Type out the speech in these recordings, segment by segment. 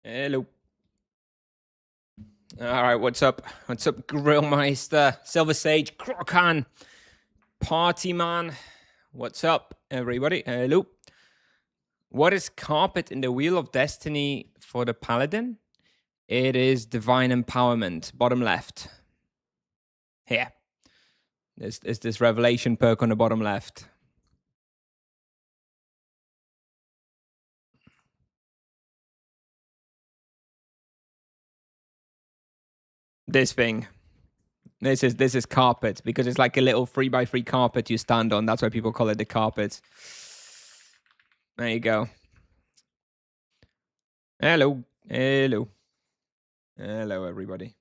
Hello. All right, what's up? What's up, Grillmeister, Silver Sage, Crocan, Party Man? What's up, everybody? Hello. What is carpet in the Wheel of Destiny for the Paladin? It is Divine Empowerment, bottom left. Here. There's this Revelation perk on the bottom left. This thing. This is carpet because it's like a little 3x3 carpet you stand on. That's why people call it the carpet. There you go. Hello. Hello. Hello, everybody.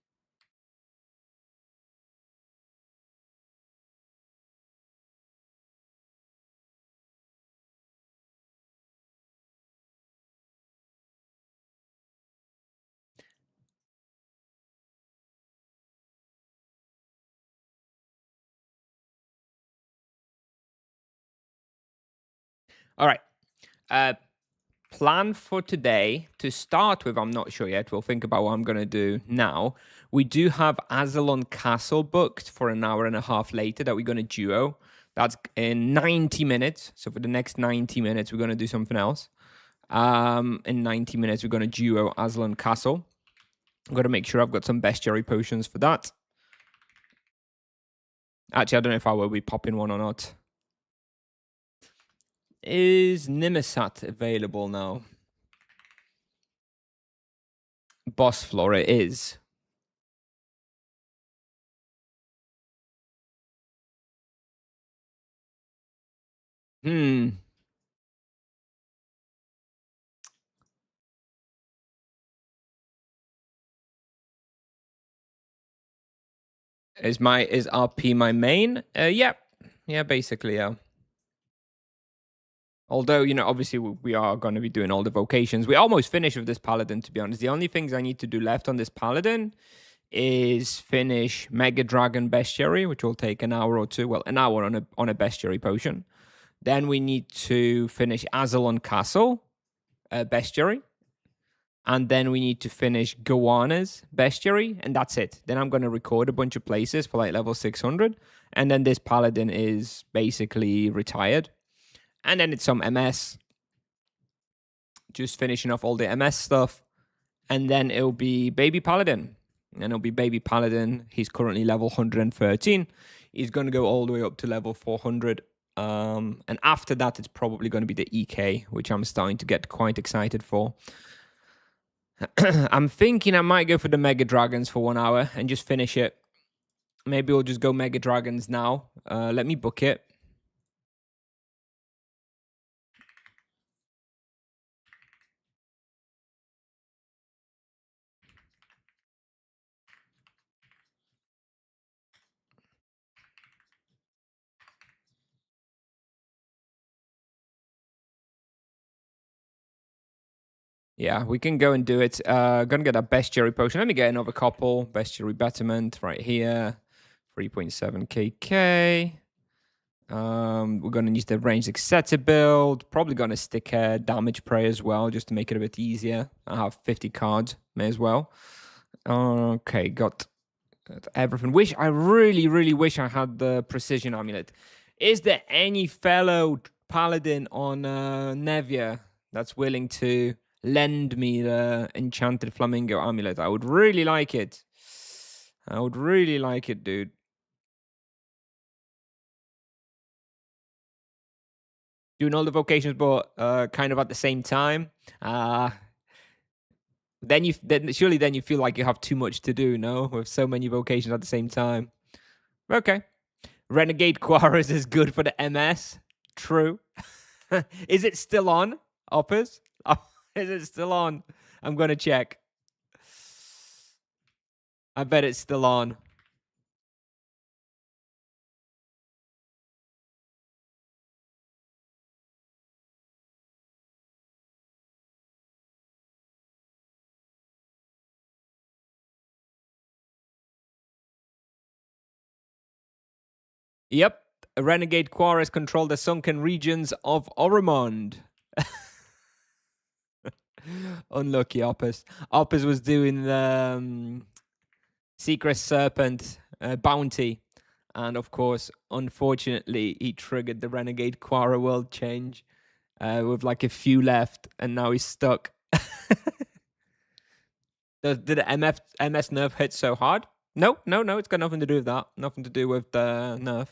All right. Plan for today to start with, I'm not sure yet. We'll think about what I'm going to do now. We do have Azalon Castle booked for an hour and a half later that we're going to duo. That's in 90 minutes. So for the next 90 minutes, we're going to do something else. In 90 minutes, we're going to duo Azalon Castle. I've got to make sure I've got some bestiary potions for that. Actually, I don't know if I will be popping one or not. Is Nimisat available now? Boss floor, it is. Is RP my main? Yeah, basically, yeah. Although, obviously we are going to be doing all the vocations. We almost finished with this paladin, to be honest. The only things I need to do left on this paladin is finish Mega Dragon Bestiary, which will take an hour or two. Well, an hour on a Bestiary potion. Then we need to finish Azalon Castle Bestiary. And then we need to finish Gowanna's Bestiary, and that's it. Then I'm going to record a bunch of places for like level 600. And then this paladin is basically retired. And then it's some MS. Just finishing off all the MS stuff. And then it'll be Baby Paladin. And it'll be Baby Paladin. He's currently level 113. He's going to go all the way up to level 400. And after that, it's probably going to be the EK, which I'm starting to get quite excited for. I'm thinking I might go for the Mega Dragons for 1 hour and just finish it. Maybe we'll just go Mega Dragons now. Let me book it. Yeah, we can go and do it. Gonna get a Bestiary potion. Let me get another couple. Bestiary Betterment right here. 3.7 KK. We're gonna use the ranged Exeter build. Probably gonna stick a damage prey as well, just to make it a bit easier. I have 50 cards, may as well. Okay, got everything. I really wish I had the precision amulet. Is there any fellow paladin on Nevia that's willing to lend me the enchanted flamingo amulet? I would really like it. I would really like it, dude. Doing all the vocations, but kind of at the same time. Then you feel like you have too much to do, no? With so many vocations at the same time. Okay. Renegade Quarries is good for the MS. True. Is it still on, Oppers? Oh, is it still on? I'm going to check. I bet it's still on. Yep. Renegade Quarries control the sunken regions of Oromond. Unlucky Opus. Opus was doing the Secret Serpent bounty. And of course, unfortunately, he triggered the Renegade Quara world change with like a few left, and now he's stuck. Did the MS nerf hit so hard? No. It's got nothing to do with that. Nothing to do with the nerf.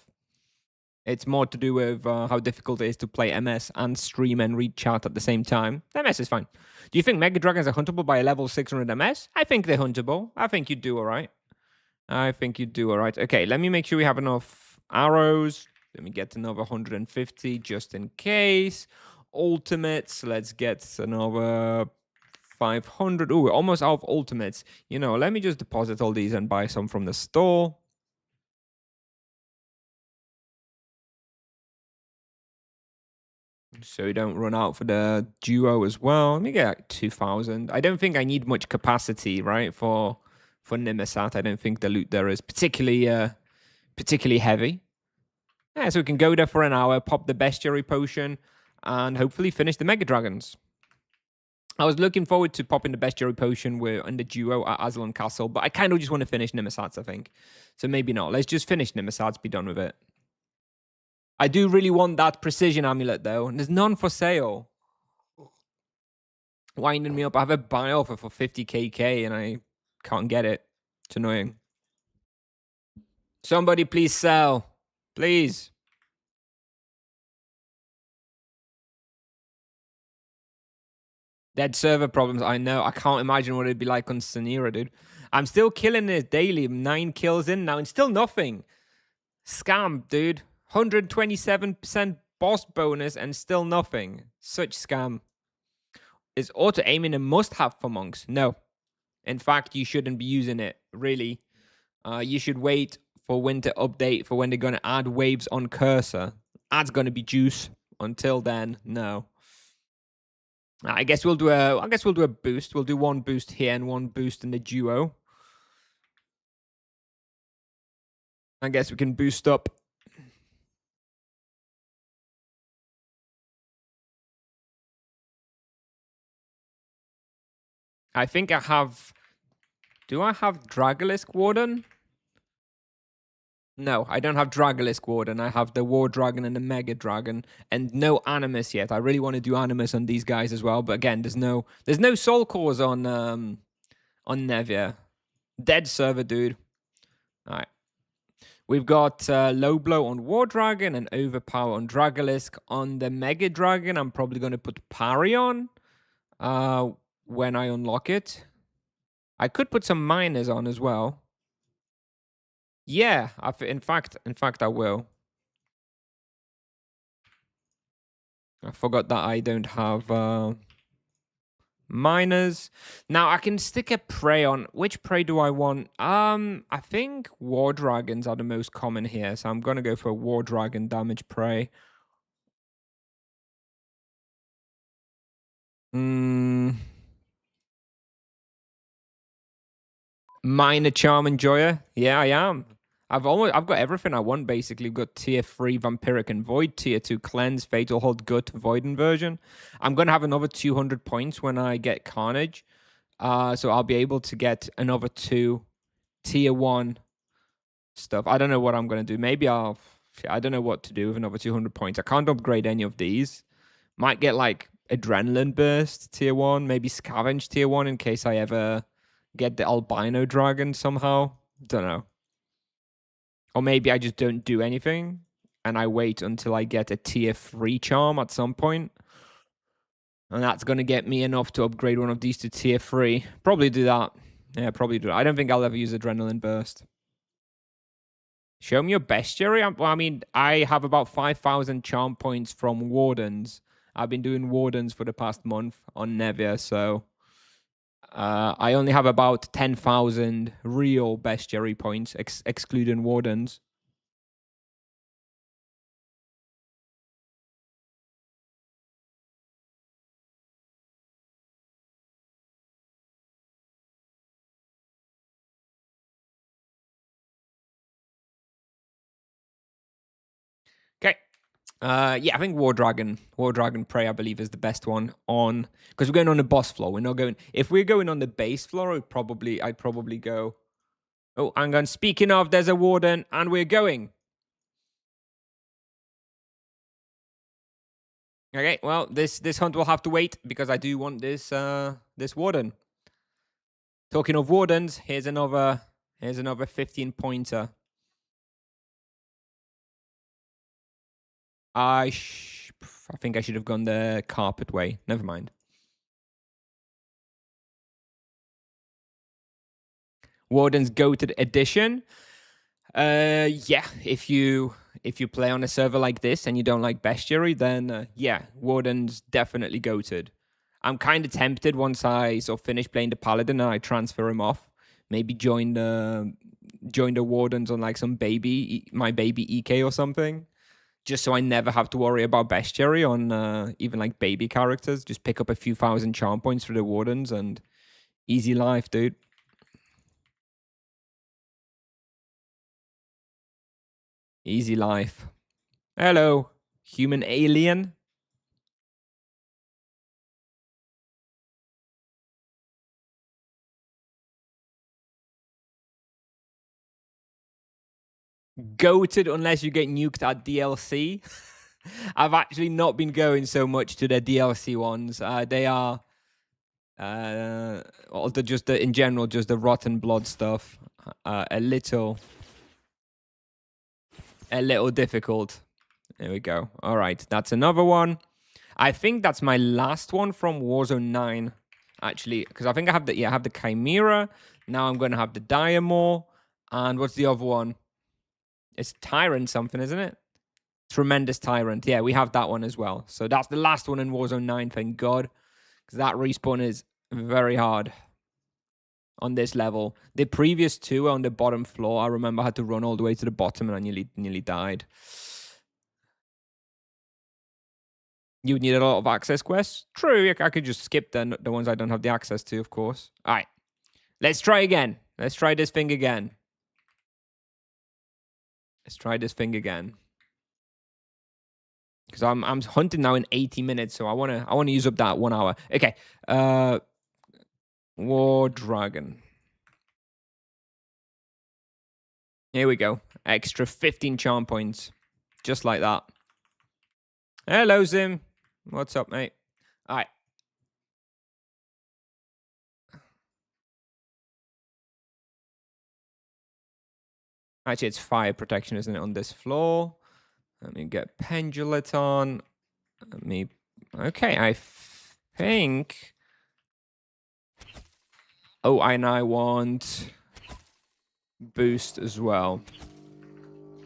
It's more to do with how difficult it is to play MS and stream and read chat at the same time. MS is fine. Do you think Mega Dragons are huntable by a level 600 MS? I think they're huntable. I think you'd do all right. Okay, let me make sure we have enough arrows. Let me get another 150 just in case. Ultimates, let's get another 500. Ooh, we're almost out of ultimates. You know, let me just deposit all these and buy some from the store. So we don't run out for the duo as well. Let me get like 2,000. I don't think I need much capacity, right, for Nimesat. I don't think the loot there is particularly heavy. Yeah, so we can go there for an hour, pop the bestiary potion, and hopefully finish the Mega Dragons. I was looking forward to popping the bestiary potion in the duo at Aslan Castle, but I kind of just want to finish Nimesats, I think. So maybe not. Let's just finish Nimesats, be done with it. I do really want that precision amulet, though, and there's none for sale. Winding me up. I have a buy offer for 50kk, and I can't get it. It's annoying. Somebody please sell. Please. Dead server problems, I know. I can't imagine what it'd be like on Sanira, dude. I'm still killing this daily. 9 kills in now and still nothing. Scam, dude. 127% boss bonus and still nothing. Such scam. Is auto-aiming a must-have for monks? No. In fact, you shouldn't be using it, really. You should wait for winter update for when they're going to add waves on cursor. That's going to be juice. Until then, no. I guess we'll do a boost. We'll do one boost here and one boost in the duo. I guess we can boost up. I think I have. Do I have Dragalisk Warden? No, I don't have Dragalisk Warden. I have the War Dragon and the Mega Dragon, and no Animus yet. I really want to do Animus on these guys as well, but again, there's no Soul Cores on Nevia. Dead server, dude. All right. We've got Low Blow on War Dragon and Overpower on Dragalisk. On the Mega Dragon, I'm probably going to put Parry on when I unlock it. I could put some miners on as well. Yeah, in fact, I will. I forgot that I don't have miners. Now I can stick a prey on. Which prey do I want? I think War Dragons are the most common here, so I'm gonna go for a War Dragon damage prey. Minor Charm and Joya. Yeah, I am. I've got everything I want basically. We've got tier 3 Vampiric and Void, tier 2 Cleanse, Fatal Hold, Gut, Void Inversion. I'm gonna have another 200 points when I get Carnage. So I'll be able to get another 2 tier 1 stuff. I don't know what I'm gonna do. Maybe I don't know what to do with another 200 points. I can't upgrade any of these. Might get like Adrenaline Burst tier 1, maybe Scavenge tier 1 in case I ever get the albino dragon somehow. Don't know. Or maybe I just don't do anything and I wait until I get a tier 3 charm at some point. And that's going to get me enough to upgrade one of these to tier 3. Probably do that. Yeah, probably do that. I don't think I'll ever use Adrenaline Burst. Show me your bestiary. Well, I mean, I have about 5,000 charm points from Wardens. I've been doing Wardens for the past month on Nevia, so I only have about 10,000 real bestiary points, excluding Wardens. Okay. Yeah, I think War Dragon Prey, I believe, is the best one on, because we're going on the boss floor. We're not going. If we're going on the base floor, I'd probably go. Oh, hang on. Speaking of, there's a warden, and we're going. Okay, well, this hunt will have to wait because I do want this warden. Talking of wardens, here's another 15 pointer. I think I should have gone the carpet way. Never mind. Warden's Goated Edition. Yeah, if you play on a server like this and you don't like bestiary, then yeah, Warden's definitely goated. I'm kind of tempted once I sort of finish playing the Paladin and I transfer him off, maybe join the Wardens on like some my baby EK or something, just so I never have to worry about bestiary on even like baby characters. Just pick up a few thousand charm points for the Wardens and easy life, dude. Easy life. Hello, human alien. Goated unless you get nuked at DLC. I've actually not been going so much to the DLC ones. They are, in general, just the rotten blood stuff. A little difficult. There we go. All right, that's another one. I think that's my last one from Warzone 9, actually, because I think I have the Chimera. Now I'm going to have the Diamore. And what's the other one? It's Tyrant something, isn't it? Tremendous Tyrant. Yeah, we have that one as well. So that's the last one in Warzone 9, thank God. Because that respawn is very hard on this level. The previous two on the bottom floor, I remember I had to run all the way to the bottom and I nearly died. You would need a lot of access quests. True, I could just skip the ones I don't have the access to, of course. All right, let's try again. Let's try this thing again. Because I'm hunting now in 80 minutes, so I wanna use up that 1 hour. Okay. War Dragon. Here we go. Extra 15 charm points. Just like that. Hello, Zim. What's up, mate? All right. Actually, it's fire protection, isn't it, on this floor? Let me get Pendulaton. Okay, I think... Oh, and I want boost as well.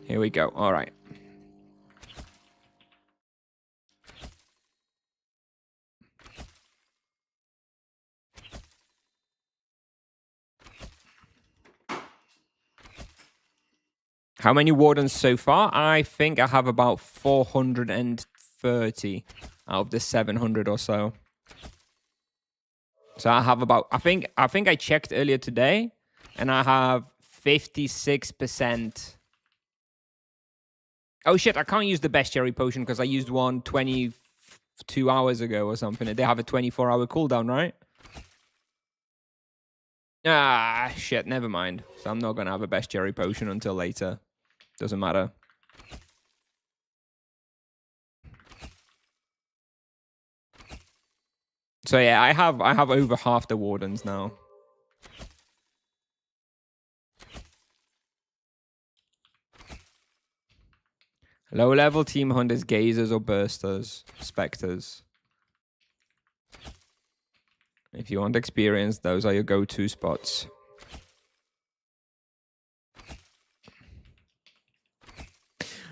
Here we go. All right. How many wardens so far? I think I have about 430 out of the 700 or so. So I have about, I think I checked earlier today, and I have 56%. Oh shit, I can't use the bestiary potion because I used one 22 hours ago or something. They have a 24-hour cooldown, right? Ah, shit, never mind. So I'm not going to have a bestiary potion until later. Doesn't matter. So yeah, I have over half the wardens now. Low-level team hunters, gazers, or bursters, specters. If you want experience, those are your go-to spots.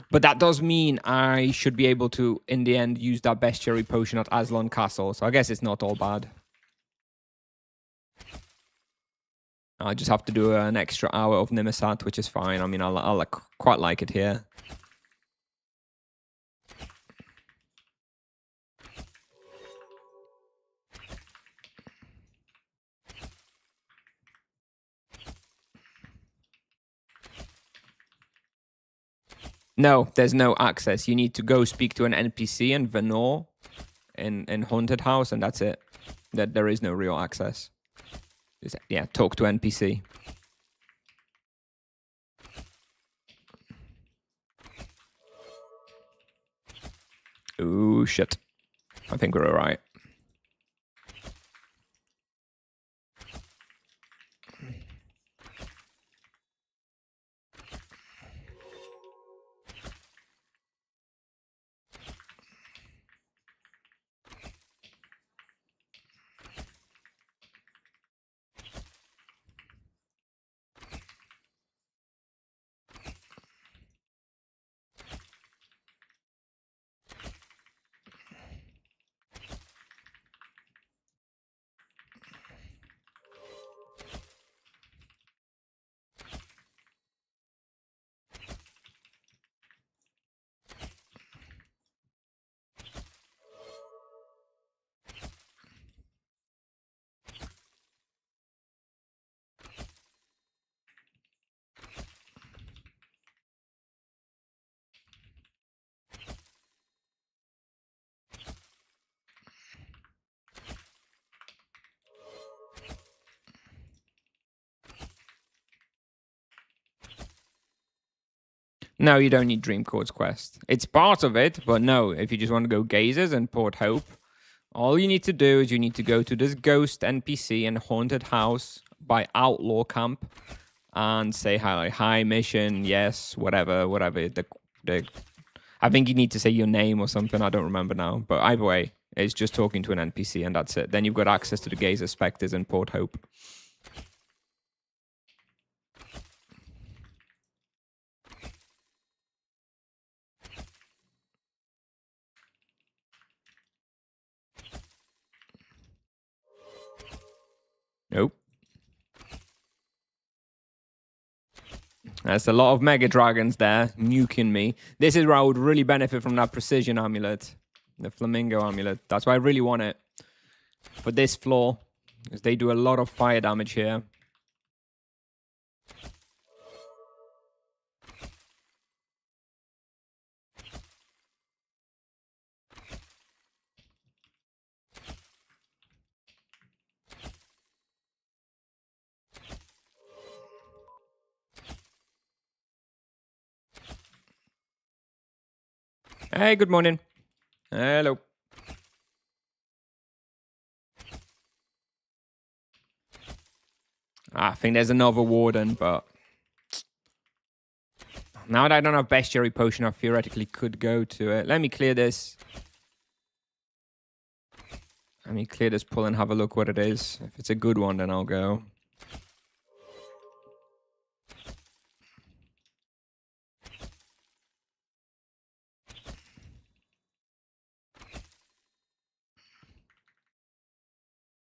But that does mean I should be able to, in the end, use that bestiary potion at Aslan Castle. So I guess it's not all bad. I just have to do an extra hour of Nimisat, which is fine. I mean, I'll quite like it here. No, there's no access. You need to go speak to an NPC in Venor in Haunted House, and that's it. That there is no real access. Just, yeah, talk to NPC. Ooh, shit. I think we're all right. No, you don't need Dream Court's quest. It's part of it, but no, if you just want to go Gazers and Port Hope, all you need to do is you need to go to this ghost NPC in Haunted House by Outlaw Camp and say hi, like, hi, mission, yes, whatever. I think you need to say your name or something. I don't remember now, but either way, it's just talking to an NPC and that's it. Then you've got access to the Gazer Spectres in Port Hope. Nope. There's a lot of Mega Dragons there, nuking me. This is where I would really benefit from that Precision Amulet. The Flamingo Amulet. That's why I really want it. For this floor. Because they do a lot of fire damage here. Hey, good morning. Hello. I think there's another Warden, but... Now that I don't have Bestiary Potion, I theoretically could go to it. Let me clear this. Let me clear this pull and have a look what it is. If it's a good one, then I'll go.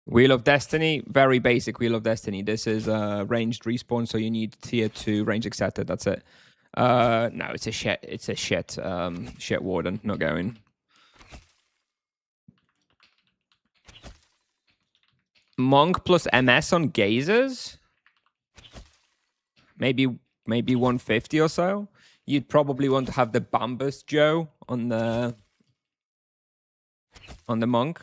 Wheel of Destiny, very basic Wheel of Destiny. This is ranged respawn, so you need tier 2 range accepted. That's it. No, it's a shit. It's a shit. Shit Warden. Not going. Monk plus MS on Gazers. Maybe 150 or so. You'd probably want to have the Bambus Joe on the Monk.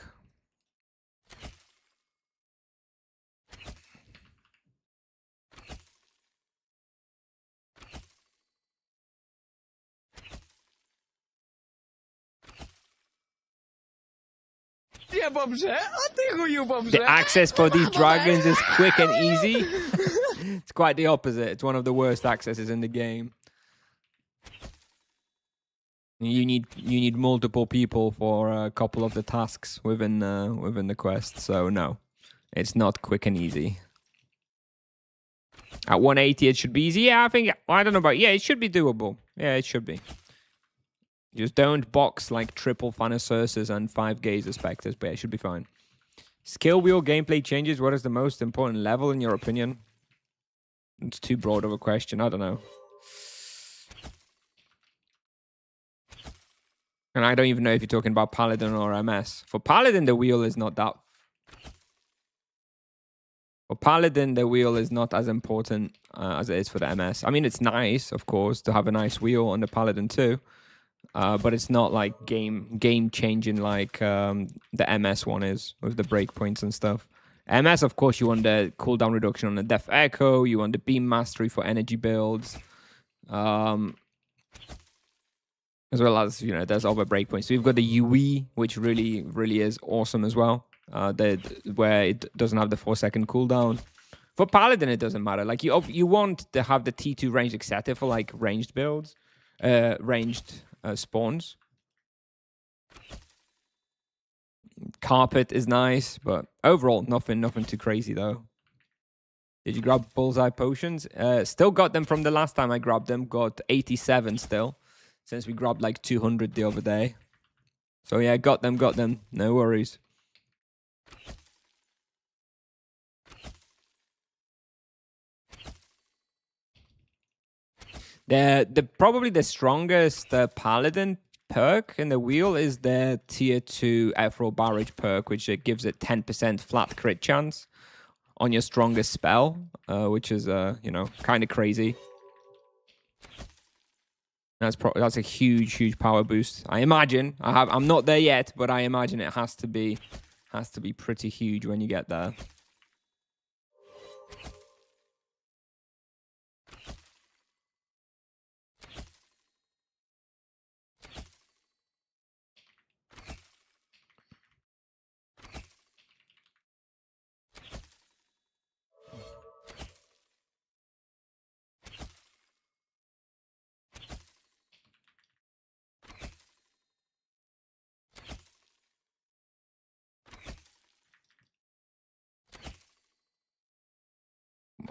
The access for these dragons is quick and easy. It's quite the opposite. It's one of the worst accesses in the game. You need multiple people for a couple of the tasks within the quest. So no, it's not quick and easy. At 180, it should be easy. Yeah, I don't know about. Yeah, it should be doable. Yeah, it should be. Just don't box like triple Thanacerses and 5 Gazer Spectres, but yeah, it should be fine. Skill wheel gameplay changes. What is the most important level in your opinion? It's too broad of a question. I don't know. And I don't even know if you're talking about Paladin or MS. For Paladin, the wheel is not that... For Paladin, the wheel is not as important as it is for the MS. I mean, it's nice, of course, to have a nice wheel on the Paladin too. But it's not like game changing like the MS one is with the breakpoints and stuff. MS, of course, you want the cooldown reduction on the Death Echo. You want the beam mastery for energy builds, as well as there's other breakpoints. So we've got the UE, which really is awesome as well. Where it doesn't have the 4-second cooldown. For Paladin, it doesn't matter. Like you want to have the T2 range etc. for like ranged builds, ranged spawns. Carpet is nice, but overall, nothing too crazy though. Did you grab bullseye potions? Still got them from the last time I grabbed them. Got 87 still, since we grabbed like 200 the other day. So yeah, got them. No worries. Probably the strongest Paladin perk in the wheel is the tier 2 Ethereal Barrage perk, which gives it 10% flat crit chance on your strongest spell, which is kind of crazy. That's a huge power boost. I imagine I'm not there yet, but I imagine it has to be pretty huge when you get there.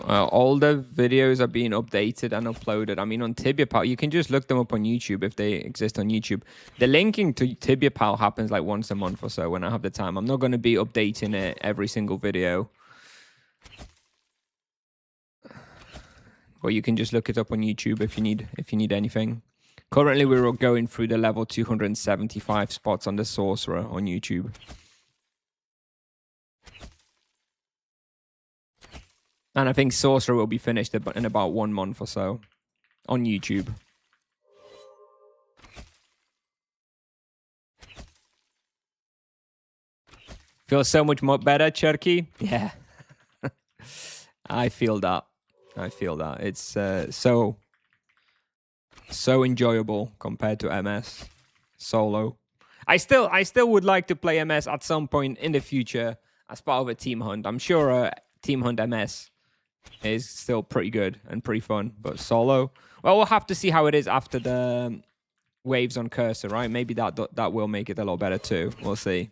All the videos are being updated and uploaded. I mean, on Tibia Pal, you can just look them up on YouTube if they exist on YouTube. The linking to Tibia Pal happens like once a month or so when I have the time. I'm not going to be updating it every single video. But you can just look it up on YouTube if you need anything. Currently, we're going through the level 275 spots on the Sorcerer on YouTube. And I think Sorcerer will be finished in about 1 month or so on YouTube. Feels so much more better, Cherky. Yeah. I feel that. It's so enjoyable compared to MS solo. I still would like to play MS at some point in the future as part of a team hunt. I'm sure Team Hunt MS is still pretty good and pretty fun, but solo, well, we'll have to see how it is after the waves on Cursor, right? Maybe that will make it a lot better too. We'll see.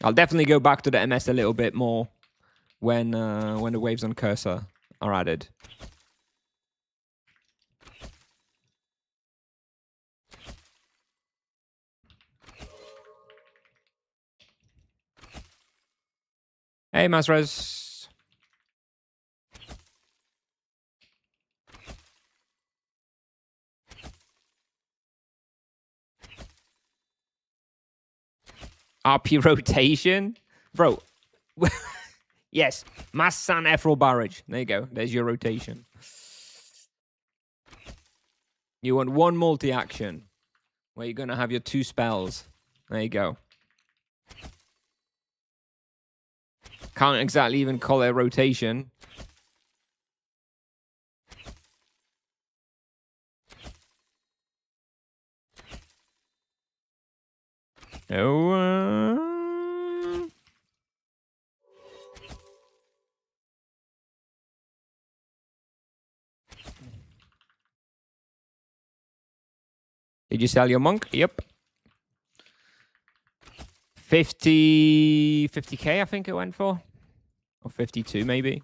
I'll definitely go back to the MS a little bit more when the waves on Cursor are added. Hey, Masrez. RP rotation? Bro. Yes. Mass San Ethereal Barrage. There you go. There's your rotation. You want one multi-action where you're going to have your 2 spells. There you go. Can't exactly even call it a rotation. Oh. Did you sell your monk? Yep. 50K, I think it went for. Or 52, maybe.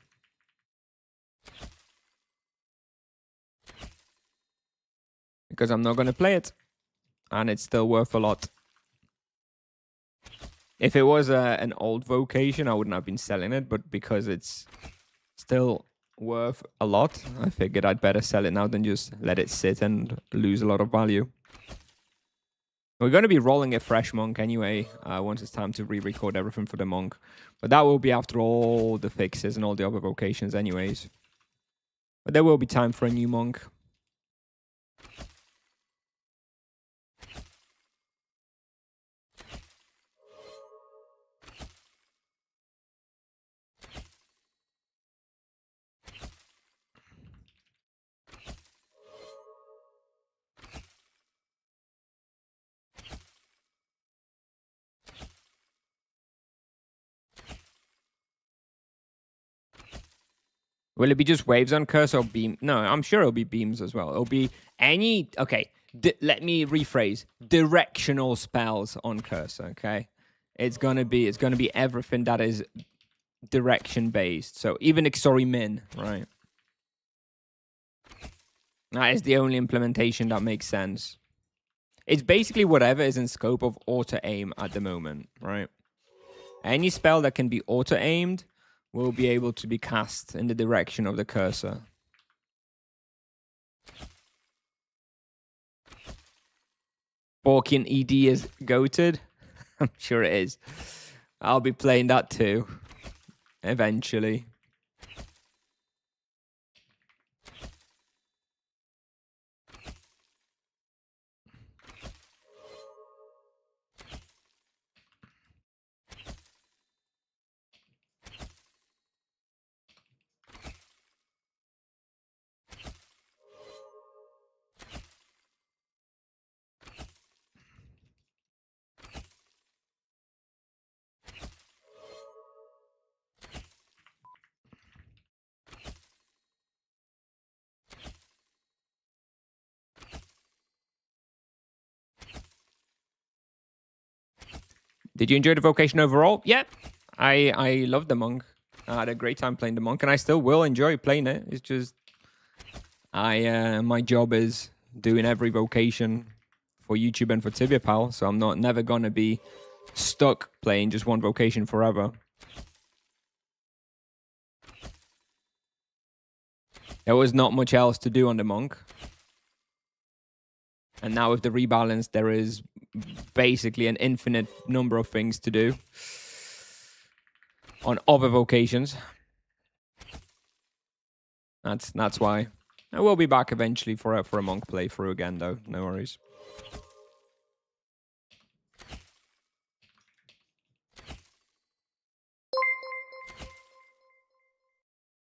Because I'm not going to play it. And it's still worth a lot. If it was an old vocation, I wouldn't have been selling it. But because it's still worth a lot, I figured I'd better sell it now than just let it sit and lose a lot of value. We're going to be rolling a fresh monk anyway, once it's time to re-record everything for the monk. But that will be after all the fixes and all the other vocations anyways. But there will be time for a new monk. Will it be just waves on curse or beam? No, I'm sure it'll be beams as well. It'll be any... Okay, let me rephrase. Directional spells on curse, okay? It's gonna be everything that is direction-based. So even Ixori Min, right? That is the only implementation that makes sense. It's basically whatever is in scope of auto-aim at the moment, right? Any spell that can be auto-aimed will be able to be cast in the direction of the cursor. Borkian ED is goated. I'm sure it is. I'll be playing that too. Eventually. Did you enjoy the vocation overall? Yeah, I loved the monk. I had a great time playing the monk, and I still will enjoy playing it. It's just my job is doing every vocation for YouTube and for Tibia Pal, so I'm never gonna be stuck playing just one vocation forever. There was not much else to do on the monk. And now with the rebalance, there is basically an infinite number of things to do on other vocations. That's why. I will be back eventually for a monk playthrough again, though. No worries.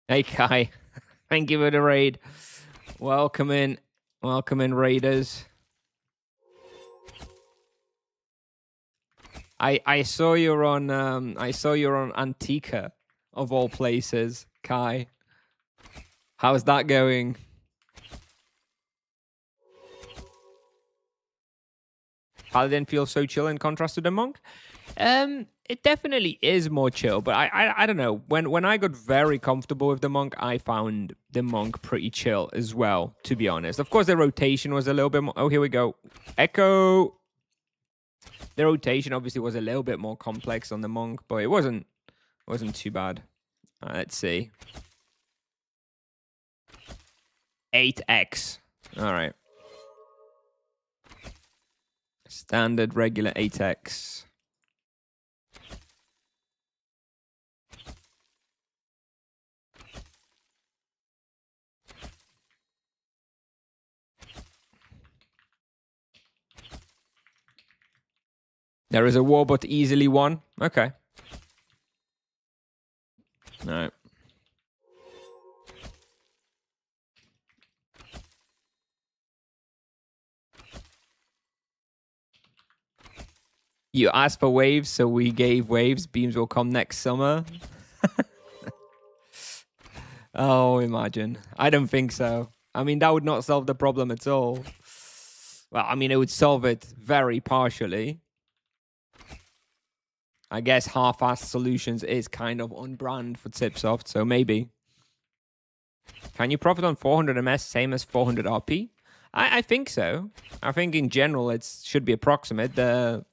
Hey, Kai. Thank you for the raid. Welcome in, raiders. I saw you're on Antica of all places, Kai. How's that going? Paladin feels so chill in contrast to the monk. It definitely is more chill, but I don't know. When I got very comfortable with the monk, I found the monk pretty chill as well, to be honest. Of course, the rotation was a little bit more... Oh, here we go. Echo. The rotation obviously was a little bit more complex on the monk, but it wasn't too bad. Let's see. 8x. All right. Standard regular 8x. There is a war, but easily won. Okay. All right. You asked for waves, so we gave waves. Beams will come next summer. Oh, imagine. I don't think so. I mean, that would not solve the problem at all. Well, I mean, it would solve it very partially. I guess half-assed solutions is kind of on brand for Tipsoft, so maybe. Can you profit on 400 MS same as 400 RP? I think so. I think in general it should be approximate. The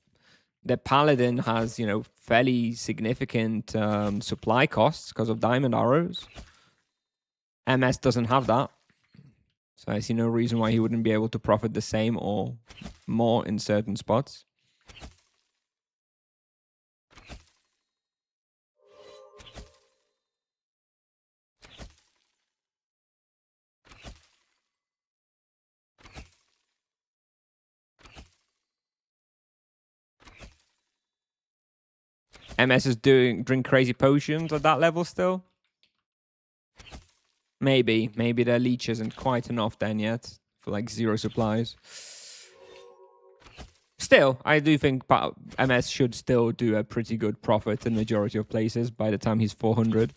Paladin has, you know, fairly significant supply costs because of diamond arrows. MS doesn't have that. So I see no reason why he wouldn't be able to profit the same or more in certain spots. MS is drink crazy potions at that level still. Maybe their leech isn't quite enough then yet for like 0 supplies. Still, I do think MS should still do a pretty good profit in the majority of places by the time he's 400.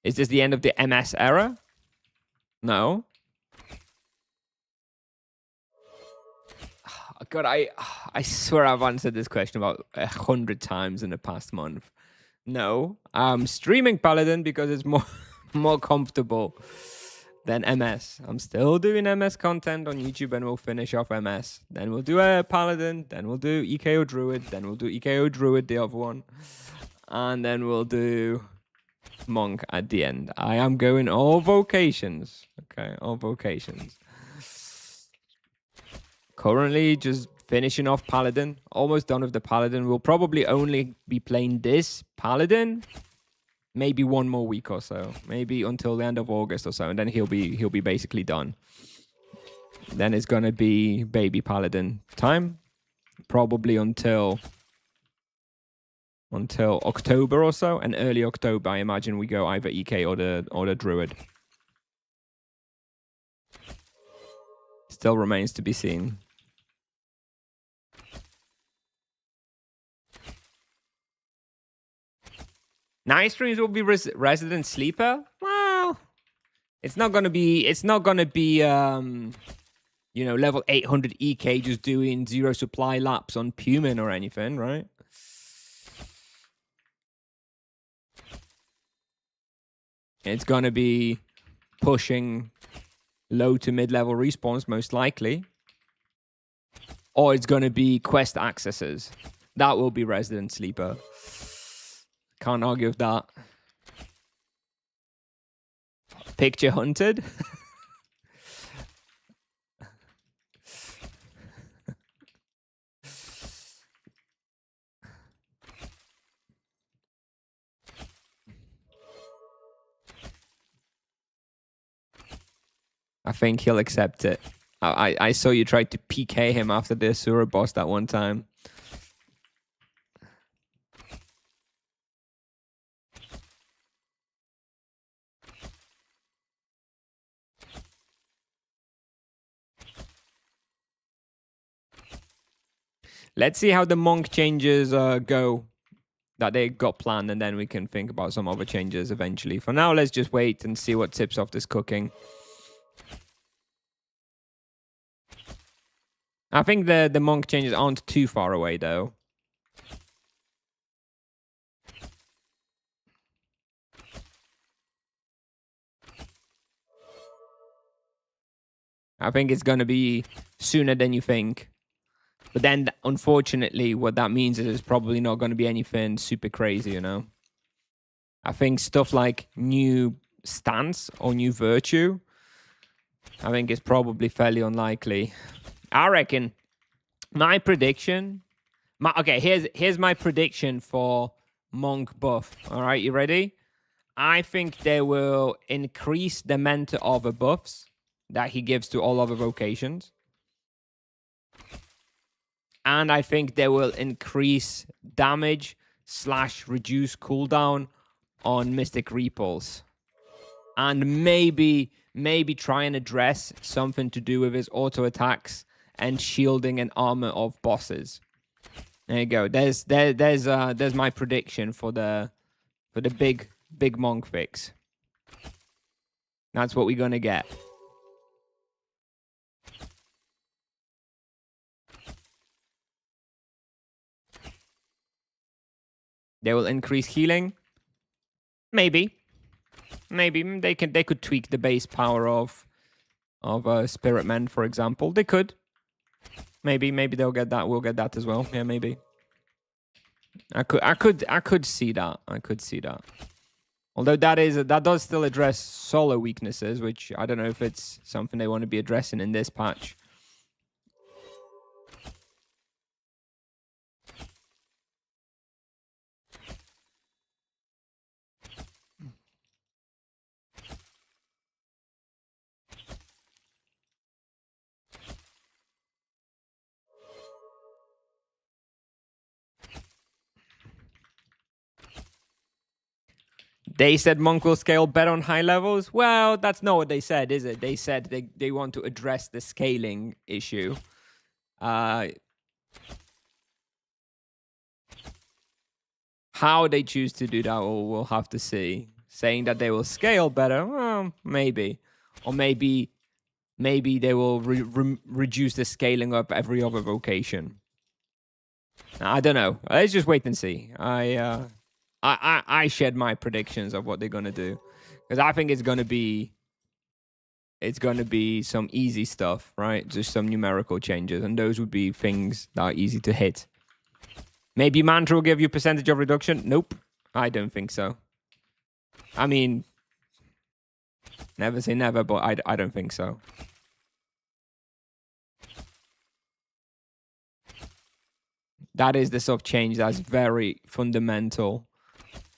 Is this the end of the MS era? No. God, I swear I've answered this question about 100 times in the past month. No, I'm streaming Paladin because it's more comfortable than MS. I'm still doing MS content on YouTube, and we'll finish off MS. Then we'll do a Paladin. Then we'll do EKO Druid. Then we'll do EKO Druid, the other one, and then we'll do Monk at the end. I am going all vocations. Okay, all vocations. Currently, just finishing off Paladin. Almost done with the Paladin. We'll probably only be playing this Paladin maybe one more week or so. Maybe until the end of August or so. And then he'll be basically done. Then it's going to be baby Paladin time. Probably until October or so. And early October, I imagine we go either EK or the Druid. Still remains to be seen. Night streams will be resident sleeper. Well, it's not gonna be. You know, level 800 EK just doing 0 supply laps on Pumin or anything, right? It's gonna be pushing low to mid-level respawns most likely, or it's gonna be quest accesses. That will be resident sleeper. Can't argue with that. Picture hunted. I think he'll accept it. I saw you tried to PK him after the Asura boss that one time. Let's see how the monk changes go that they got planned, and then we can think about some other changes eventually. For now, let's just wait and see what tips off this cooking. I think the monk changes aren't too far away, though. I think it's going to be sooner than you think. But then, unfortunately, what that means is it's probably not going to be anything super crazy, you know? I think stuff like new stance or new virtue, I think is probably fairly unlikely. I reckon my prediction... Okay, here's my prediction for monk buff. All right, you ready? I think they will increase the mentor other buffs that he gives to all other vocations. And I think they will increase damage / reduce cooldown on Mystic Repulse. And maybe try and address something to do with his auto attacks and shielding and armor of bosses. There you go. There's my prediction for the big monk fix. That's what we're gonna get. They will increase healing. Maybe they could tweak the base power of of Spirit Men, for example. They could. Maybe they'll get that. We'll get that as well. Yeah, maybe. I could see that. I could see that. Although that does still address solo weaknesses, which I don't know if it's something they want to be addressing in this patch. They said Monk will scale better on high levels. Well, that's not what they said, is it? They said they want to address the scaling issue. How they choose to do that, we'll have to see. Saying that they will scale better, well, maybe. Or maybe they will reduce the scaling up every other vocation. I don't know. Let's just wait and see. I shared my predictions of what they're gonna do, because I think it's gonna be some easy stuff, right? Just some numerical changes, and those would be things that are easy to hit. Maybe Mantra will give you percentage of reduction. Nope, I don't think so. I mean, never say never, but I don't think so. That is the sort of change that's very fundamental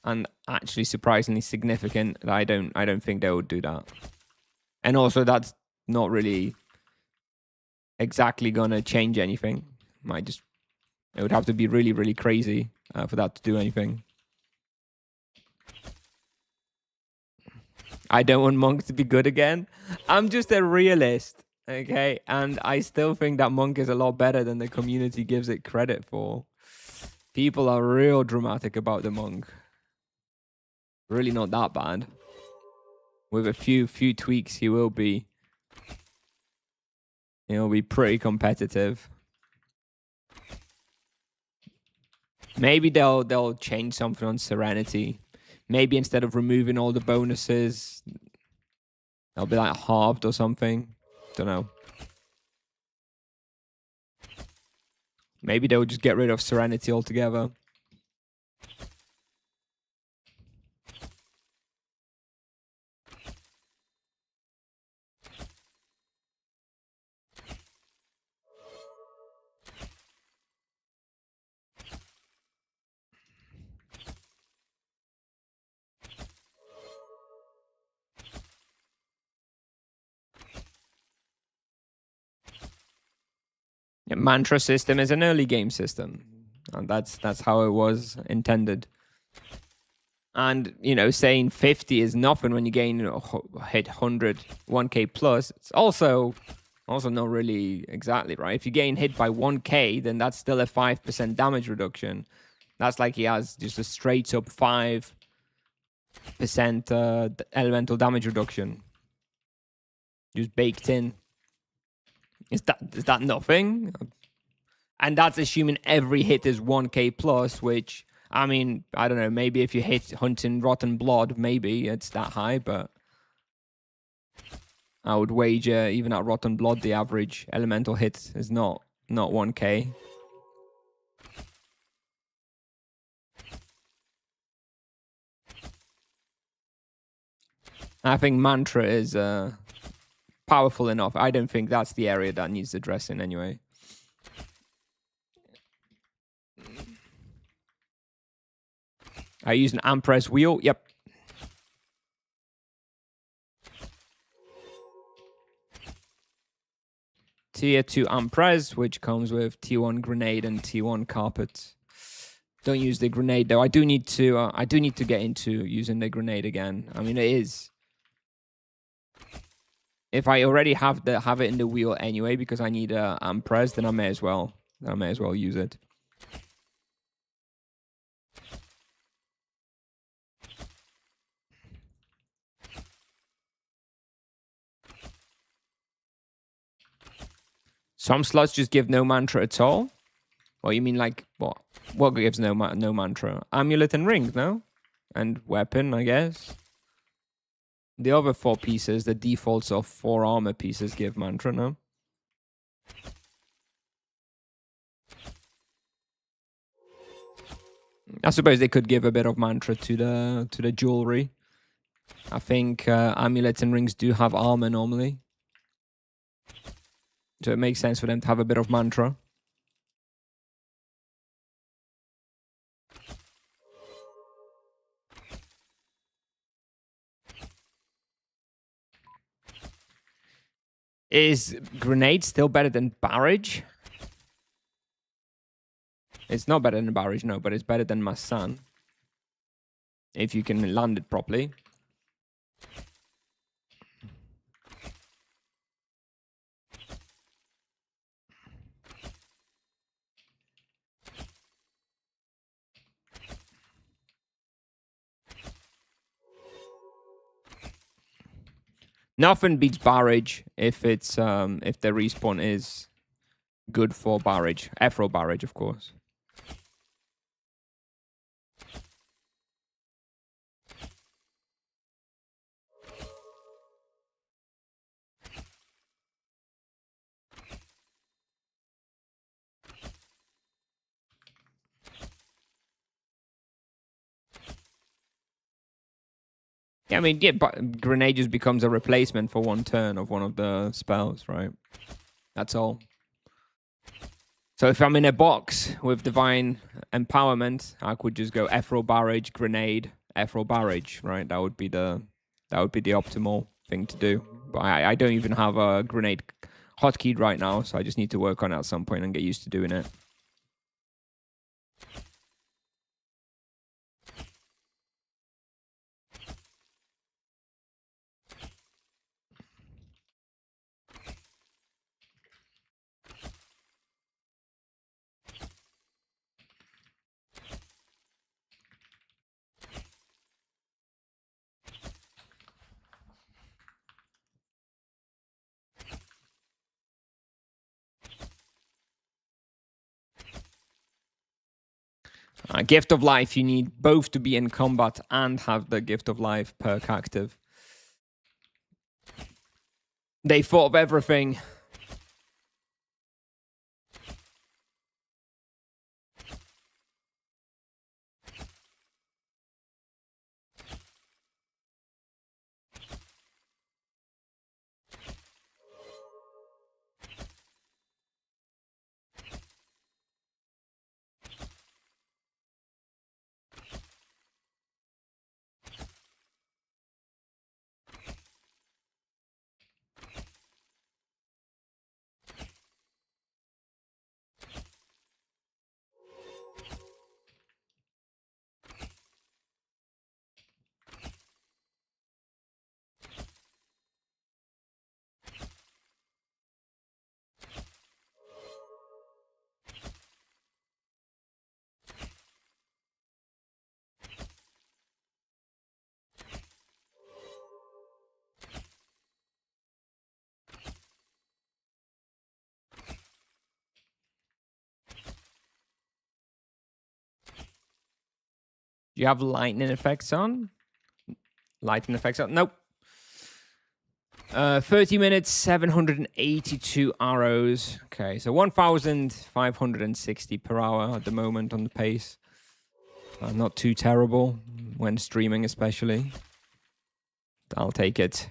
and actually surprisingly significant. That I don't think they would do that. And also, that's not really exactly gonna change anything. It would have to be really, really crazy for that to do anything. I don't want Monk to be good again. I'm just a realist, okay? And I still think that Monk is a lot better than the community gives it credit for. People are real dramatic about the Monk. Really not that bad. With a few tweaks, he'll be pretty competitive. Maybe they'll change something on Serenity. Maybe instead of removing all the bonuses, they'll be like halved or something. Don't know. Maybe they'll just get rid of Serenity altogether. Mantra system is an early game system, and that's how it was intended. And saying 50 is nothing when you gain hit 100 1k plus, it's also not really exactly right. If you gain hit by 1k, then that's still a 5% damage reduction. That's like he has just a straight up 5% elemental damage reduction just baked in. Is that nothing? And that's assuming every hit is 1k plus, which, I mean, I don't know, maybe if you hit hunting rotten blood, maybe it's that high, but I would wager even at rotten blood, the average elemental hit is not 1k. I think Mantra is powerful enough. I don't think that's the area that needs addressing anyway. I use an Ampress wheel. Yep. Tier 2 Ampress, which comes with T1 grenade and T1 carpet. Don't use the grenade though. I do need to get into using the grenade again. I mean, it is. If I already have it in the wheel anyway, because I need a Ampress, then I may as well use it. Some slots just give no mantra at all. What you mean, like what? What gives no mantra? Amulet and ring, no, and weapon, I guess. The other 4 pieces, the defaults of 4 armor pieces give mantra, no? I suppose they could give a bit of mantra to the jewelry. I think amulets and rings do have armor normally. So it makes sense for them to have a bit of mantra. Is grenade still better than barrage? It's not better than barrage, no, but it's better than Massan. If you can land it properly. Nothing beats barrage if it's if the respawn is good for barrage. Afro barrage, of course. Yeah, I mean, yeah, but grenade just becomes a replacement for 1 turn of one of the spells, right? That's all. So if I'm in a box with Divine Empowerment, I could just go Ephro Barrage, Grenade, Ephro Barrage, right? That would be the optimal thing to do. But I don't even have a Grenade hotkeyed right now, so I just need to work on it at some point and get used to doing it. Gift of Life, you need both to be in combat and have the Gift of Life perk active. They thought of everything. Do you have lightning effects on? Lightning effects on? Nope. 30 minutes, 782 arrows. Okay, so 1,560 per hour at the moment on the pace. Not too terrible when streaming, especially. I'll take it.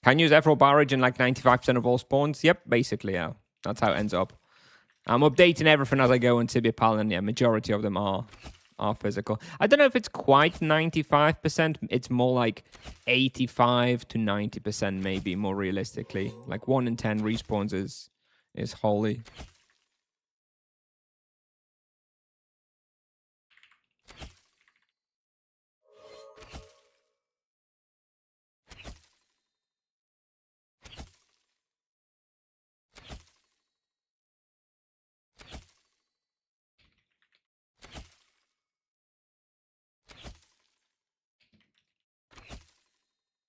Can use Ephro Barrage in like 95% of all spawns? Yep, basically, yeah. That's how it ends up. I'm updating everything as I go in Tibia Pal, and yeah, majority of them are physical. I don't know if it's quite 95%. It's more like 85 to 90%, maybe, more realistically. Like 1 in 10 respawns is holy.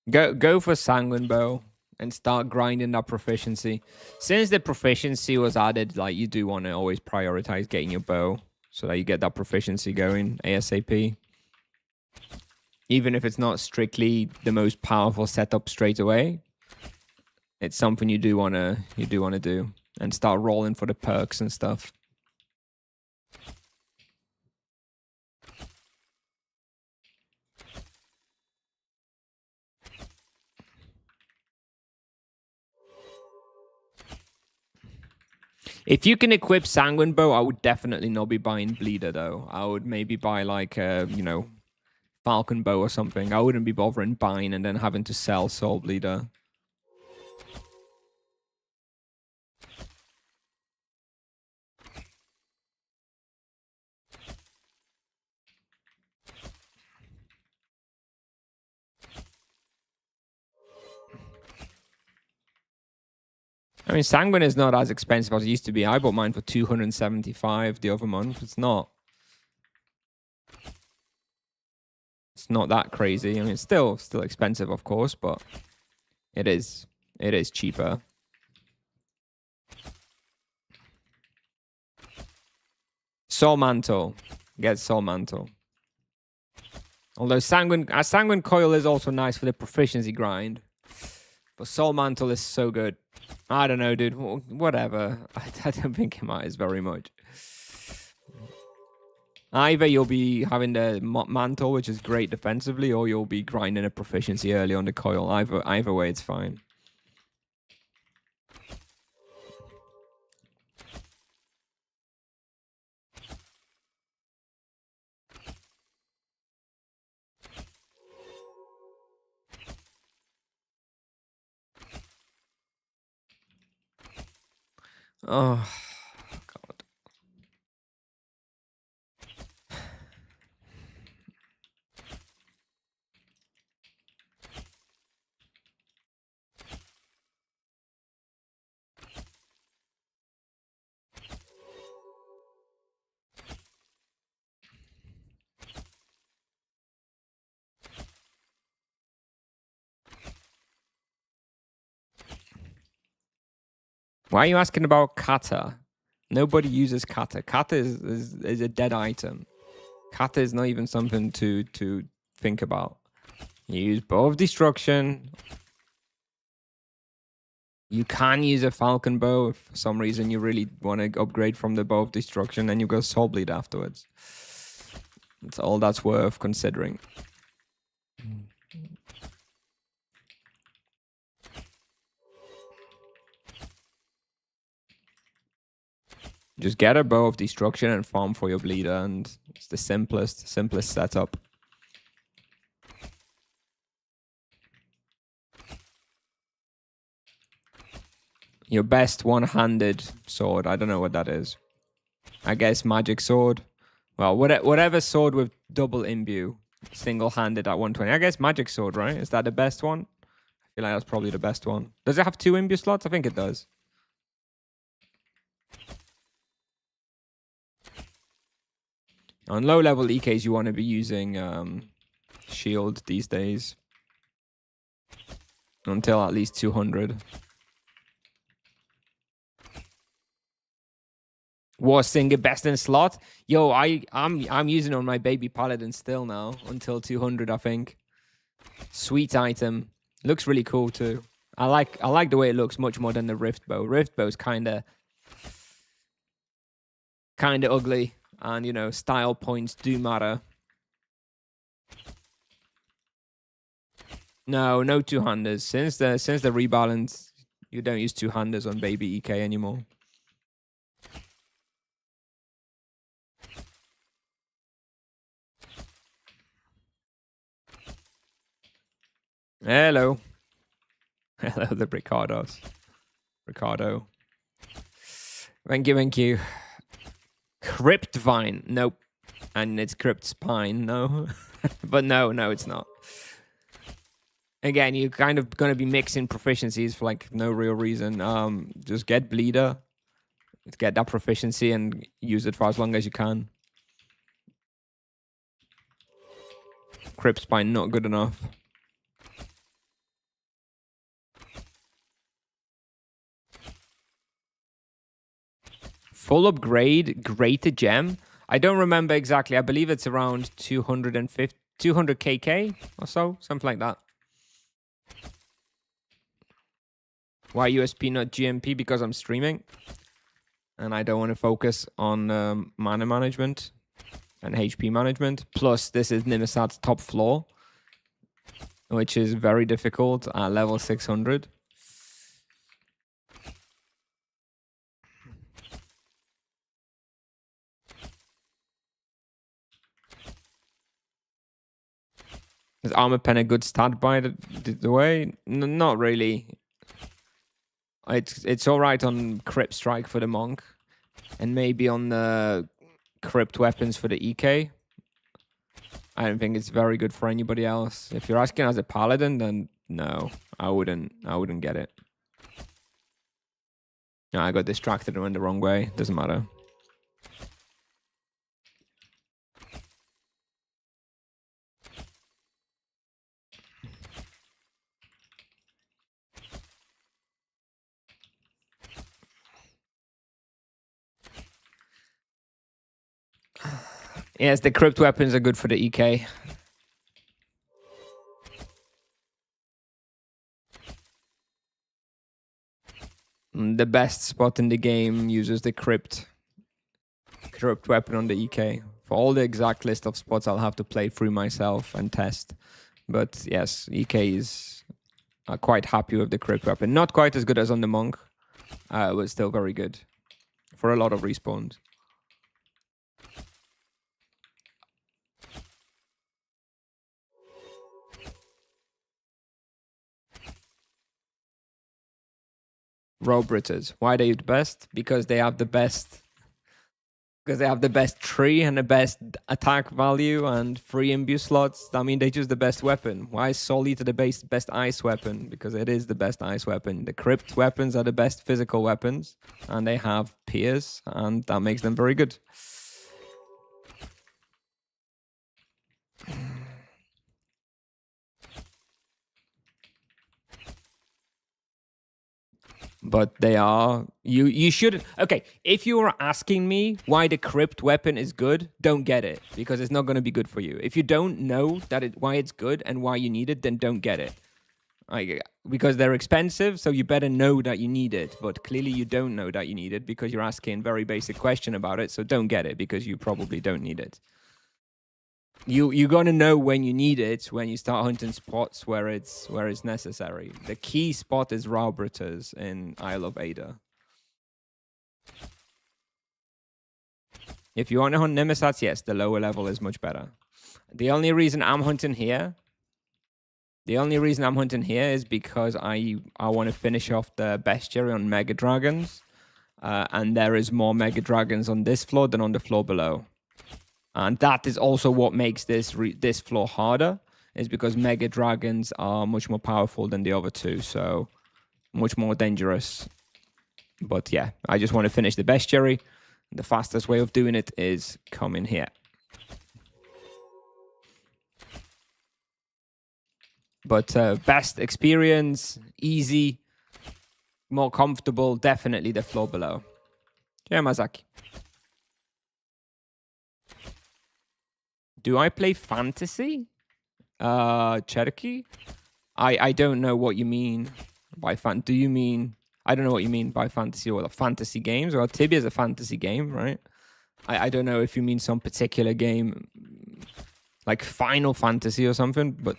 Go for Sanguine Bow and start grinding that proficiency. Since the proficiency was added, like, you do want to always prioritize getting your bow so that you get that proficiency going ASAP. Even if it's not strictly the most powerful setup straight away, it's something you do want to do and start rolling for the perks and stuff. If you can equip Sanguine Bow, I would definitely not be buying Bleeder, though. I would maybe buy, like, Falcon Bow or something. I wouldn't be bothering buying and then having to sell Soul Bleeder. I mean, Sanguine is not as expensive as it used to be. I bought mine for 275 the other month. It's not that crazy. I mean, it's still expensive, of course, but it is cheaper. Soul Mantle. Get Soul Mantle. Although Sanguine Coil is also nice for the proficiency grind. But Soul Mantle is so good. I don't know, dude. Whatever. I don't think it matters very much. Either you'll be having the Mantle, which is great defensively, or you'll be grinding a proficiency early on the Coil. Either way, it's fine. Oh, God. Why are you asking about kata? Nobody uses kata. Kata is a dead item. Kata is not even something to think about. You use Bow of Destruction. You can use a Falcon Bow if for some reason you really want to upgrade from the Bow of Destruction, and you go Soul Bleed afterwards. That's all that's worth considering. Just get a Bow of Destruction and farm for your Bleeder, and it's the simplest setup. Your best one-handed sword. I don't know what that is. I guess Magic Sword. Well, whatever sword with double imbue, single-handed at 120. I guess Magic Sword, right? Is that the best one? I feel like that's probably the best one. Does it have 2 imbue slots? I think it does. On low-level EKs, you want to be using Shield these days. Until at least 200. War Singer best in slot. Yo, I'm using it on my baby paladin still now until 200, I think. Sweet item. Looks really cool too. I like the way it looks much more than the Rift Bow. Rift Bow's kinda ugly, and you know, style points do matter. No two-handers. Since the rebalance, you don't use two-handers on baby EK anymore. Hello. Hello, the Ricardo. Thank you. Crypt Vine. Nope. And it's Crypt Spine. No. But no, it's not. Again, you're kind of going to be mixing proficiencies for like no real reason. Just get Bleeder. Get that proficiency and use it for as long as you can. Crypt Spine, not good enough. Full upgrade, greater gem. I don't remember exactly. I believe it's around 250. 200 KK or so, something like that. Why USP not GMP? Because I'm streaming and I don't want to focus on mana management and HP management. Plus, this is Nimesat's top floor, which is very difficult at level 600. Is Armor Pen a good stat by the way? Not really. It's all right on Crypt Strike for the Monk, and maybe on the Crypt Weapons for the EK. I don't think it's very good for anybody else. If you're asking as a Paladin, then no, I wouldn't get it. No, I got distracted and went the wrong way. Doesn't matter. Yes, the Crypt Weapons are good for the EK. The best spot in the game uses the Crypt Weapon on the EK. For all the exact list of spots, I'll have to play through myself and test. But yes, EK is quite happy with the Crypt Weapon. Not quite as good as on the Monk, but still very good for a lot of respawns. Robritters. Why are they the best? Because they have the best. Because they have the best tree and the best attack value and free imbue slots. I mean, they choose the best weapon. Why is Soul Eater the best ice weapon? Because it is the best ice weapon. The Crypt weapons are the best physical weapons, and they have Pierce, and that makes them very good. But they are you should okay. If you are asking me why the Crypt weapon is good, don't get it because it's not going to be good for you. If you don't know why it's good and why you need it, then don't get it. Because they're expensive, so you better know that you need it. But clearly you don't know that you need it because you're asking a very basic question about it. So don't get it because you probably don't need it. You're gonna know when you need it when you start hunting spots where it's necessary. The key spot is Raubritters in Isle of Ada. If you want to hunt Nimesats, yes, the lower level is much better. The only reason I'm hunting here is because I want to finish off the bestiary on Mega Dragons, and there is more Mega Dragons on this floor than on the floor below. And that is also what makes this floor harder, is because Mega Dragons are much more powerful than the other two, so much more dangerous. But yeah, I just want to finish the bestiary. The fastest way of doing it is come in here. But best experience, easy, more comfortable, definitely the floor below. Yeah, Mazaki. Do I play fantasy? Cherokee? I don't know what you mean by fan. Do you mean... I don't know what you mean by fantasy or fantasy games. Well, Tibia is a fantasy game, right? I don't know if you mean some particular game, like Final Fantasy or something, but...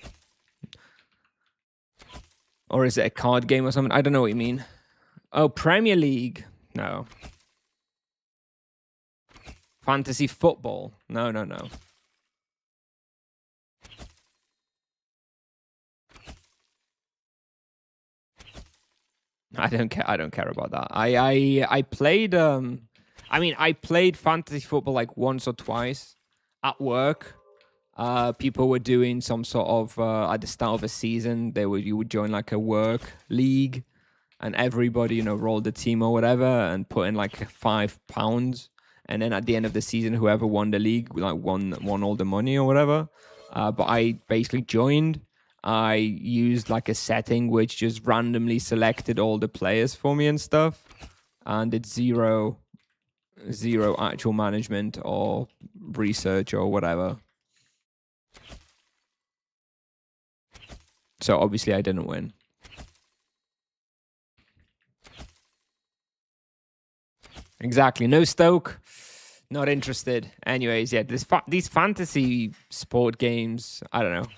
Or is it a card game or something? I don't know what you mean. Oh, Premier League? No. Fantasy football? No. I don't care about that. I played I played fantasy football like once or twice at work. People were doing some sort of at the start of a season, you would join like a work league, and everybody rolled the team or whatever and put in like £5, and then at the end of the season, whoever won the league like won all the money or whatever. But I basically joined. I used like a setting which just randomly selected all the players for me and stuff, and it's zero actual management or research or whatever. So obviously I didn't win. Exactly. No Stoke. Not interested. Anyways, yeah, these fantasy sport games, I don't know.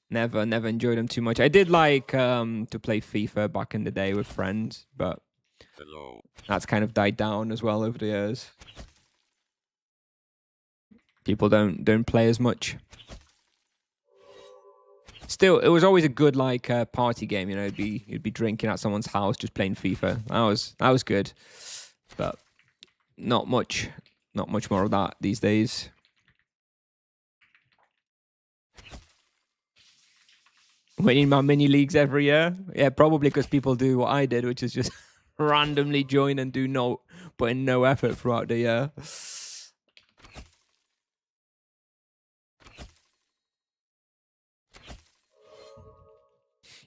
Never enjoyed them too much. I did like to play FIFA back in the day with friends, but that's kind of died down as well over the years. People don't play as much. Still, it was always a good like party game. You know, you'd be drinking at someone's house, just playing FIFA. That was good, but not much more of that these days. Winning my mini leagues every year, yeah, probably because people do what I did, which is just randomly join and put in no effort throughout the year.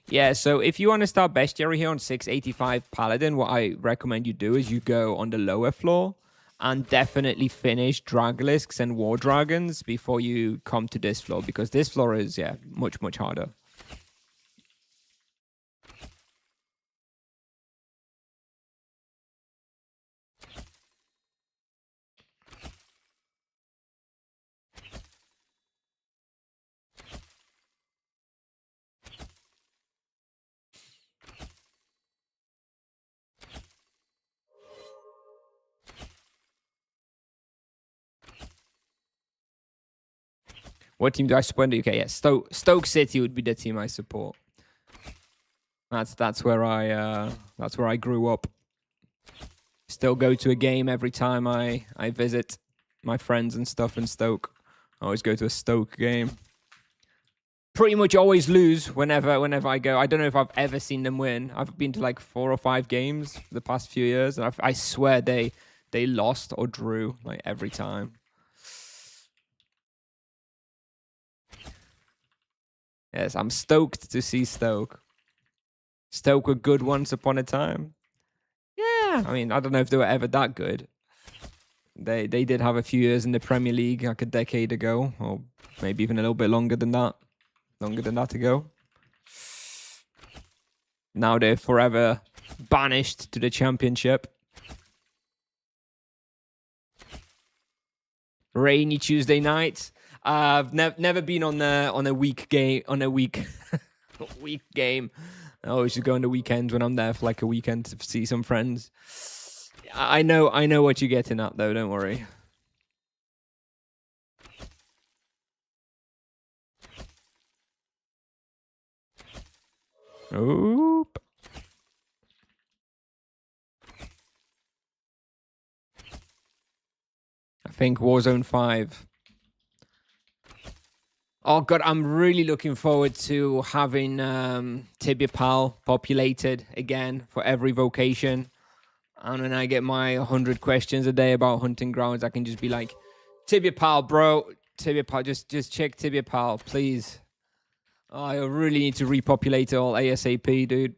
Yeah, so if you want to start bestiary here on 685 Paladin, what I recommend you do is you go on the lower floor and definitely finish Dragalisks and War Dragons before you come to this floor, because this floor is, yeah, much harder. What team do I support in the UK? Yeah, Stoke City would be the team I support. That's where I grew up. Still go to a game every time I visit my friends and stuff in Stoke. I always go to a Stoke game. Pretty much always lose whenever I go. I don't know if I've ever seen them win. I've been to like 4 or 5 games for the past few years, and I swear they lost or drew like every time. Yes, I'm stoked to see Stoke. Stoke were good once upon a time. Yeah, I mean, I don't know if they were ever that good. They did have a few years in the Premier League like a decade ago, or maybe even a little bit longer than that. Longer than that ago. Now they're forever banished to the Championship. Rainy Tuesday night. I've never been on a week game week game. I always just go on the weekends when I'm there for like a weekend to see some friends. I know what you're getting at though. Don't worry. Oop. I think Warzone 5. Oh god, I'm really looking forward to having Tibia Pal populated again for every vocation. And when I get my 100 questions a day about hunting grounds, I can just be like, Tibia Pal, bro. Tibia Pal, just check Tibia Pal, please. Oh, I really need to repopulate it all ASAP, dude.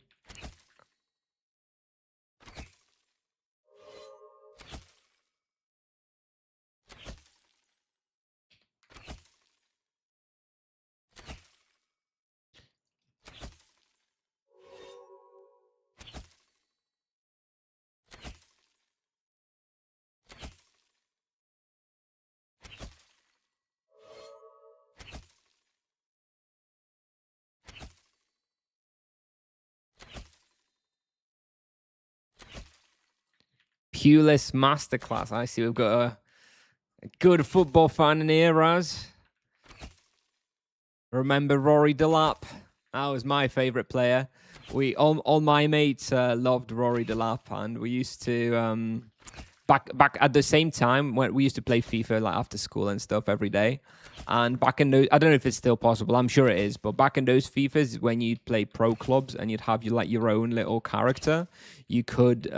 Pulis Masterclass. I see we've got a good football fan in here, Raz. Remember Rory Delap? That was my favorite player. All my mates loved Rory Delap, and we used to back at the same time when we used to play FIFA like after school and stuff every day. And back in those, I don't know if it's still possible. I'm sure it is, but back in those FIFAs, when you'd play pro clubs and you'd have your own little character, you could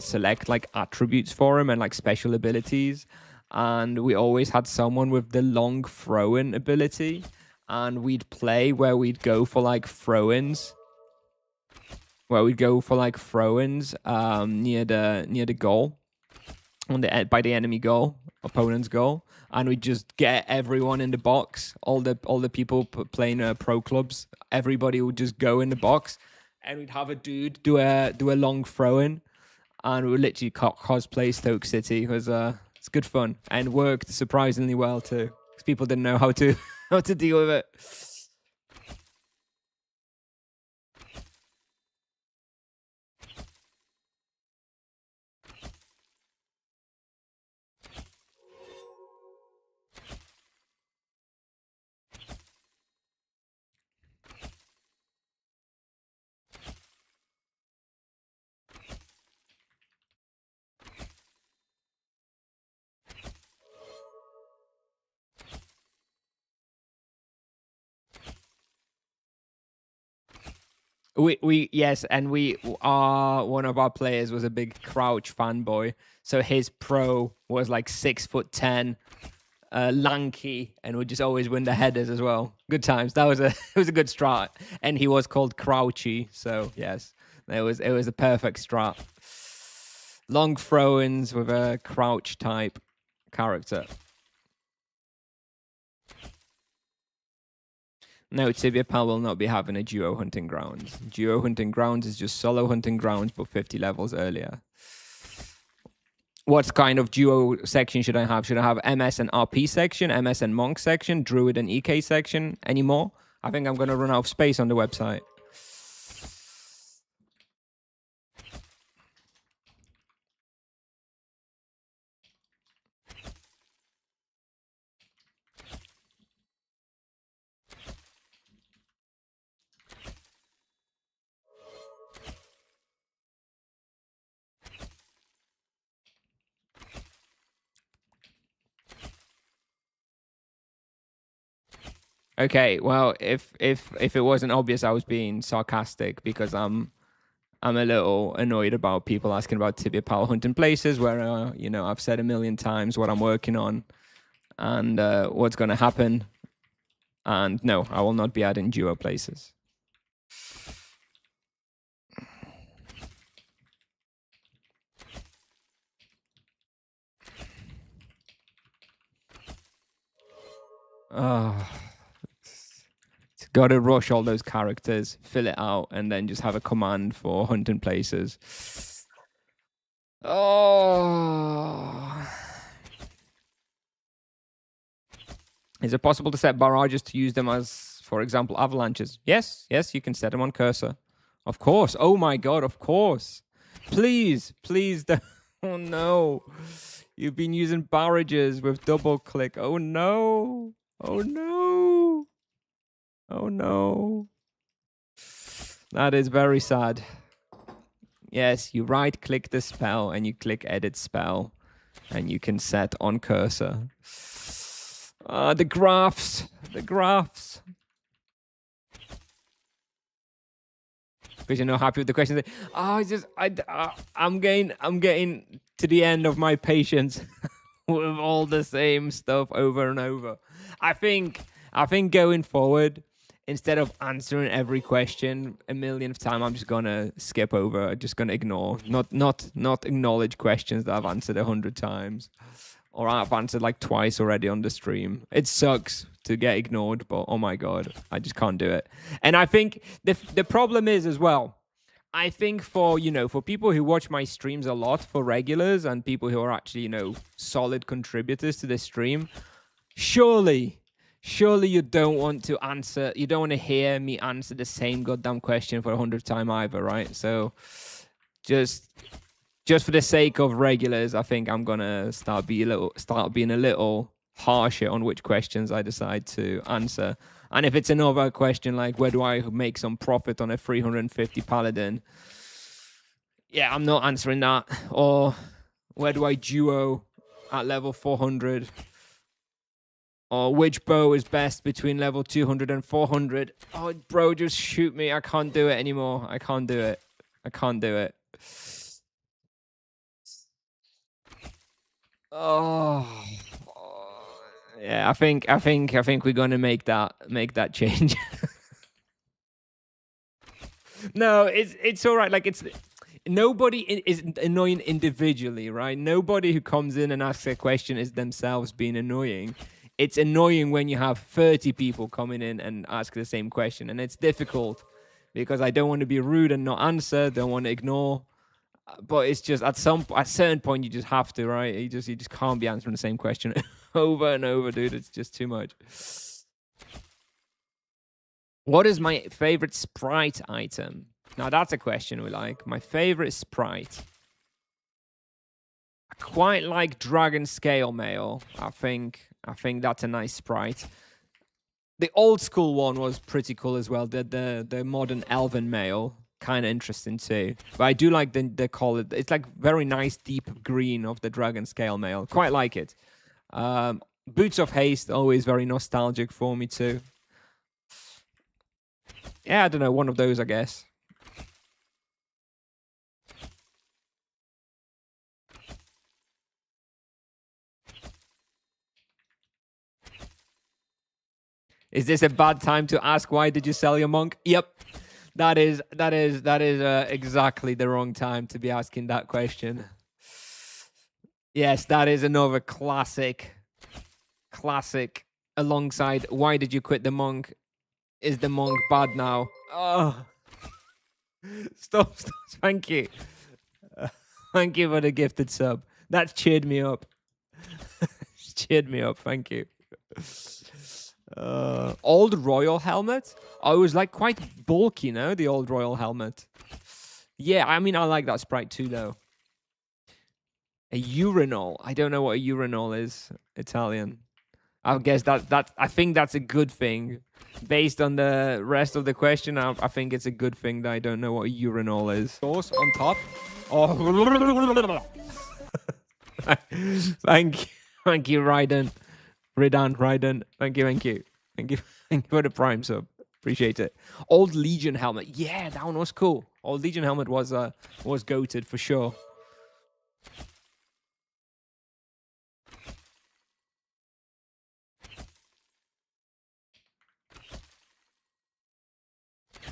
select like attributes for him and like special abilities. And we always had someone with the long throw-in ability, and we'd play where we'd go for like throw-ins. Near the goal. by the enemy goal, opponent's goal, and we just get everyone in the box. All the people playing pro clubs, everybody would just go in the box, and we'd have a dude do a long throw in, and we would literally cosplay Stoke City. It was it's good fun and worked surprisingly well too, because people didn't know how to how to deal with it. We yes, and we are one of our players was a big Crouch fanboy, so his pro was like 6'10", lanky, and would just always win the headers as well. Good times. That was a it was a good strat, and he was called Crouchy, so yes, it was a perfect strat. Long throw-ins with a Crouch type character. No, Tibia Pal will not be having a duo hunting grounds. Duo hunting grounds is just solo hunting grounds, but 50 levels earlier. What kind of duo section should I have? Should I have MS and RP section, MS and Monk section, Druid and EK section anymore? I think I'm going to run out of space on the website. Okay, well, if it wasn't obvious, I was being sarcastic because I'm a little annoyed about people asking about Tibia Pal hunting places where you know, I've said a million times what I'm working on and what's going to happen. And no, I will not be adding duo places. Oh, got to rush all those characters, fill it out, and then just have a command for hunting places. Oh. Is it possible to set barrages to use them as, for example, avalanches? Yes, you can set them on cursor. Of course. Oh my god, of course. Please. Oh no. You've been using barrages with double click. Oh no. Oh no. Oh no. That is very sad. Yes, you right click the spell and you click edit spell and you can set on cursor. The graphs. Because you're not happy with the questions. I'm getting to the end of my patience with all the same stuff over and over. I think going forward, instead of answering every question a millionth time, I'm just gonna skip over. I'm just gonna ignore, not acknowledge questions that I've answered 100 times, or I've answered like twice already on the stream. It sucks to get ignored, but oh my god, I just can't do it. And I think the problem is as well, I think for people who watch my streams a lot, for regulars and people who are actually, solid contributors to this stream, surely you don't want to hear me answer the same goddamn question for 100th time either, right? So just for the sake of regulars, I think I'm gonna start being a little harsher on which questions I decide to answer. And if it's another question like, where do I make some profit on a 350 paladin? Yeah, I'm not answering that. Or where do I duo at level 400? Or which bow is best between level 200 and 400? Oh, bro, just shoot me. I can't do it anymore. I can't do it. Oh. Yeah, I think we're gonna make that change. No, it's all right. Like nobody is annoying individually, right? Nobody who comes in and asks a question is themselves being annoying. It's annoying when you have 30 people coming in and ask the same question, and it's difficult because I don't want to be rude and not answer, don't want to ignore. But it's just at a certain point you just have to, right? You just can't be answering the same question over and over, dude. It's just too much. What is my favorite sprite item? Now that's a question we like. My favorite sprite. I quite like Dragon Scale Mail. I think that's a nice sprite. The old school one was pretty cool as well. The modern Elven Mail, kind of interesting too. But I do like the color. It's like very nice deep green of the Dragon Scale Mail. Quite like it. Boots of Haste, always very nostalgic for me too. Yeah, I don't know, one of those, I guess. Is this a bad time to ask why did you sell your monk? Yep. That is exactly the wrong time to be asking that question. Yes, that is another classic alongside why did you quit the monk? Is the monk bad now? Oh. Stop. Thank you. Thank you for the gifted sub. That cheered me up. Cheered me up. Thank you. Old royal helmet. I was like quite bulky, no? The old royal helmet. Yeah, I mean, I like that sprite too, though. A urinal. I don't know what a urinal is. Italian. I guess I think that's a good thing. Based on the rest of the question, I think it's a good thing that I don't know what a urinal is. Sauce on top. Oh. Thank you, Ryden. Thank you for the prime sub. Appreciate it. Old Legion helmet. Yeah, that one was cool. Old Legion helmet was goated for sure.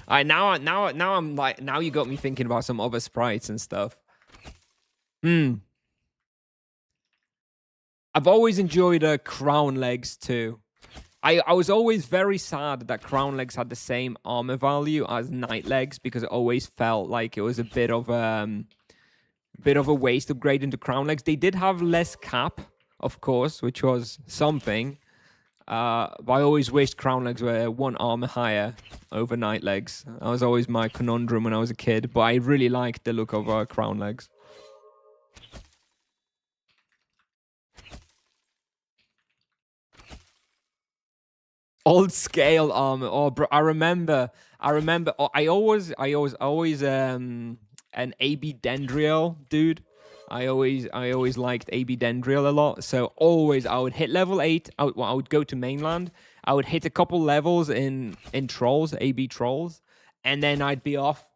Now I'm like, now you got me thinking about some other sprites and stuff. I've always enjoyed Crown Legs too. I was always very sad that Crown Legs had the same armor value as Night Legs because it always felt like it was a bit of a waste upgrading to Crown Legs. They did have less cap, of course, which was something. But I always wished Crown Legs were one armor higher over Night Legs. That was always my conundrum when I was a kid. But I really liked the look of Crown Legs. Old scale armor. Oh, bro, I remember. Oh, I always an AB Dendriel dude. I always liked AB Dendriel a lot. So always I would hit level 8. I would go to mainland. I would hit a couple levels in trolls, AB trolls, and then I'd be off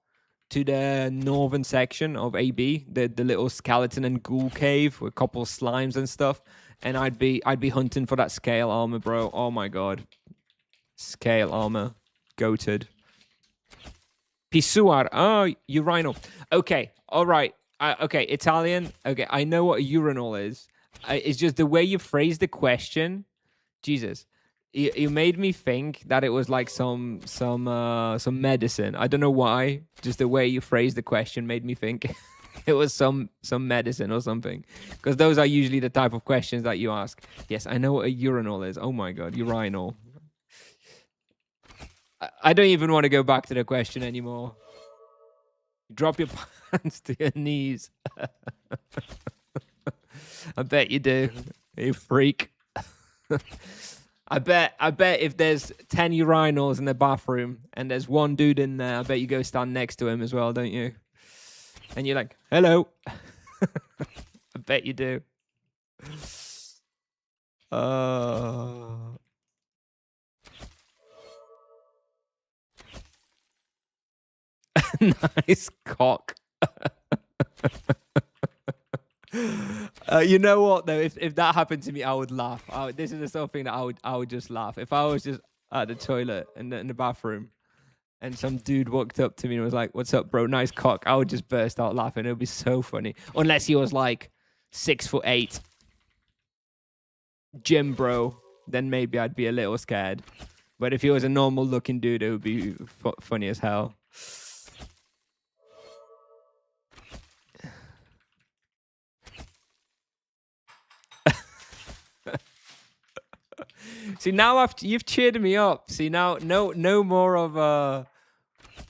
to the northern section of AB, the little skeleton and ghoul cave with a couple slimes and stuff. And I'd be hunting for that scale armor, bro. Oh my god. Scale armor. Goated. Pisuar. Oh, urinal. Okay. All right. Okay, Italian. Okay, I know what a urinal is. It's just the way you phrase the question. Jesus, you made me think that it was like some medicine. I don't know why. Just the way you phrased the question made me think it was some medicine or something. Because those are usually the type of questions that you ask. Yes, I know what a urinal is. Oh my god, urinal. I don't even want to go back to the question anymore. Drop your pants to your knees. I bet you do. You freak. I bet if there's 10 urinals in the bathroom and there's one dude in there, I bet you go stand next to him as well, don't you? And you're like, hello. I bet you do. Nice cock. You know what though? If that happened to me, I would laugh. This is the sort of thing that I would just laugh if I was just at the toilet in the bathroom, and some dude walked up to me and was like, "What's up, bro? Nice cock." I would just burst out laughing. It would be so funny. Unless he was like 6'8", gym bro, then maybe I'd be a little scared. But if he was a normal looking dude, it would be funny as hell. See, now you've cheered me up. See, now no more of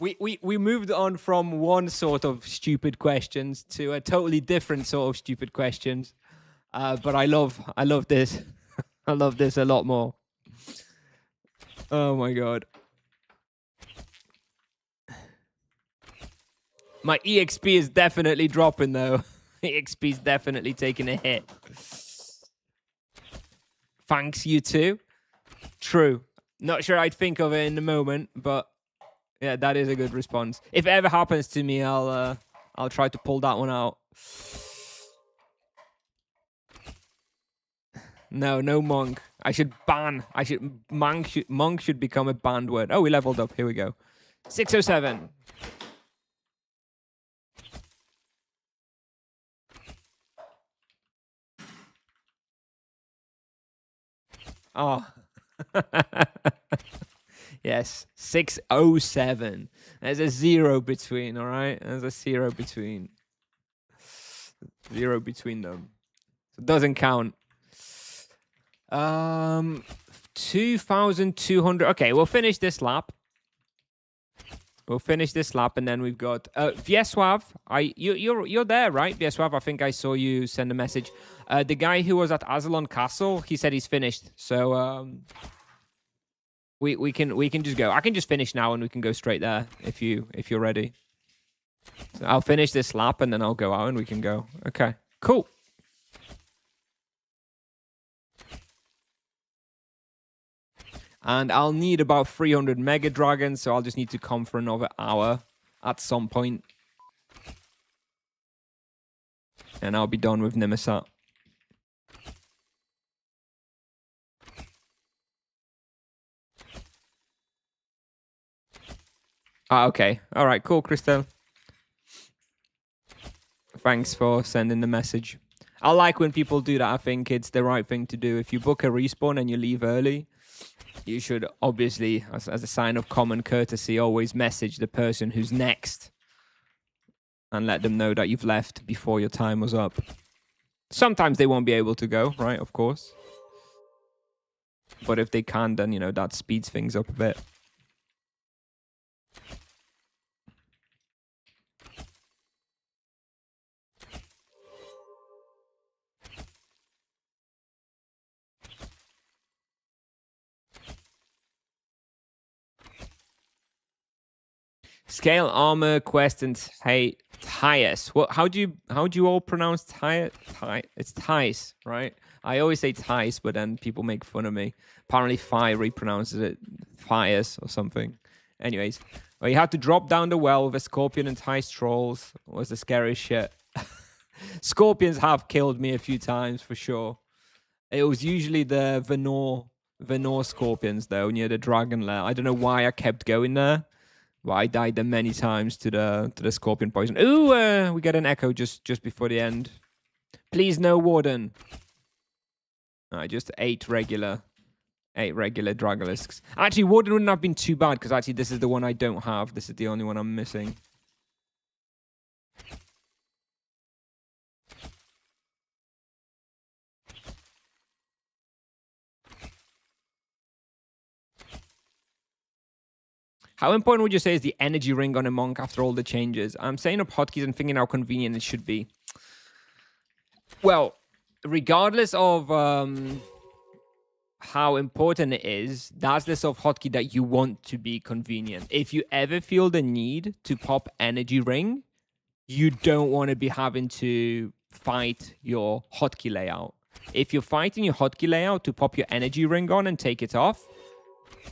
we moved on from one sort of stupid questions to a totally different sort of stupid questions. But I love this. I love this a lot more. Oh my god. My EXP is definitely dropping though. EXP is definitely taking a hit. Thanks, you too. True. Not sure I'd think of it in the moment, but yeah, that is a good response. If it ever happens to me, I'll try to pull that one out. No monk. I should ban. Monk should become a banned word. Oh, we leveled up. Here we go. 607. Oh. Yes, 607. There's a 0 between, all right? There's a 0 between. 0 between them. So it doesn't count. 2,200. Okay, we'll finish this lap. We'll finish this lap, and then we've got Vieswav. You're there, right, Vieswav? I think I saw you send a message. The guy who was at Azalon Castle, he said he's finished. So we can just go. I can just finish now, and we can go straight there if you're ready. So I'll finish this lap, and then I'll go out, and we can go. Okay, cool. And I'll need about 300 Mega Dragons, so I'll just need to come for another hour at some point. And I'll be done with Nimisat. Ah, okay. All right, cool, Christelle. Thanks for sending the message. I like when people do that. I think it's the right thing to do. If you book a respawn and you leave early, you should obviously, as a sign of common courtesy, always message the person who's next and let them know that you've left before your time was up. Sometimes they won't be able to go, right? Of course. But if they can, then, you know, that speeds things up a bit. Scale armor questions. Hey, Tyus. What? How do you all pronounce Tyus? It's Tyus, right? I always say Tyus, but then people make fun of me. Apparently, Fiery pronounces it Tyus or something. Anyways, well, you had to drop down the well with a scorpion and Tyus trolls. Was the scariest shit. Scorpions have killed me a few times for sure. It was usually the Venor scorpions though, near the dragon lair. I don't know why I kept going there. Well, I died there many times to the scorpion poison. Ooh, we get an echo just before the end. Please, no warden. Just 8 regular Dragalisks. Actually, warden wouldn't have been too bad because actually this is the one I don't have. This is the only one I'm missing. How important would you say is the energy ring on a monk after all the changes? I'm setting up hotkeys and thinking how convenient it should be. Well, regardless of how important it is, that's the sort of hotkey that you want to be convenient. If you ever feel the need to pop energy ring, you don't want to be having to fight your hotkey layout. If you're fighting your hotkey layout to pop your energy ring on and take it off,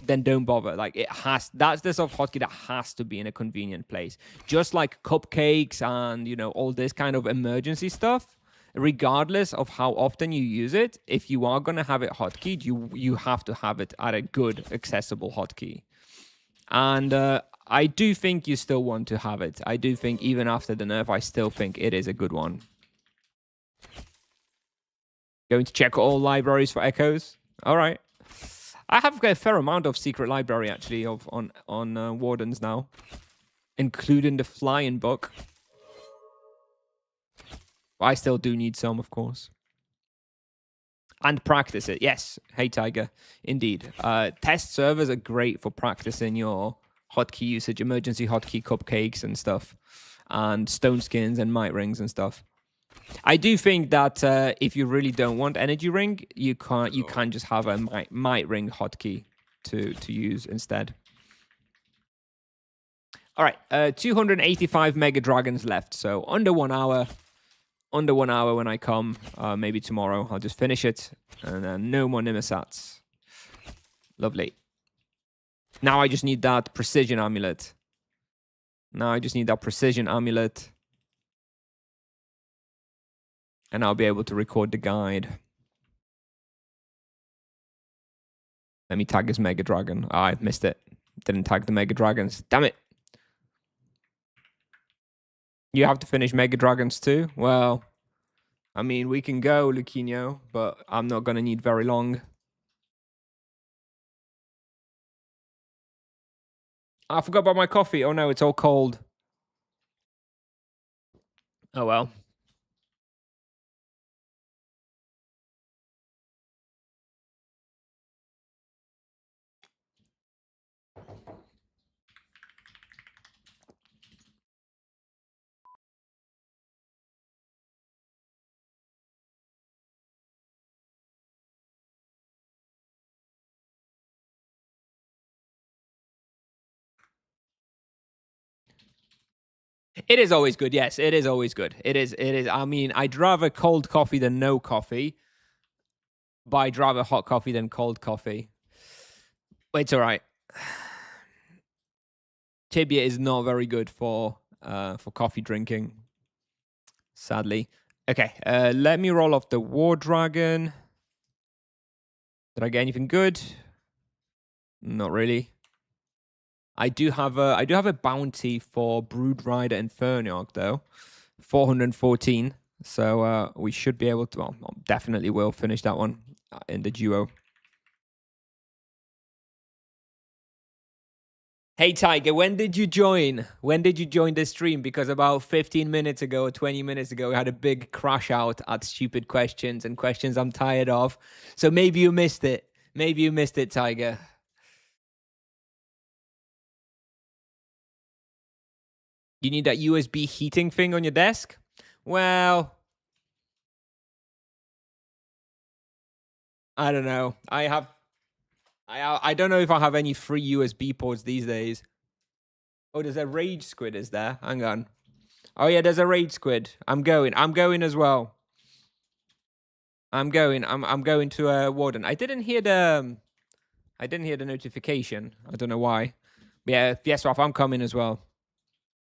then don't bother. Like that's the sort of hotkey that has to be in a convenient place. Just like cupcakes and, you know, all this kind of emergency stuff, regardless of how often you use it, if you are going to have it hotkeyed, you have to have it at a good accessible hotkey. And I do think you still want to have it. I do think even after the nerf, I still think it is a good one. Going to check all libraries for echoes. All right. I have a fair amount of secret library actually on wardens now, including the flying book. I still do need some, of course. And practice it. Yes. Hey, Tiger. Indeed. Test servers are great for practicing your hotkey usage, emergency hotkey cupcakes and stuff, and stone skins and might rings and stuff. I do think that if you really don't want energy ring, you can just have a might ring hotkey to use instead. All right, 285 mega dragons left, so under 1 hour. Under 1 hour when I come, maybe tomorrow, I'll just finish it, and then no more Nimisats. Lovely. Now I just need that precision amulet. And I'll be able to record the guide. Let me tag his Mega Dragon. Oh, I missed it. Didn't tag the Mega Dragons. Damn it. You have to finish Mega Dragons too? Well, I mean, we can go, Luquinho, but I'm not going to need very long. I forgot about my coffee. Oh no, it's all cold. Oh well. It is always good. Yes, it is always good. It is. I mean, I'd rather cold coffee than no coffee, but I'd rather hot coffee than cold coffee. But it's all right. Tibia is not very good for coffee drinking, sadly. Okay, let me roll off the War Dragon. Did I get anything good? Not really. I do have a bounty for Brood Rider Inferniarch though, 414. So we should be able to. Well, definitely will finish that one in the duo. Hey Tiger, when did you join? When did you join the stream? Because about 15 minutes ago or 20 minutes ago, we had a big crash out at stupid questions and questions I'm tired of. So maybe you missed it. Maybe you missed it, Tiger. You need that USB heating thing on your desk? Well, I don't know. I don't know if I have any free USB ports these days. Oh, there's a rage squid, is there? Hang on. Oh yeah, there's a rage squid. I'm going as well. I'm going to Warden. I didn't hear the notification. I don't know why. But yeah, yes, Ralph, I'm coming as well.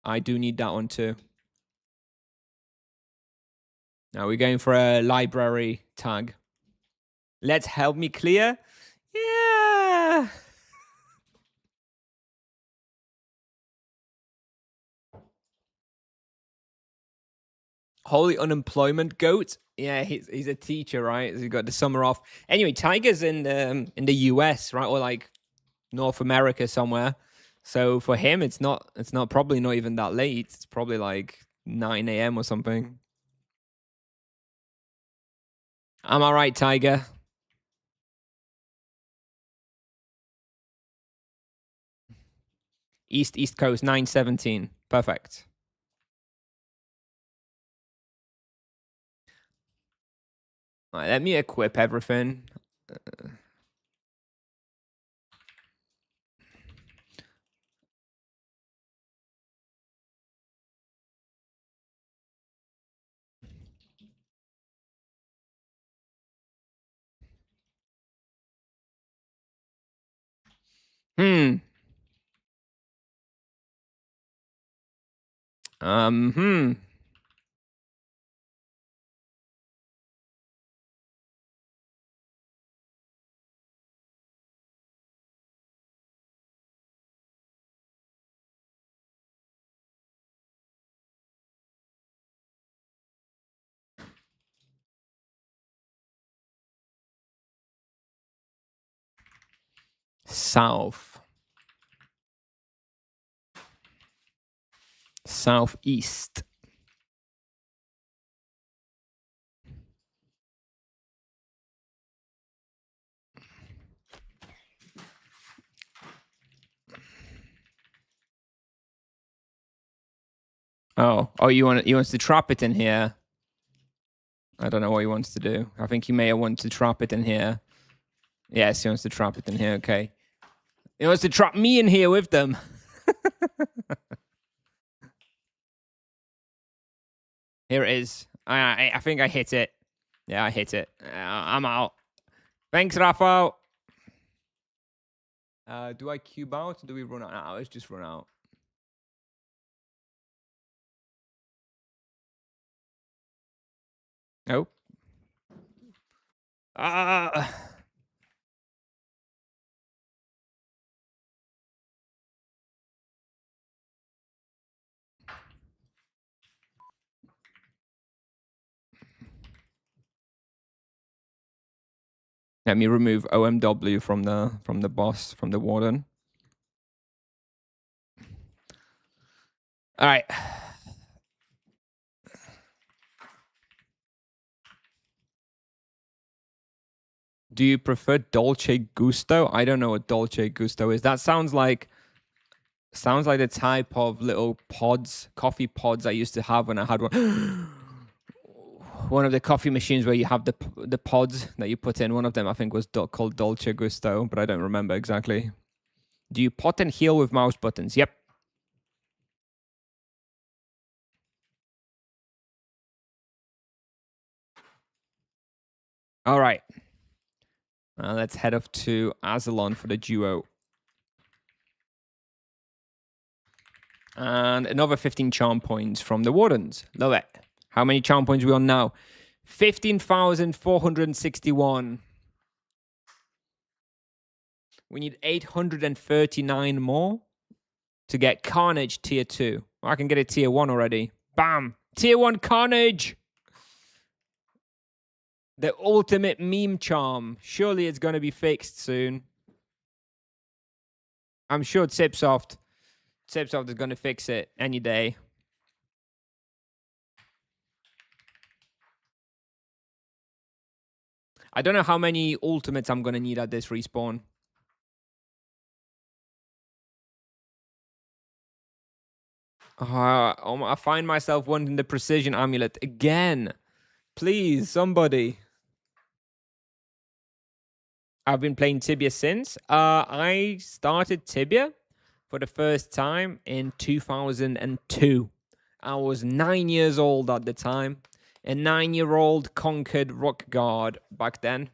I do need that one too. Now we're going for a library tag. Let's help me clear. Yeah. Holy unemployment goat. Yeah, he's a teacher, right? He got the summer off. Anyway, Tiger's in the US, right, or like North America somewhere. So for him, it's not probably not even that late. It's probably like 9 a.m. or something. Am I right, Tiger? East Coast 9:17. Perfect. All right, let me equip everything. Hmm. Hmm. South. Southeast. Oh, he wants to trap it in here. I don't know what he wants to do. I think he may want to trap it in here. Yes, he wants to trap it in here. Okay. He wants to trap me in here with them. Here it is. I think I hit it. Yeah, I hit it. I'm out. Thanks, Rafa. Do I cube out? Or do we run out? No, let's just run out. Nope. Let me remove OMW from the boss, from the warden. All right. Do you prefer Dolce Gusto? I don't know what Dolce Gusto is. That sounds like the type of little pods, coffee pods I used to have when I had one. One of the coffee machines where you have the pods that you put in. One of them I think was called Dolce Gusto, but I don't remember exactly. Do you pot and heal with mouse buttons? Yep. All right. Let's head off to Azalon for the duo. And another 15 charm points from the wardens. Love it. How many charm points are we on now? 15,461. We need 839 more to get Carnage tier 2. I can get it tier 1 already. Bam! Tier 1 Carnage! The ultimate meme charm. Surely it's going to be fixed soon. I'm sure Tipsoft is going to fix it any day. I don't know how many ultimates I'm going to need at this respawn. I find myself wanting the precision amulet again. Please, somebody. I've been playing Tibia since. I started Tibia for the first time in 2002. I was 9 years old at the time. A 9-year-old conquered Rockguard back then.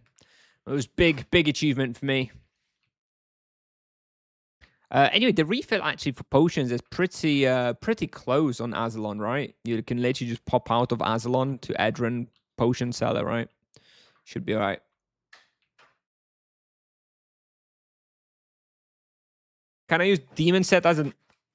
It was big achievement for me. Anyway, the refill actually for potions is pretty close on Azalon, right? You can literally just pop out of Azalon to Edron potion seller, right? Should be all right. Can I use demon set as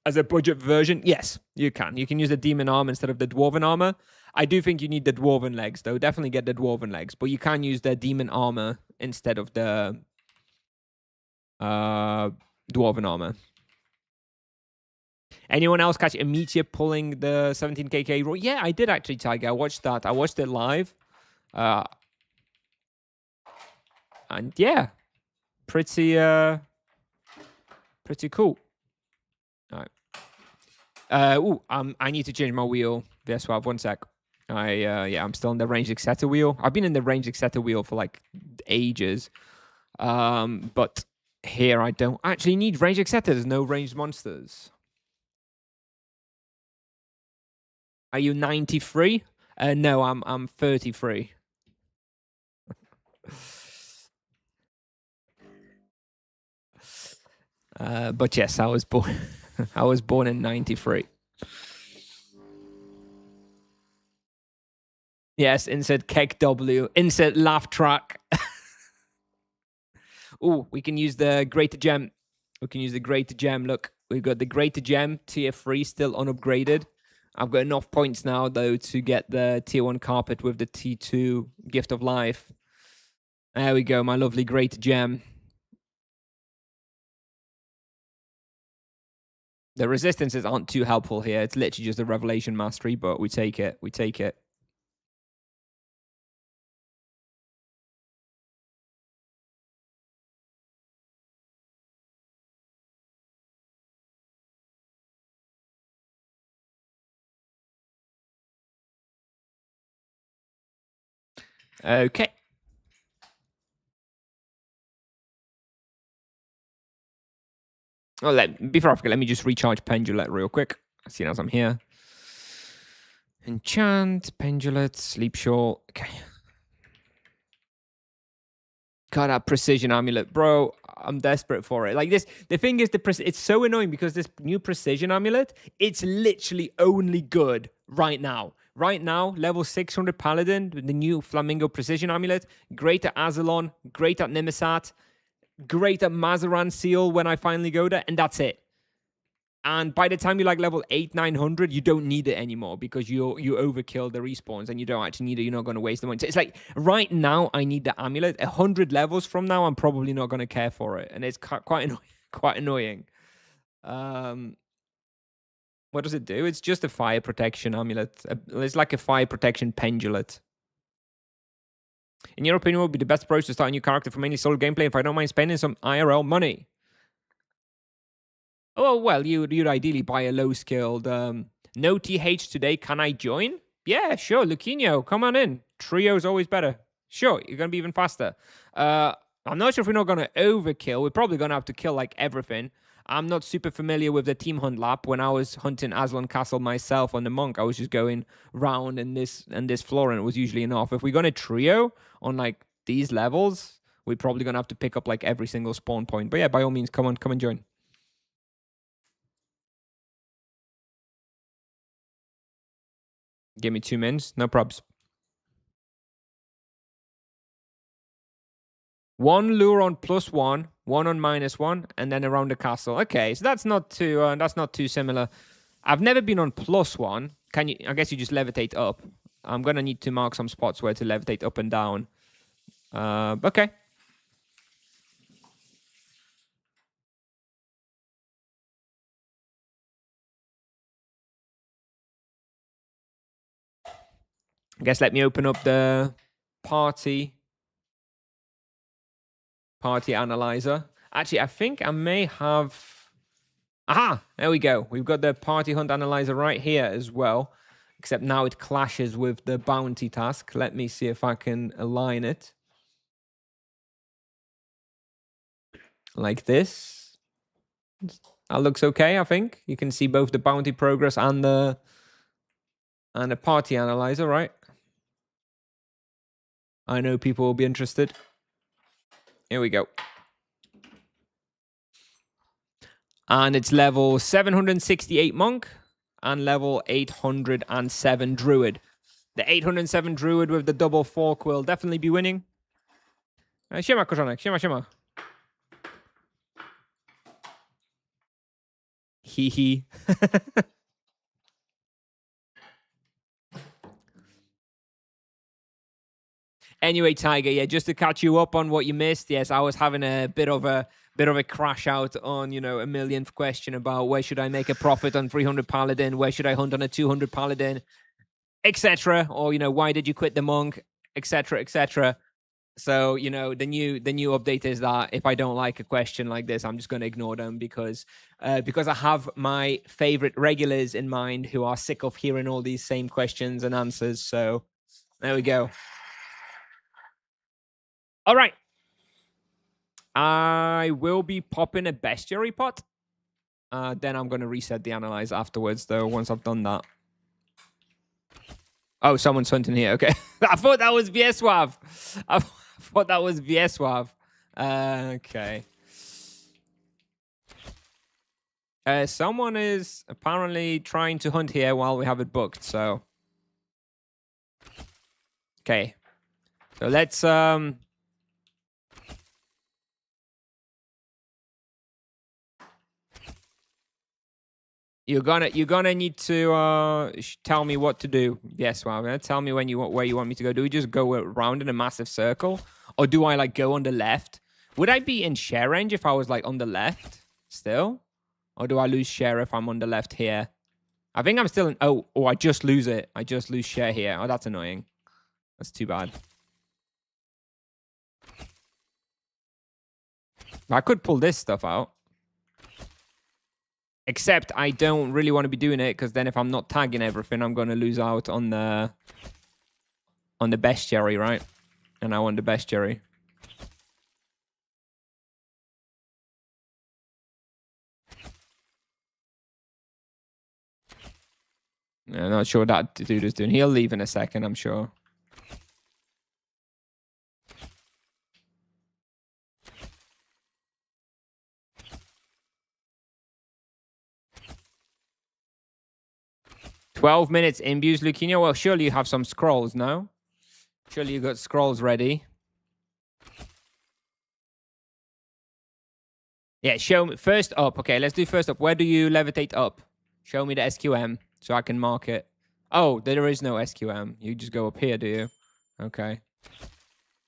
a budget version? Yes, you can. You can use the demon armor instead of the dwarven armor. I do think you need the dwarven legs, though. Definitely get the dwarven legs, but you can use the demon armor instead of the dwarven armor. Anyone else catch Amicia pulling the 17kk roll? Yeah, I did actually, Tiger. I watched that. I watched it live. And yeah, pretty cool. All right. I need to change my wheel. VS12, 1 sec. I'm still in the ranged Exeter wheel. I've been in the ranged Exeter wheel for like ages. But here I don't actually need ranged Exeter. There's no ranged monsters. Are you 93? No, I'm 33. But yes, I was born I was born in 93. Yes, insert keg W, insert laugh track. Oh, we can use the greater gem. We can use the greater gem. Look, we've got the greater gem, tier 3, still unupgraded. I've got enough points now, though, to get the tier 1 carpet with the T2 gift of life. There we go, my lovely greater gem. The resistances aren't too helpful here. It's literally just a Revelation Mastery, but we take it. We take it. Okay. Oh, before I forget, let me just recharge Pendulet real quick. See as I'm here. Enchant, Pendulet, Sleep Shawl. Okay. God, that precision amulet, bro. I'm desperate for it. Like this, the thing is, it's so annoying because this new precision amulet, it's literally only good right now. Right now, level 600 Paladin, the new Flamingo Precision Amulet, great at Azalon, great at Nimisat, great at Mazaran Seal when I finally go there, and that's it. And by the time you like level 8, 900, you don't need it anymore because you overkill the respawns and you don't actually need it. You're not going to waste the money. So it's like right now, I need the amulet. 100 levels from now, I'm probably not going to care for it, and it's quite annoying. What does it do? It's just a fire protection amulet. It's like a fire protection pendulet. In your opinion, what would be the best approach to start a new character for mainly solo gameplay if I don't mind spending some IRL money? Oh, well, you'd ideally buy a low-skilled, no TH today, can I join? Yeah, sure, Luquinho, come on in. Trio's always better. Sure, you're going to be even faster. I'm not sure if we're not going to overkill. We're probably going to have to kill, like, everything. I'm not super familiar with the team hunt lap. When I was hunting Aslan Castle myself on the Monk, I was just going round in this floor, and it was usually enough. If we're going to trio on, like, these levels, we're probably going to have to pick up, like, every single spawn point. But yeah, by all means, come and join. Give me 2 mins, no probs. 1 lure on +1, 1 on -1, and then around the castle. Okay, so that's not too similar. I've never been on +1. Can you? I guess you just levitate up. I'm gonna need to mark some spots where to levitate up and down. Okay. I guess let me open up the party analyzer. Actually, I think I may have... Aha! There we go. We've got the party hunt analyzer right here as well. Except now it clashes with the bounty task. Let me see if I can align it. Like this. That looks okay, I think. You can see both the bounty progress and the party analyzer, right? I know people will be interested. Here we go. And it's level 768 Monk and level 807 Druid. The 807 Druid with the double fork will definitely be winning. Siema, Korzonek. Siema. Hee. Anyway, Tiger, yeah, just to catch you up on what you missed. Yes, I was having a bit of a crash out on, a millionth question about where should I make a profit on 300 Paladin, where should I hunt on a 200 Paladin, etc. Or, why did you quit the Monk, etc. So, the new update is that if I don't like a question like this, I'm just going to ignore them because I have my favorite regulars in mind who are sick of hearing all these same questions and answers. So there we go. All right. I will be popping a bestiary pot. Then I'm going to reset the analyze afterwards, though, once I've done that. Oh, someone's hunting here. Okay. I thought that was Vieswav. I thought that was Vieswav. Okay. Someone is apparently trying to hunt here while we have it booked, so... Okay. So let's... You're gonna need to tell me what to do. Yes, well, tell me where you want me to go. Do we just go around in a massive circle, or do I like go on the left? Would I be in share range if I was like on the left still, Or do I lose share if I'm on the left here? I think I'm still in... Oh, I just lose it. I just lose share here. Oh, that's annoying. That's too bad. I could pull this stuff out. Except I don't really want to be doing it, because then if I'm not tagging everything, I'm going to lose out on the bestiary, right? And I want the bestiary. I'm not sure what that dude is doing. He'll leave in a second, I'm sure. "12 minutes imbues leukemia." Well, surely you have some scrolls, no? Surely you got scrolls ready. Yeah, show me first up. Okay, let's do first up. Where do you levitate up? Show me the SQM so I can mark it. Oh, there is no SQM. You just go up here, do you? Okay.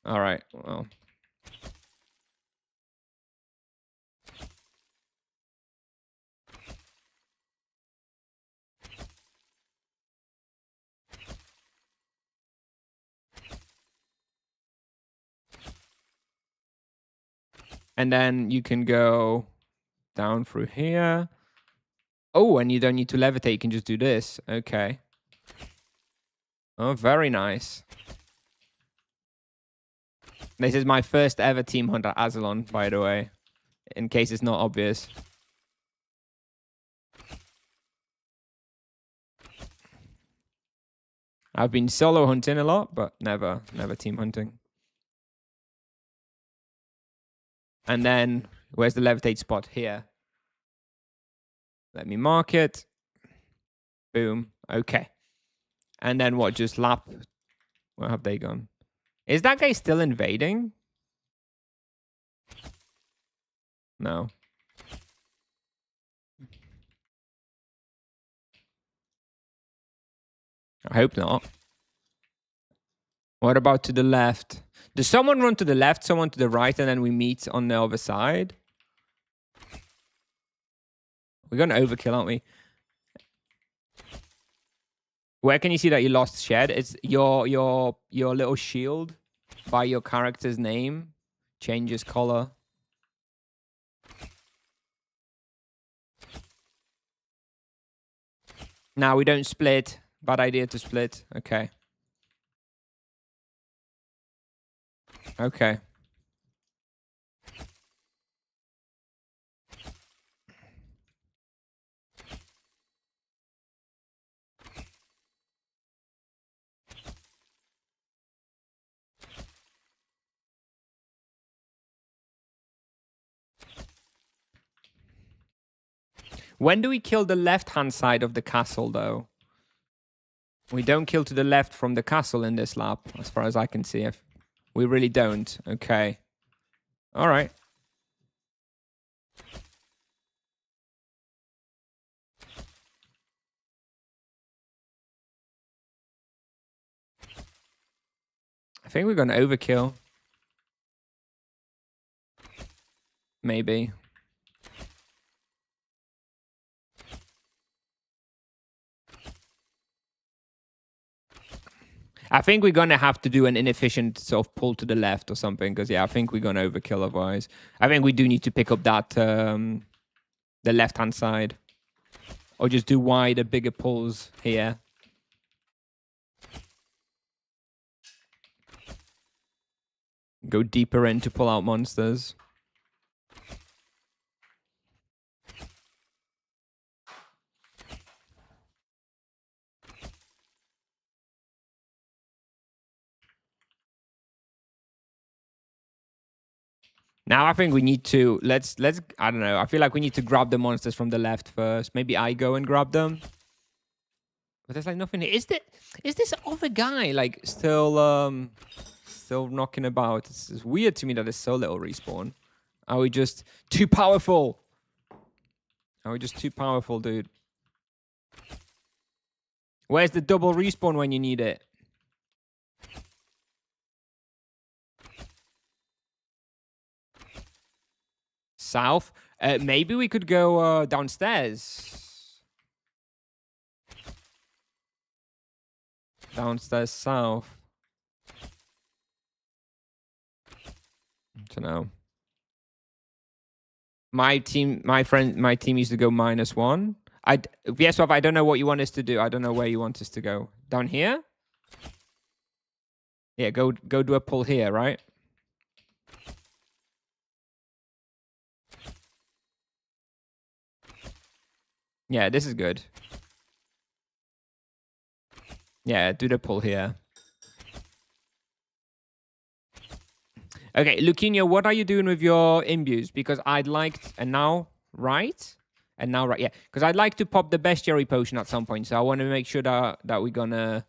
All right. Well. And then you can go down through here. Oh, and you don't need to levitate. You can just do this. Okay. Oh, very nice. This is my first ever team hunt at Azalon, by the way, in case it's not obvious. I've been solo hunting a lot, but never team hunting. And then, where's the levitate spot? Here. Let me mark it. Boom. Okay. And then what? Just lap. Where have they gone? Is that guy still invading? No. I hope not. What about to the left? Does someone run to the left, someone to the right, and then we meet on the other side? We're going to overkill, aren't we? Where can you see that you lost shed? It's your little shield by your character's name changes color. Now we don't split. Bad idea to split. Okay. Okay. When do we kill the left-hand side of the castle, though? We don't kill to the left from the castle in this lap, as far as I can see. If we really don't. Okay. All right. I think we're going to overkill. Maybe. I think we're going to have to do an inefficient sort of pull to the left or something. Because, yeah, I think we're going to overkill otherwise. I think we do need to pick up that, the left-hand side. Or just do wider, bigger pulls here. Go deeper in to pull out monsters. Now I think we need to let's I don't know. I feel like we need to grab the monsters from the left first. Maybe I go and grab them. But there's like nothing here. Is this other guy like still knocking about? It's weird to me that there's so little respawn. Are we just too powerful? Are we just too powerful, dude? Where's the double respawn when you need it? South. Maybe we could go downstairs. Downstairs south. I don't know. My team used to go -1. Viesław, I don't know what you want us to do. I don't know where you want us to go. Down here? Yeah, go do a pull here, right? Yeah, this is good. Yeah, do the pull here. Okay, Luquinho, what are you doing with your imbues? Because I'd like... And now, right? And now, right, yeah. Because I'd like to pop the bestiary potion at some point. So I want to make sure that we're gonna...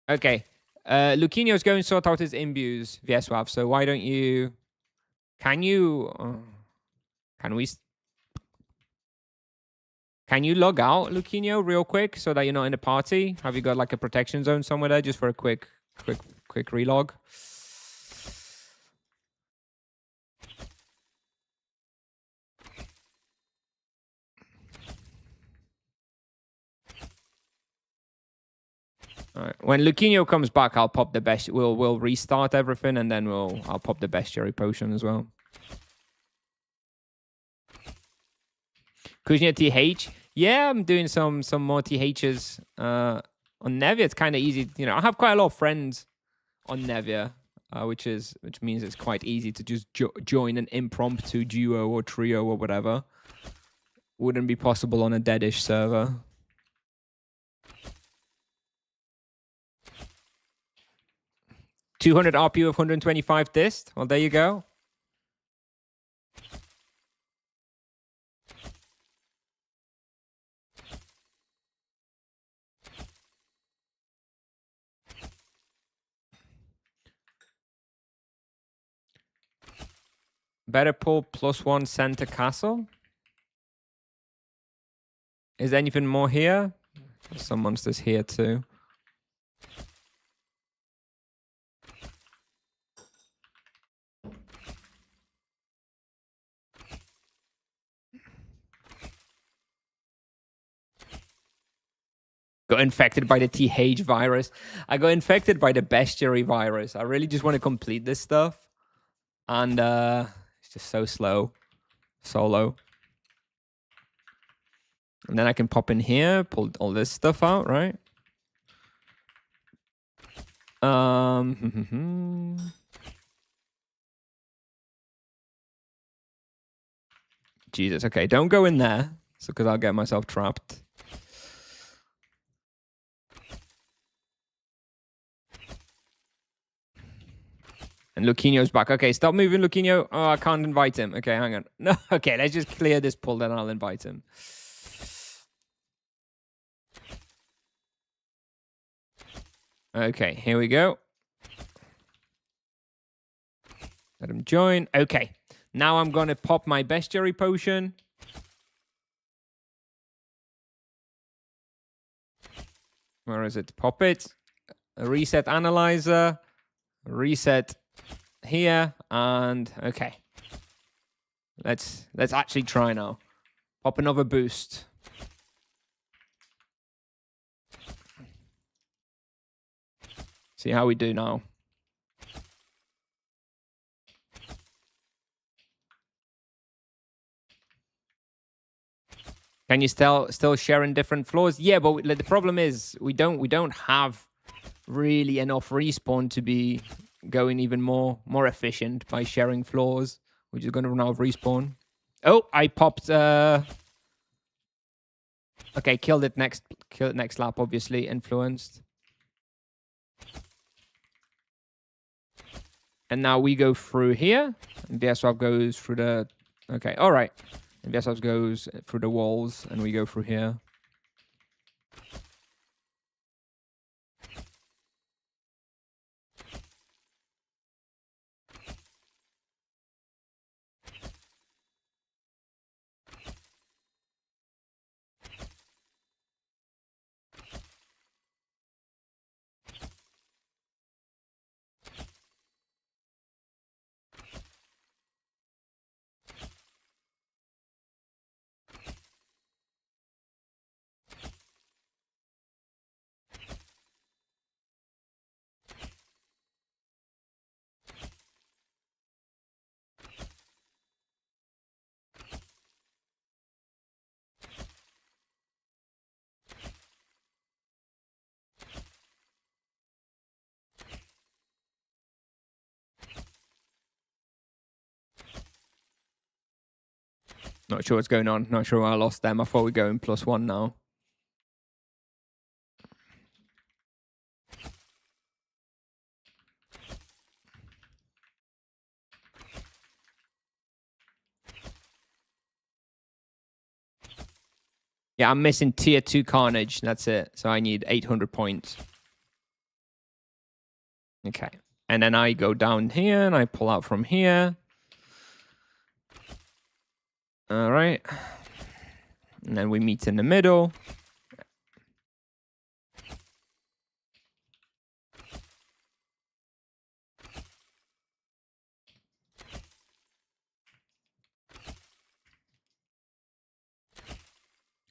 Okay. Luquinho's going to sort out his imbues, Viesław. So why don't you... Can you... can we... Can you log out, Luquinho, real quick so that you're not in the party? Have you got like a protection zone somewhere there just for a quick relog? All right. When Luquinho comes back, I'll pop the best. We'll restart everything and then I'll pop the bestiary potion as well. Kuznia TH. Yeah, I'm doing some more THs on Nevia. It's kind of easy. You know, I have quite a lot of friends on Nevia, which means it's quite easy to just join an impromptu duo or trio or whatever. Wouldn't be possible on a deadish server. $200 RPU of 125 dist. Well, there you go. Better pull +1 center castle. Is there anything more here? There's some monsters here too. Got infected by the TH virus. I got infected by the bestiary virus. I really just want to complete this stuff. And it's just so slow. Solo. And then I can pop in here, pull all this stuff out, right? Jesus, okay, don't go in there. So, because I'll get myself trapped. And Luquinho's back. Okay, stop moving, Luquinho. Oh, I can't invite him. Okay, hang on. No, okay, let's just clear this pull, then I'll invite him. Okay, here we go. Let him join. Okay, now I'm going to pop my bestiary potion. Where is it? Pop it. Reset analyzer. Reset here. And okay. Let's actually try now. Pop another boost. See how we do now. Can you still share in different floors? Yeah, but the problem is we don't have really enough respawn to be going even more efficient by sharing floors. We're just going to run out of respawn. Oh, I popped. Okay, killed it next lap. Obviously influenced. And now we go through here. And Viesław goes through the... Okay, all right. And Viesław goes through the walls, and we go through here. Not sure what's going on. Not sure why I lost them. I thought we're going +1 now. Yeah, I'm missing tier 2 Carnage. That's it. So I need 800 points. Okay. And then I go down here and I pull out from here. All right. And then we meet in the middle.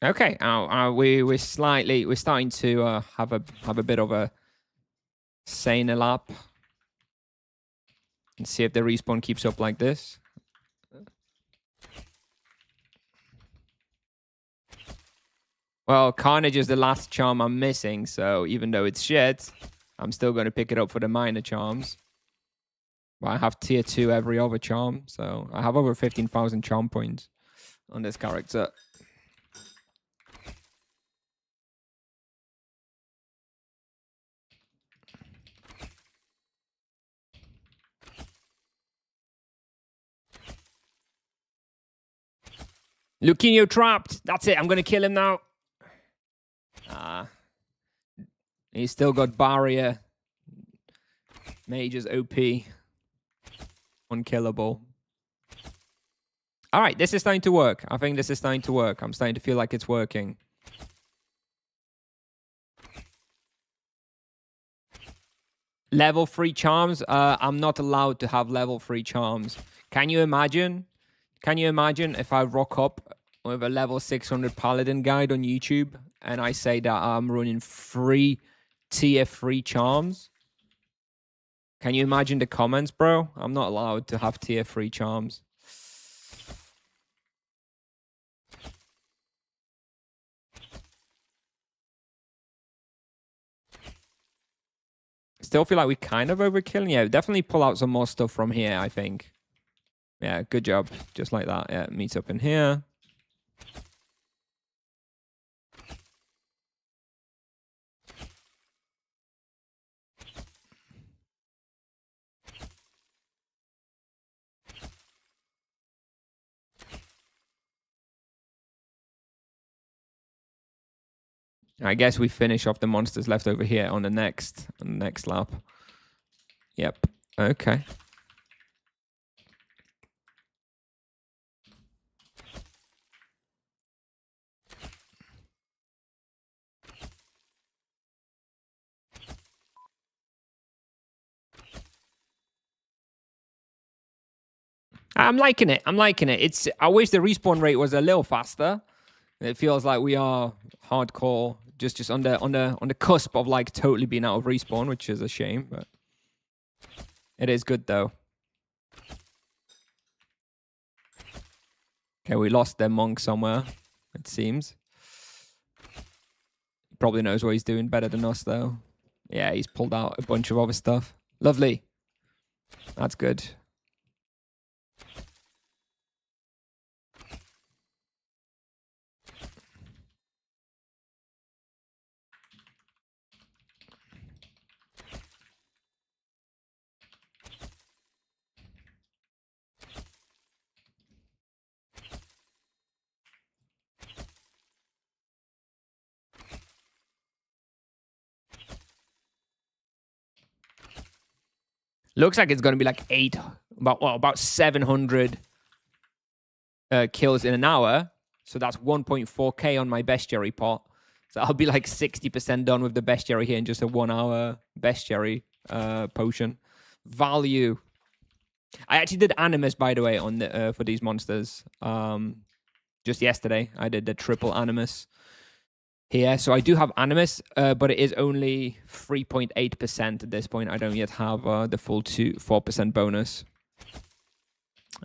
Okay, we're starting to have a bit of a saner lap, and see if the respawn keeps up like this. Well, Carnage is the last charm I'm missing, so even though it's shit, I'm still going to pick it up for the minor charms. But I have tier 2 every other charm, so I have over 15,000 charm points on this character. Luquinho trapped. That's it. I'm going to kill him now. He's still got barrier. Mage is OP. Unkillable. All right, this is starting to work. I think this is starting to work. I'm starting to feel like it's working. Level 3 charms. I'm not allowed to have level 3 charms. Can you imagine? Can you imagine if I rock up with a level 600 Paladin guide on YouTube and I say that I'm running 3 tier 3 charms? Can you imagine the comments, bro? I'm not allowed to have tier 3 charms. Still feel like we kind of overkilling. Yeah, definitely pull out some more stuff from here, I think. Yeah, good job. Just like that. Yeah, meet up in here. I guess we finish off the monsters left over here on the next lap. Yep. Okay. I'm liking it. I'm liking it. I wish the respawn rate was a little faster. It feels like we are hardcore, just on the cusp of like totally being out of respawn, which is a shame, but it is good though. Okay, we lost their monk somewhere, it seems. He probably knows what he's doing better than us though. Yeah, he's pulled out a bunch of other stuff. Lovely. That's good. Looks like it's going to be like about 700 kills in an hour. So that's 1.4k on my bestiary pot. So I'll be like 60% done with the bestiary here in just a 1 hour bestiary potion. Value. I actually did animus, by the way, on the for these monsters. Just yesterday, I did the triple animus here. So I do have animus, but it is only 3.8% at this point. I don't yet have the full 4% bonus.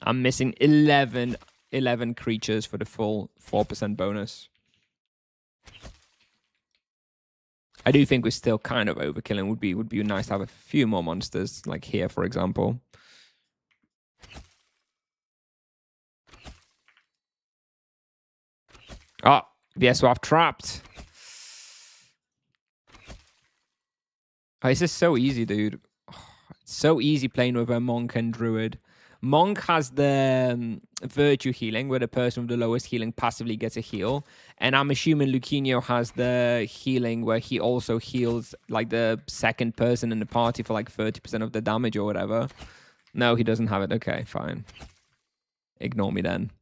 I'm missing 11 creatures for the full 4% bonus. I do think we're still kind of overkilling. Would be nice to have a few more monsters, like here, for example. Oh, yes, so I've trapped. Oh, this is so easy, dude. It's so easy playing with a monk and druid. Monk has the virtue healing, where the person with the lowest healing passively gets a heal. And I'm assuming Luquinho has the healing where he also heals like the second person in the party for like 30% of the damage or whatever. No, he doesn't have it. Okay, fine. Ignore me then.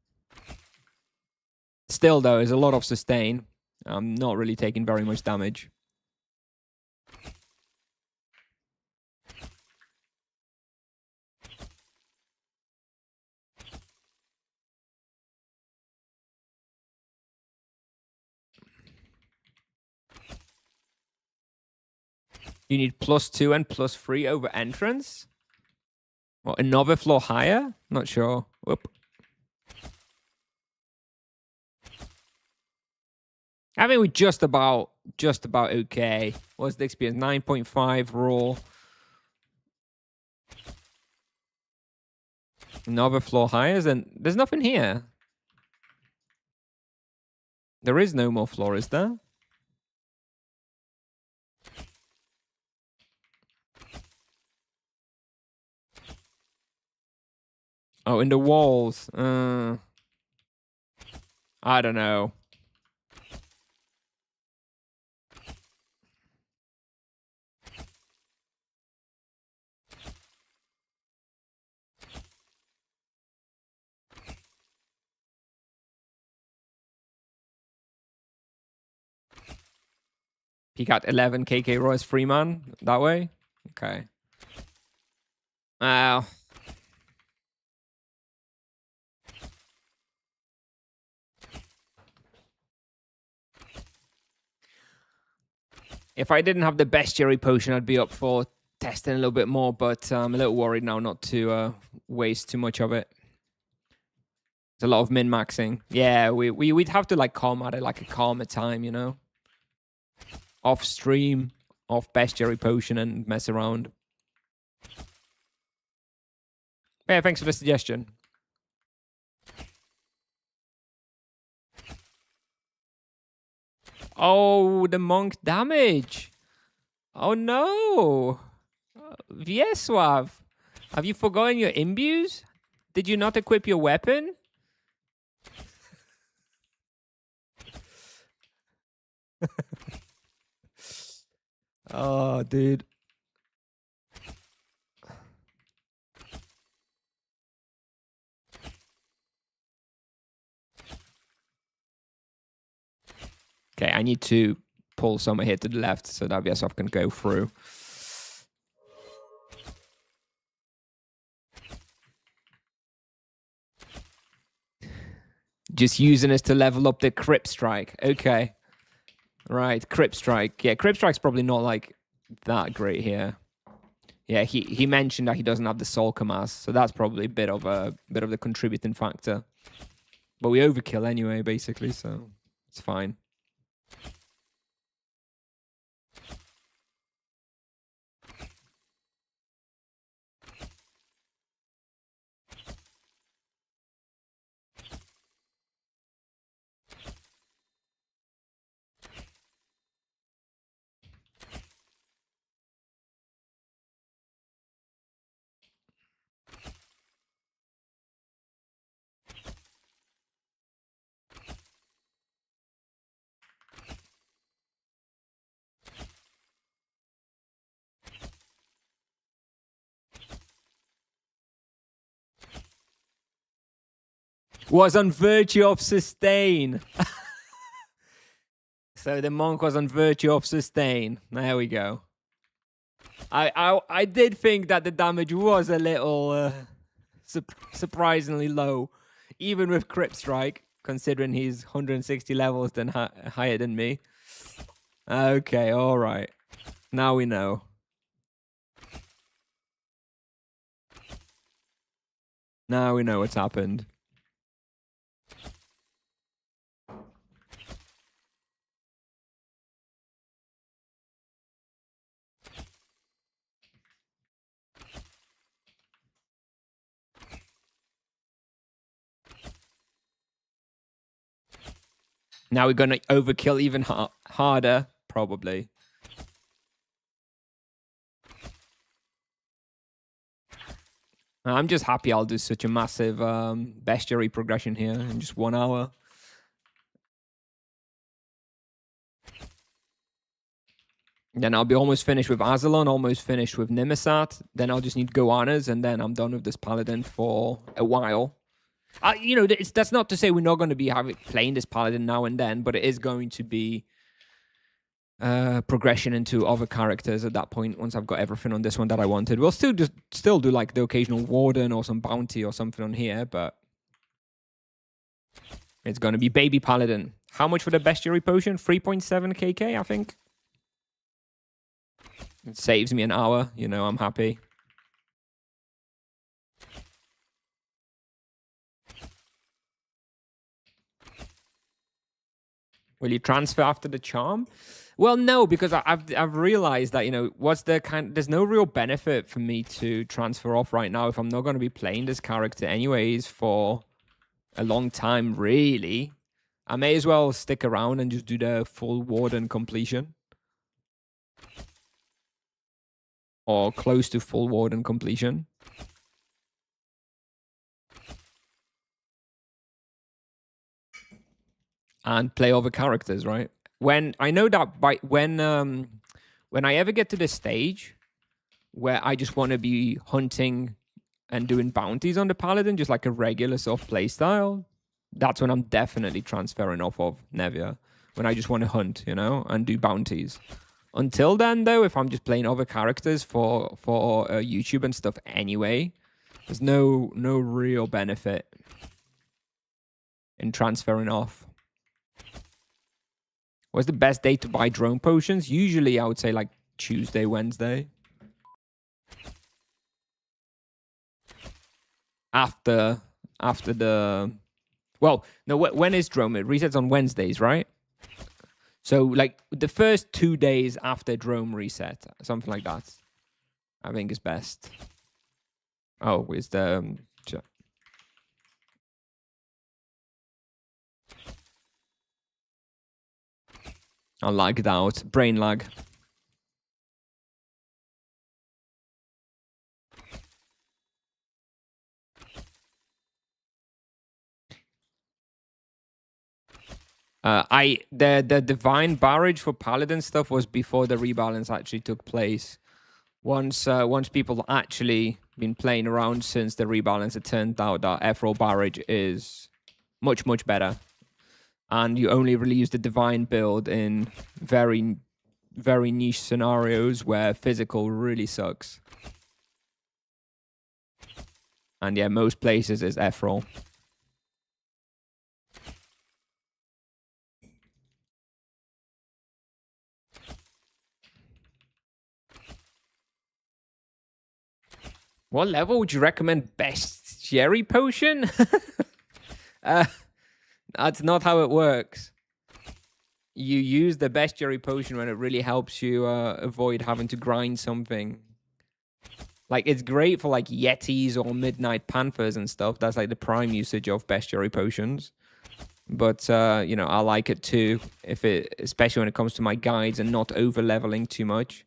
Still, though, there's a lot of sustain. I'm not really taking very much damage. You need +2 and +3 over entrance? What, another floor higher? Not sure. Whoop. I mean, we're just about okay. What's the experience? 9.5 raw. Another floor higher, and there's nothing here. There is no more floor, is there? Oh, in the walls. I don't know. He got 11 KK Royce Freeman that way? Okay. Wow. If I didn't have the bestiary potion, I'd be up for testing a little bit more, but I'm a little worried now not to waste too much of it. There's a lot of min-maxing. Yeah, we'd have to like calm at it like a calmer time, you know? Off stream, off bestiary potion and mess around. Yeah, thanks for the suggestion. Oh, the monk damage. Oh no. Vieswav, have you forgotten your imbues? Did you not equip your weapon? Oh, dude. Okay, I need to pull some here to the left so that Vieswav can go through. Just using this to level up the Crypt Strike. Okay. Right, Crypt Strike. Yeah, Crypt Strike's probably not like that great here. Yeah, he mentioned that he doesn't have the Soul Mass, so that's probably a bit of the contributing factor. But we overkill anyway, basically, so it's fine. Was on virtue of sustain. So the monk was on virtue of sustain. There we go. I did think that the damage was a little surprisingly low, even with Crypt Strike, considering he's 160 levels than higher than me. Okay, all right. Now we know. Now we know what's happened. Now we're going to overkill even harder, probably. I'm just happy I'll do such a massive bestiary progression here in just 1 hour. Then I'll be almost finished with Azalon, almost finished with Nimisat. Then I'll just need Goannas, and then I'm done with this Paladin for a while. You know, that's not to say we're not going to be playing this Paladin now and then, but it is going to be progression into other characters at that point once I've got everything on this one that I wanted. We'll still do like the occasional Warden or some bounty or something on here, but it's going to be Baby Paladin. How much for the Bestiary Potion? 3.7 KK, I think. It saves me an hour, you know, I'm happy. Will you transfer after the charm? Well, no, because I've realized that, you know, there's no real benefit for me to transfer off right now if I'm not going to be playing this character anyways for a long time, really. I may as well stick around and just do the full Warden completion. Or close to full Warden completion. And play other characters, right? When I know that when I ever get to the stage where I just want to be hunting and doing bounties on the Paladin, just like a regular soft playstyle, that's when I'm definitely transferring off of Nevia. When I just want to hunt, you know, and do bounties. Until then, though, if I'm just playing other characters for YouTube and stuff anyway, there's no real benefit in transferring off. What's the best day to buy drone potions? Usually, I would say like Tuesday, Wednesday. After the... Well, no, when is drone? It resets on Wednesdays, right? So, like, the first 2 days after drone reset, something like that, I think is best. Oh, is the... I lagged out. Brain lag. The divine barrage for Paladin stuff was before the rebalance actually took place. Once people actually been playing around since the rebalance, it turned out that Ethereal barrage is much better, and you only really use the divine build in very niche scenarios where physical really sucks. And yeah, most places is Ethereal. What level would you recommend Bestiary Potion? That's not how it works. You use the Bestiary Potion when it really helps you avoid having to grind something. Like, it's great for, like, Yetis or Midnight Panthers and stuff. That's, like, the prime usage of Bestiary Potions. But, you know, I like it, too, especially when it comes to my guides and not over-leveling too much.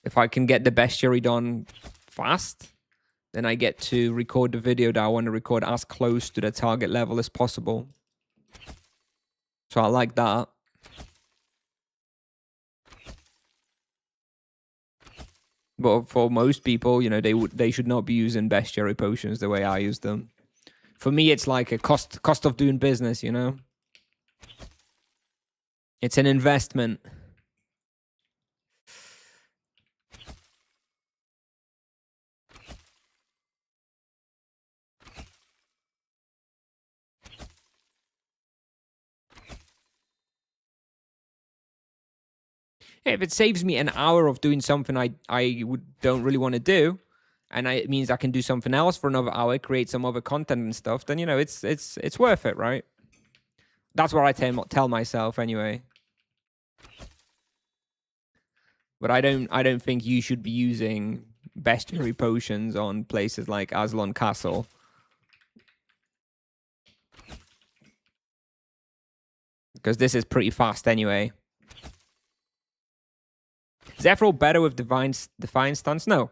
If I can get the bestiary done fast, then I get to record the video that I want to record as close to the target level as possible. So I like that. But for most people, you know, they should not be using bestiary potions the way I use them. For me, it's like a cost of doing business, you know? It's an investment. If it saves me an hour of doing something I don't really want to do, and it means I can do something else for another hour, create some other content and stuff, then, you know, it's worth it, right? That's what I tell myself anyway. But I don't think you should be using bestiary potions on places like Aslan Castle. because this is pretty fast anyway. Is Ephraim better with Defiant stance? No.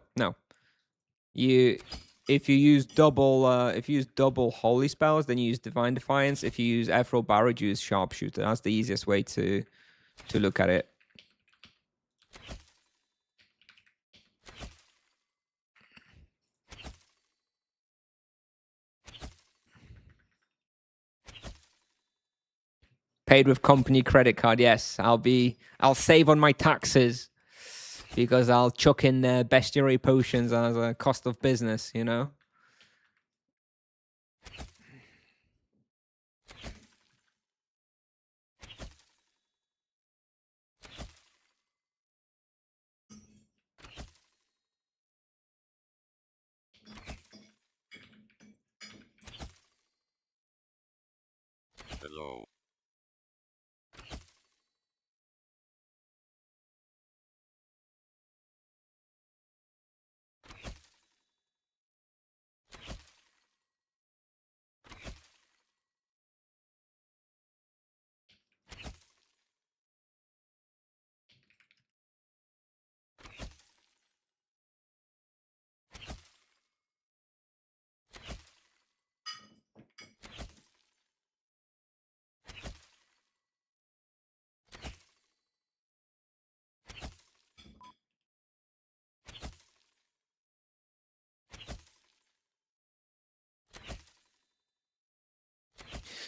If you use double holy spells, then you use Divine Defiance. If you use Ephraim Barrage, you use Sharpshooter. That's the easiest way to look at it. Paid with company credit card. Yes, I'll save on my taxes because I'll chuck in bestiary potions as a cost of business, you know. Hello.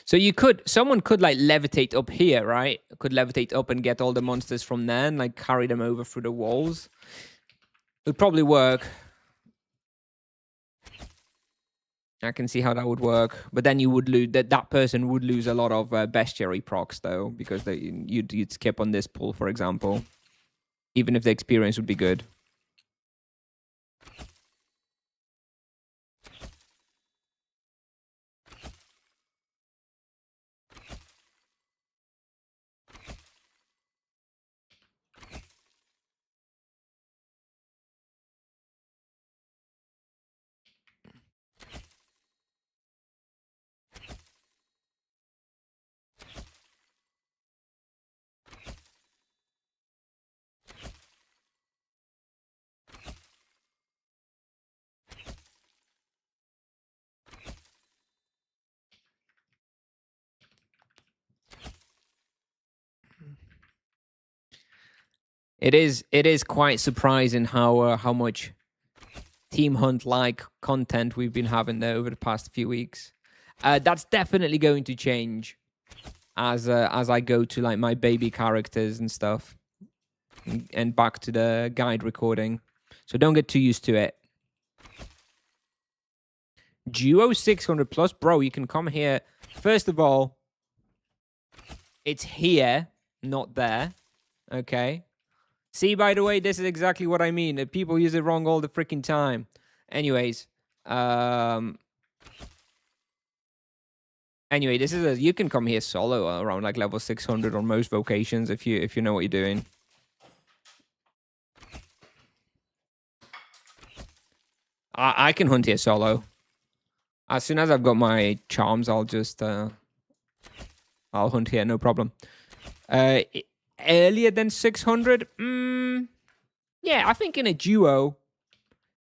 So someone could like levitate up here, right? Could levitate up and get all the monsters from there and like carry them over through the walls. It would probably work. I can see how that would work, but then you would lose that person would lose a lot of bestiary procs though, because you'd skip on this pull, for example, even if the experience would be good. It is quite surprising how much Team Hunt like content we've been having there over the past few weeks. That's definitely going to change as I go to like my baby characters and stuff, and back to the guide recording. So don't get too used to it. Duo 600 plus, bro. You can come here. First of all, it's here, not there. Okay. See, by the way, this is exactly what I mean. People use it wrong all the freaking time. Anyways, anyway, this is you can come here solo around like level 600 on most vocations if you know what you're doing. I can hunt here solo. As soon as I've got my charms, I'll just I'll hunt here, no problem. Earlier than 600? Yeah, I think in a duo.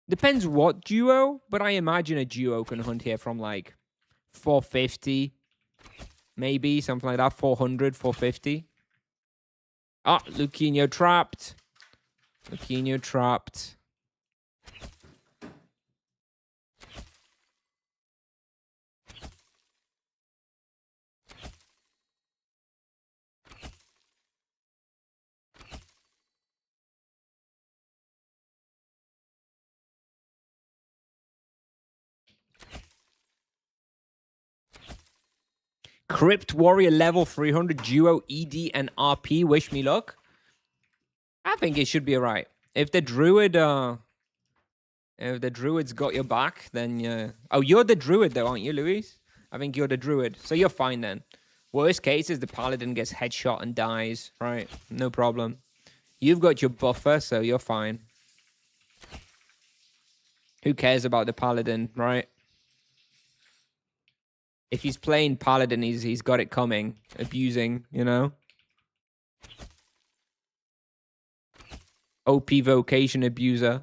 Depends what duo, but I imagine a duo can hunt here from like 450, maybe, something like that. 400, 450. Ah, Luquinho trapped. Luquinho trapped. Crypt Warrior level 300 duo ED and RP. Wish me luck. I think it should be alright. If the druid's got your back, then oh, you're the druid though, aren't you, Luis? I think you're the druid, so you're fine then. Worst case is the paladin gets headshot and dies, right? No problem. You've got your buffer, so you're fine. Who cares about the paladin, right? If he's playing Paladin, he's got it coming. Abusing, you know? OP vocation abuser.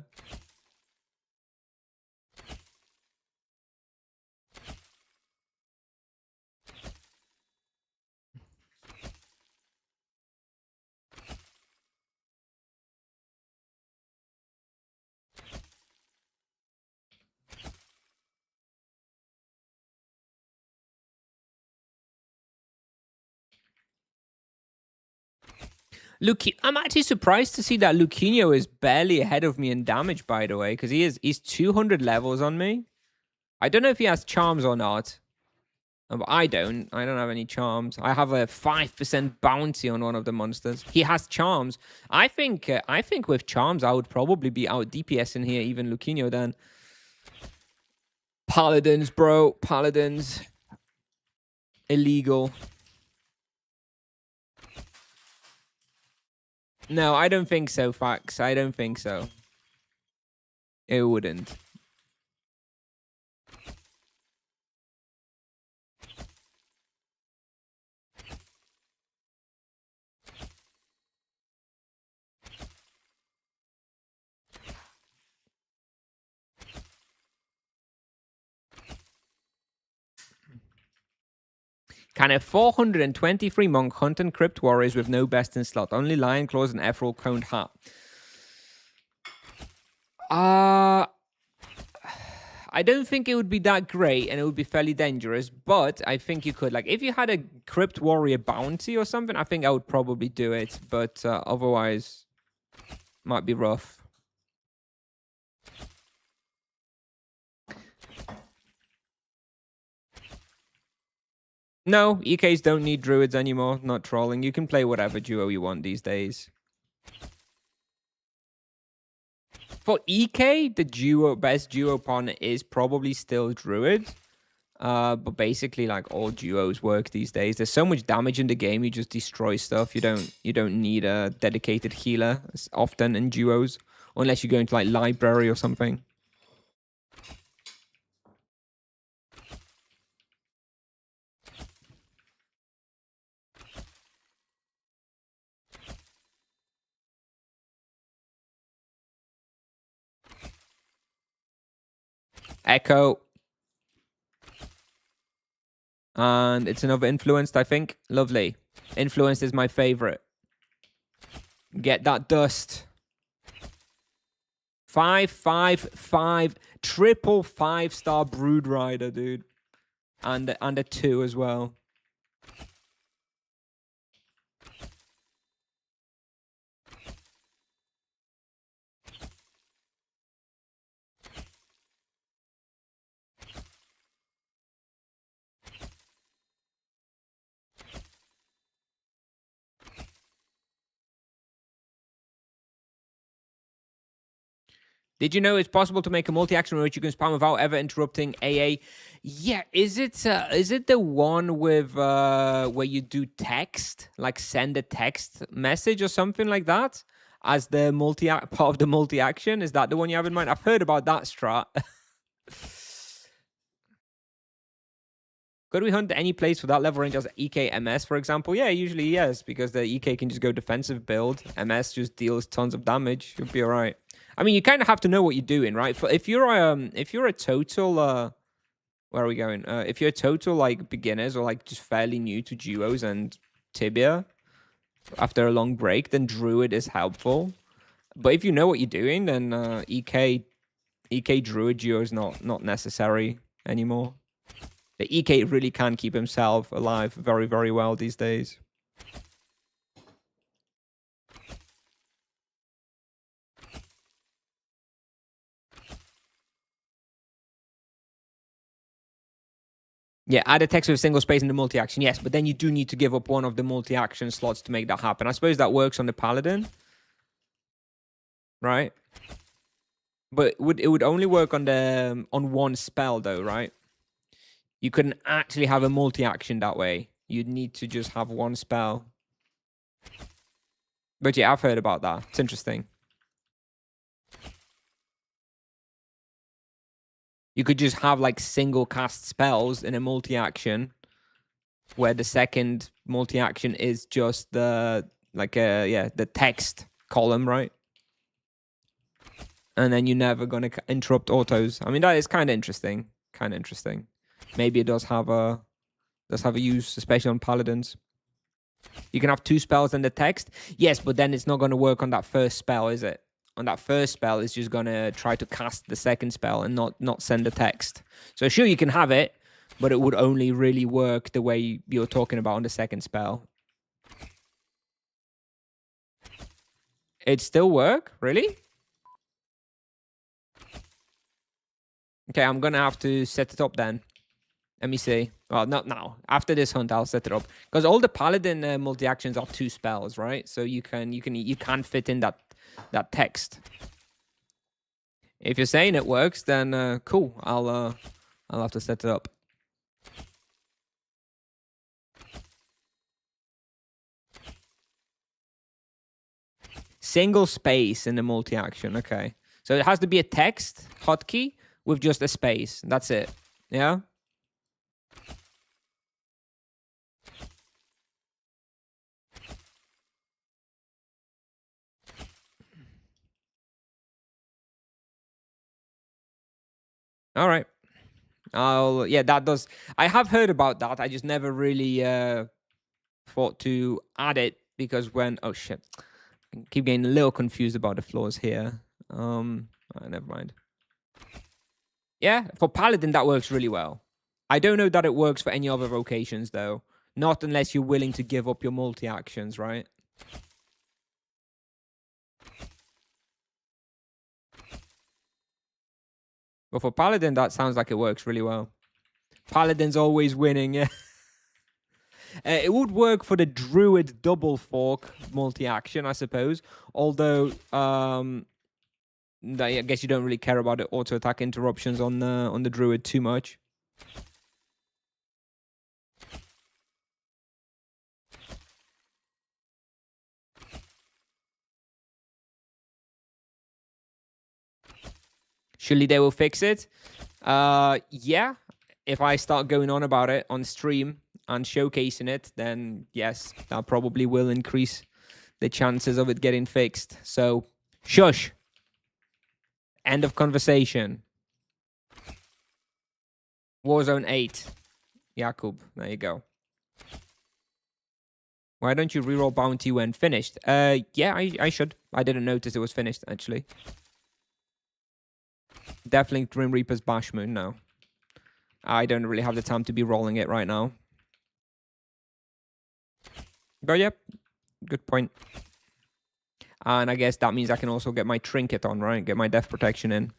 I'm actually surprised to see that Luquinho is barely ahead of me in damage, by the way, because he's 200 levels on me. I don't know if he has charms or not. But I don't. I don't have any charms. I have a 5% bounty on one of the monsters. He has charms. I think with charms, I would probably be out DPS in here, even Luquinho then. Paladins, bro. Paladins. Illegal. No, I don't think so, Fax. I don't think so. It wouldn't. Can a 423 monk hunt and crypt warriors with no best in slot? Only lion claws and emerald coned hat. I don't think it would be that great, and it would be fairly dangerous, but I think you could. Like, if you had a Crypt Warrior bounty or something, I think I would probably do it, but otherwise, might be rough. No, EKs don't need druids anymore, not trolling. You can play whatever duo you want these days. For EK, the best duo partner is probably still druid. But basically, like, all duos work these days. There's so much damage in the game, you just destroy stuff. You don't need a dedicated healer often in duos, unless you go into like library or something. Echo. And it's another influenced, I think. Lovely. Influenced is my favorite. Get that dust. 5/5/5 triple 5-star brood rider, dude. And a 2 as well. Did you know it's possible to make a multi-action in which you can spam without ever interrupting AA? Yeah, is it the one with where you do text, like send a text message or something like that as the part of the multi-action? Is that the one you have in mind? I've heard about that strat. Could we hunt any place for that level range as EK MS, for example? Yeah, usually yes, because the EK can just go defensive build. MS just deals tons of damage. You'll be all right. I mean, you kind of have to know what you're doing, right? If you're a total where are we going? If you're a total like beginners or like just fairly new to duos and Tibia after a long break, then Druid is helpful. But if you know what you're doing, then EK Druid duo is not necessary anymore. The EK really can keep himself alive very, very well these days. Yeah, add a text with a single space in the multi-action. Yes, but then you do need to give up one of the multi-action slots to make that happen. I suppose that works on the Paladin, right? But it would only work on one spell though, right? You couldn't actually have a multi-action that way. You'd need to just have one spell. But yeah, I've heard about that. It's interesting. You could just have like single cast spells in a multi-action, where the second multi-action is just the the text column, right? And then you're never gonna interrupt autos. I mean, that is kind of interesting. Kind of interesting. Maybe it does have a use, especially on paladins. You can have 2 spells in the text. Yes, but then it's not going to work on that first spell, is it? On that first spell, it's just going to try to cast the second spell and not send the text. So sure, you can have it, but it would only really work the way you're talking about on the second spell. It still work? Really? Okay, I'm going to have to set it up then. Let me see. Well, not now. After this hunt, I'll set it up because all the paladin multi-actions are 2 spells, right? So you can fit in that text. If you're saying it works, then cool. I'll have to set it up. Single space in the multi-action. Okay, so it has to be a text hotkey with just a space. That's it. Yeah. All right. That does. I have heard about that. I just never really thought to add it because when oh shit, I keep getting a little confused about the floors here. Never mind. Yeah, for paladin that works really well. I don't know that it works for any other vocations though. Not unless you're willing to give up your multi actions, right? But for paladin, that sounds like it works really well. Paladin's always winning, yeah. It would work for the druid double fork multi-action, I suppose. Although, I guess you don't really care about the auto attack interruptions on the druid too much. Surely they will fix it. Yeah. If I start going on about it on stream and showcasing it, then yes, that probably will increase the chances of it getting fixed. So, shush. End of conversation. Warzone 8. Jakub, there you go. Why don't you reroll bounty when finished? Yeah, I should. I didn't notice it was finished, actually. Definitely Grim Reaper's Bash Moon, no. I don't really have the time to be rolling it right now. But yep, good point. And I guess that means I can also get my trinket on, right? Get my death protection in.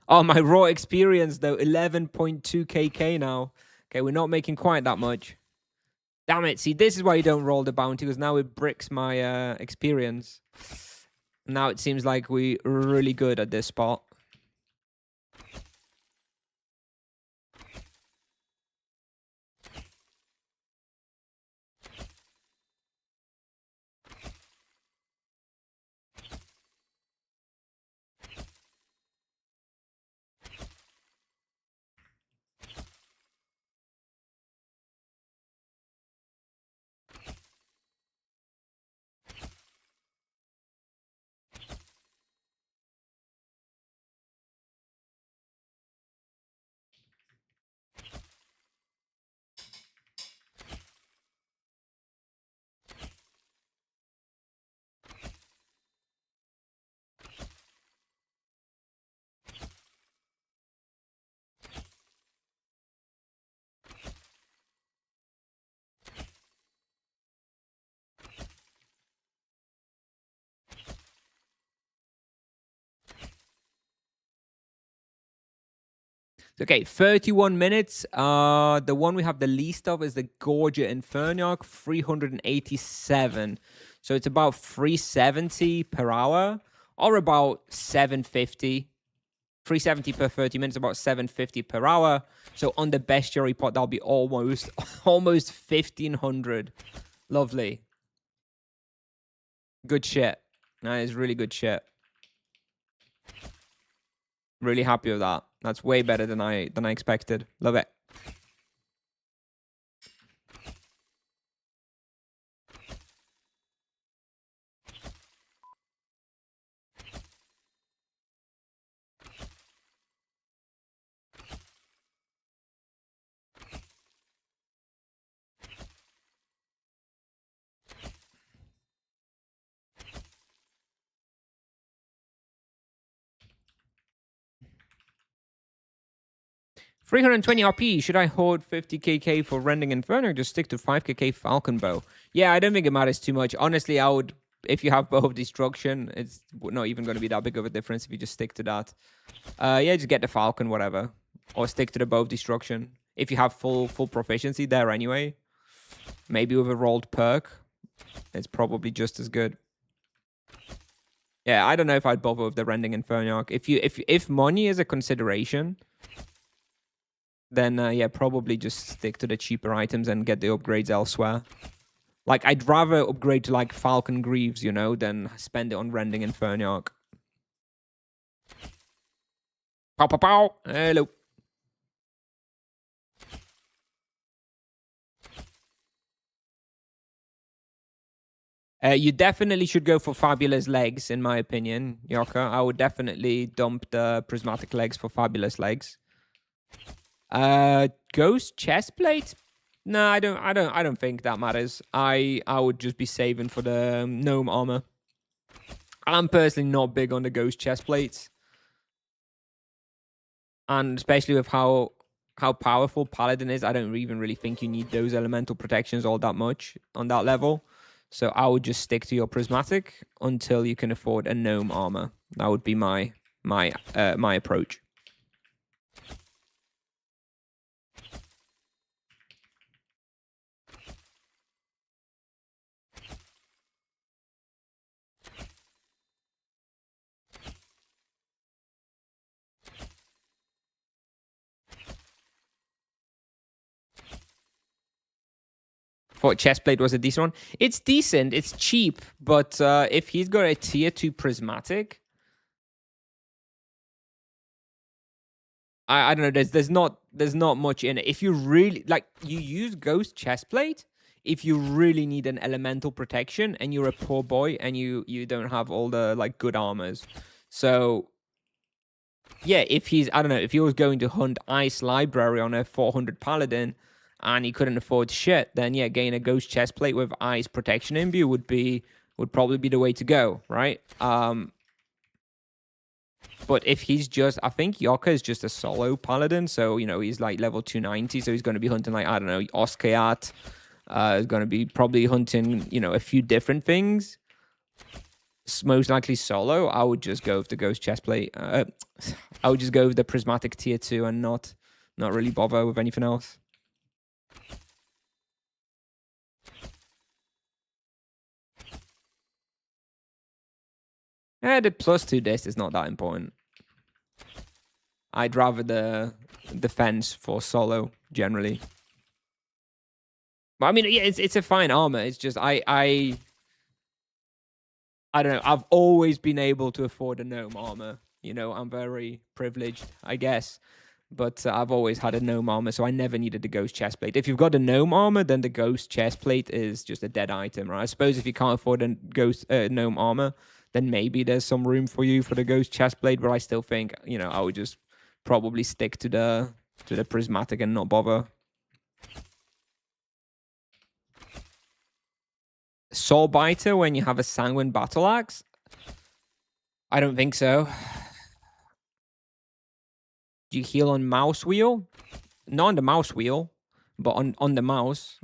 Oh, my raw experience, though. 11.2 KK now. Okay, we're not making quite that much. Damn it. See, this is why you don't roll the bounty, because now it bricks my experience. Now it seems like we're really good at this spot. Okay, 31 minutes. The one we have the least of is the Gorgia Inferniarch, 387. So it's about 370 per hour, or about 750. 370 per 30 minutes, about 750 per hour. So on the bestiary pot, that'll be almost 1,500. Lovely. Good shit. That is really good shit. Really happy with that. That's way better than I expected. Love it. $320 RP. Should I hoard 50kk for Rending Inferno or just stick to 5kk Falcon Bow? Yeah, I don't think it matters too much. Honestly, I would, if you have Bow of Destruction, it's not even going to be that big of a difference if you just stick to that. Yeah, just get the Falcon, whatever. Or stick to the Bow of Destruction. If you have full proficiency there anyway. Maybe with a rolled perk, it's probably just as good. Yeah, I don't know if I'd bother with the Rending Inferno. If money is a consideration, then yeah, probably just stick to the cheaper items and get the upgrades elsewhere. Like, I'd rather upgrade to, like, Falcon Greaves, you know, than spend it on Rending Inferno. Pow, pow, pow. Hello. You definitely should go for Fabulous Legs, in my opinion, Yoka. I would definitely dump the Prismatic Legs for Fabulous Legs. Ghost Chestplate? No, I don't think that matters. I would just be saving for the Gnome Armor. I'm personally not big on the Ghost Chestplates. And especially with how powerful Paladin is, I don't even really think you need those elemental protections all that much on that level. So I would just stick to your Prismatic until you can afford a Gnome Armor. That would be my approach. Thought Chestplate was a decent one. It's decent. It's cheap, but if he's got a tier 2 Prismatic, I don't know. There's not much in it. If you really like, you use Ghost Chestplate if you really need an elemental protection and you're a poor boy and you don't have all the like good armors. So yeah, if he was going to hunt Ice Library on a 400 Paladin and he couldn't afford shit, then yeah, getting a Ghost Chestplate with Ice Protection Imbue would probably be the way to go, right? But if he's just, I think Yoka is just a solo Paladin, so, you know, he's like level 290, so he's going to be hunting like, I don't know, Oskayat, is going to be probably hunting, you know, a few different things. Most likely solo. I would just go with the Ghost Chestplate. I would just go with the Prismatic tier 2 and not really bother with anything else. The +2 disc is not that important. I'd rather the defense for solo generally. But I mean, yeah, it's a fine armor. It's just I don't know. I've always been able to afford a gnome armor. You know, I'm very privileged, I guess. But I've always had a gnome armor, so I never needed the ghost chestplate. If you've got a gnome armor, then the ghost chestplate is just a dead item, right? I suppose if you can't afford a ghost gnome armor, then maybe there's some room for you for the ghost chestplate. But I still think, you know, I would just probably stick to the prismatic and not bother. Soul biter when you have a sanguine battle axe? I don't think so. Do you heal on mouse wheel? Not on the mouse wheel, but on the mouse.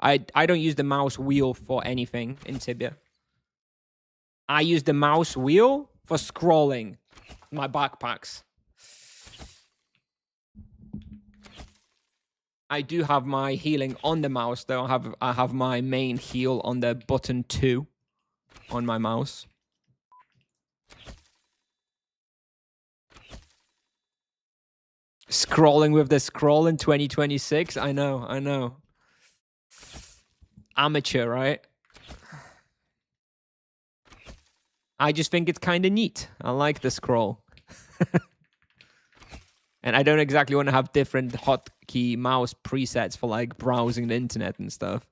I don't use the mouse wheel for anything in Tibia. I use the mouse wheel for scrolling my backpacks. I do have my healing on the mouse, though. I have my main heal on the button 2 on my mouse. Scrolling with the scroll in 2026. I know. Amateur, right? I just think it's kind of neat. I like the scroll. And I don't exactly want to have different hotkey mouse presets for like browsing the internet and stuff.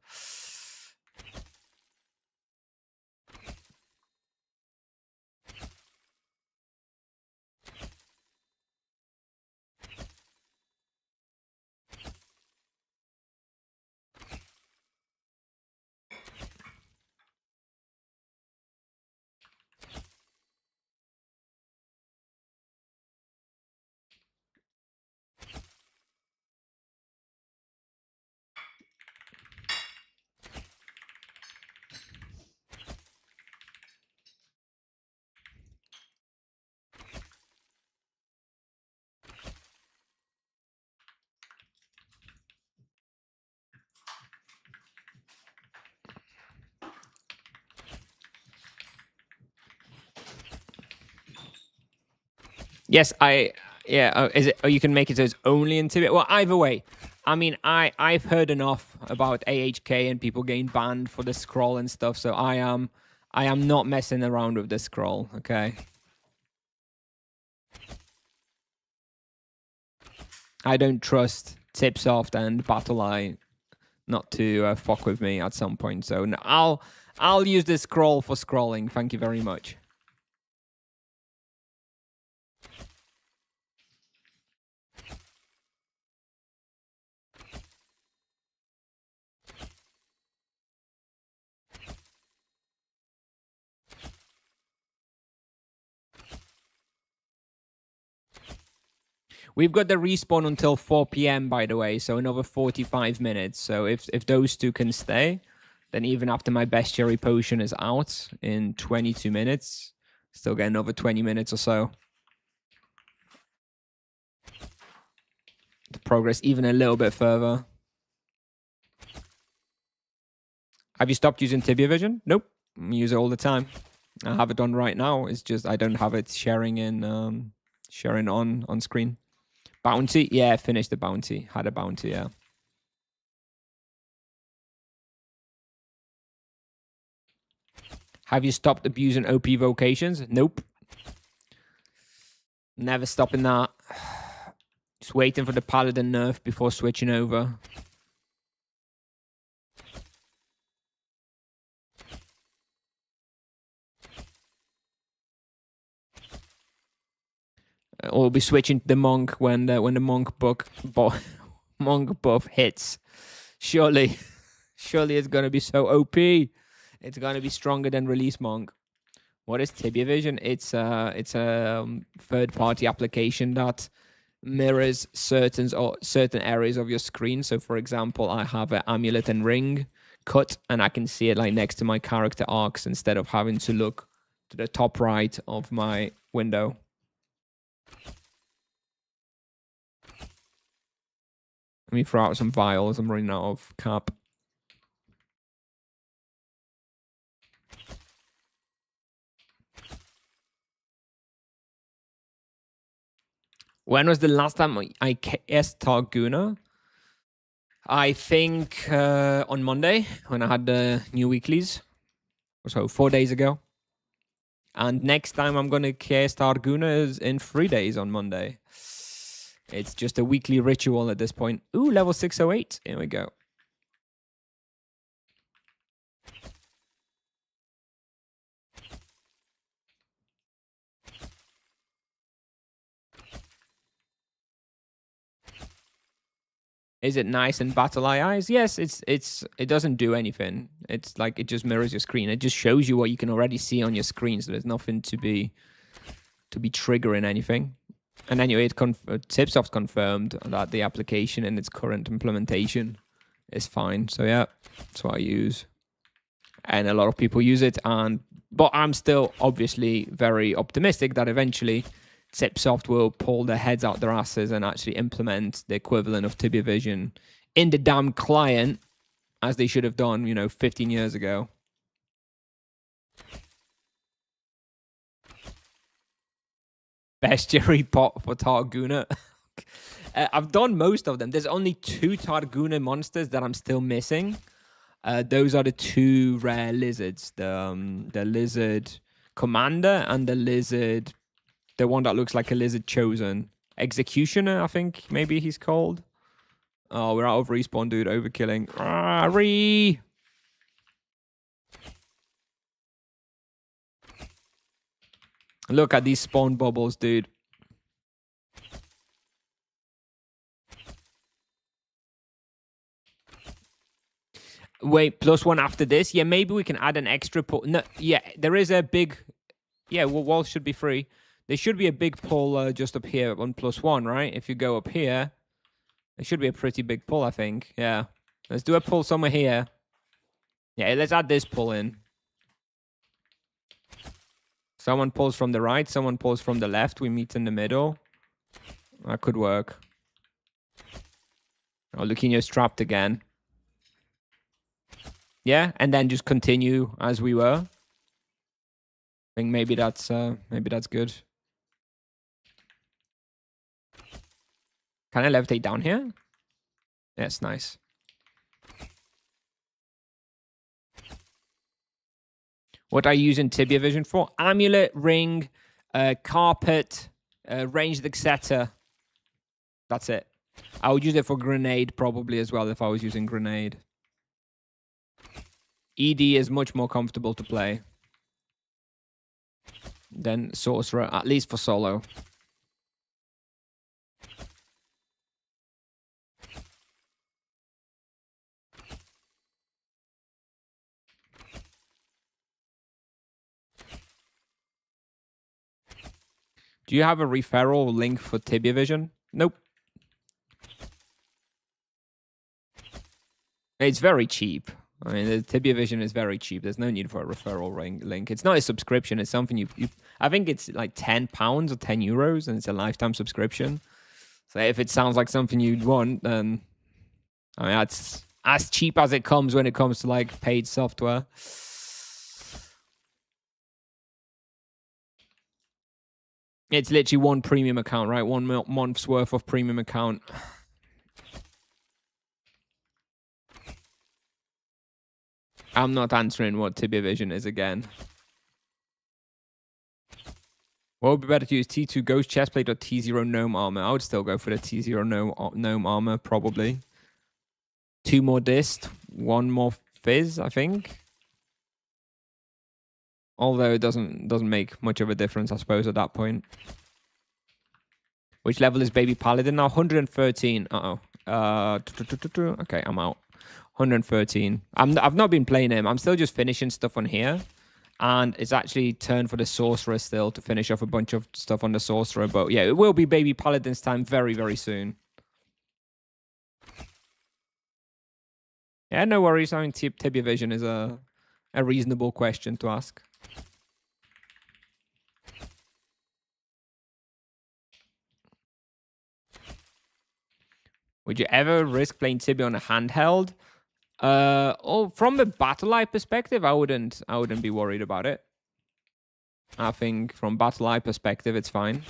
Yes, is it? Oh, you can make it so it's only in Tibia. Well, either way, I mean, I've heard enough about AHK and people getting banned for the scroll and stuff. So I am not messing around with the scroll. Okay. I don't trust Tipsoft and BattleEye not to fuck with me at some point. So no, I'll use this scroll for scrolling. Thank you very much. We've got the respawn until 4 p.m. by the way, so another 45 minutes. So if those two can stay, then even after my bestiary potion is out in 22 minutes, still get another 20 minutes or so to progress even a little bit further. Have you stopped using Tibia Vision? Nope. I use it all the time. I have it on right now. It's just I don't have it sharing in sharing on screen. Bounty? Yeah, finished the bounty. Had a bounty, yeah. Have you stopped abusing OP vocations? Nope. Never stopping that. Just waiting for the paladin nerf before switching over. We'll be switching to the monk when the monk monk buff hits. Surely it's gonna be so OP. It's gonna be stronger than release monk. What is Tibia Vision? It's a third-party application that mirrors certain areas of your screen. So, for example, I have an amulet and ring cut, and I can see it like next to my character arcs instead of having to look to the top right of my window. Let me throw out some vials. I'm running out of cap. When was the last time I cast Targuna? I think on Monday when I had the new weeklies. So 4 days ago. And next time I'm going to cast Targuna is in 3 days on Monday. It's just a weekly ritual at this point. Ooh, level 608. Here we go. Is it nice in BattleEye eyes? Yes, it doesn't do anything. It's like it just mirrors your screen. It just shows you what you can already see on your screen, so there's nothing to be triggering anything. And anyway, Tipsoft confirmed that the application in its current implementation is fine. So yeah, that's what I use. And a lot of people use it. But I'm still obviously very optimistic that eventually Tipsoft will pull their heads out their asses and actually implement the equivalent of Tibia Vision in the damn client, as they should have done, 15 years ago. Bestiary pot for Targuna. I've done most of them. There's only 2 Targuna monsters that I'm still missing. Those are the 2 rare lizards. The lizard commander and the one that looks like a lizard chosen. Executioner, I think maybe he's called. Oh, we're out of respawn, dude. Overkilling. Look at these spawn bubbles, dude. Wait, +1 after this? Yeah, maybe we can add an extra pull. No, yeah, there is a big... Yeah, well, walls should be free. There should be a big pull just up here on +1, right? If you go up here, there should be a pretty big pull, I think. Yeah. Let's do a pull somewhere here. Yeah, let's add this pull in. Someone pulls from the right, someone pulls from the left. We meet in the middle. That could work. Oh, Luquinho's trapped again. Yeah, and then just continue as we were. I think maybe that's good. Can I levitate down here? Yes, nice. What are you using Tibia Vision for? Amulet, ring, carpet, ranged etc. That's it. I would use it for grenade probably as well if I was using grenade. ED is much more comfortable to play than Sorcerer, at least for solo. Do you have a referral link for Tibia Vision? Nope. It's very cheap. I mean, the Tibia Vision is very cheap. There's no need for a referral link. It's not a subscription. It's something you I think it's like £10 or €10, and it's a lifetime subscription. So if it sounds like something you'd want, then I mean, that's as cheap as it comes when it comes to like paid software. It's literally one premium account, right? 1 month's worth of premium account. I'm not answering what Tibia Vision is again. What would be better to use, T2 Ghost Chestplate or T0 Gnome Armor? I would still go for the T0 Gnome Armor, probably. 2 more Dist, 1 more Fizz, I think. Although it doesn't make much of a difference, I suppose, at that point. Which level is Baby Paladin now? 113. Okay, I'm out. 113. I've not been playing him. I'm still just finishing stuff on here. And it's actually turn for the Sorcerer still to finish off a bunch of stuff on the Sorcerer. But yeah, it will be Baby Paladin's time very, very soon. Yeah, no worries. I mean, Tibia Vision is a reasonable question to ask. Would you ever risk playing Tibia on a handheld? From the battle eye perspective, I wouldn't be worried about it. I think from battle eye perspective, it's fine.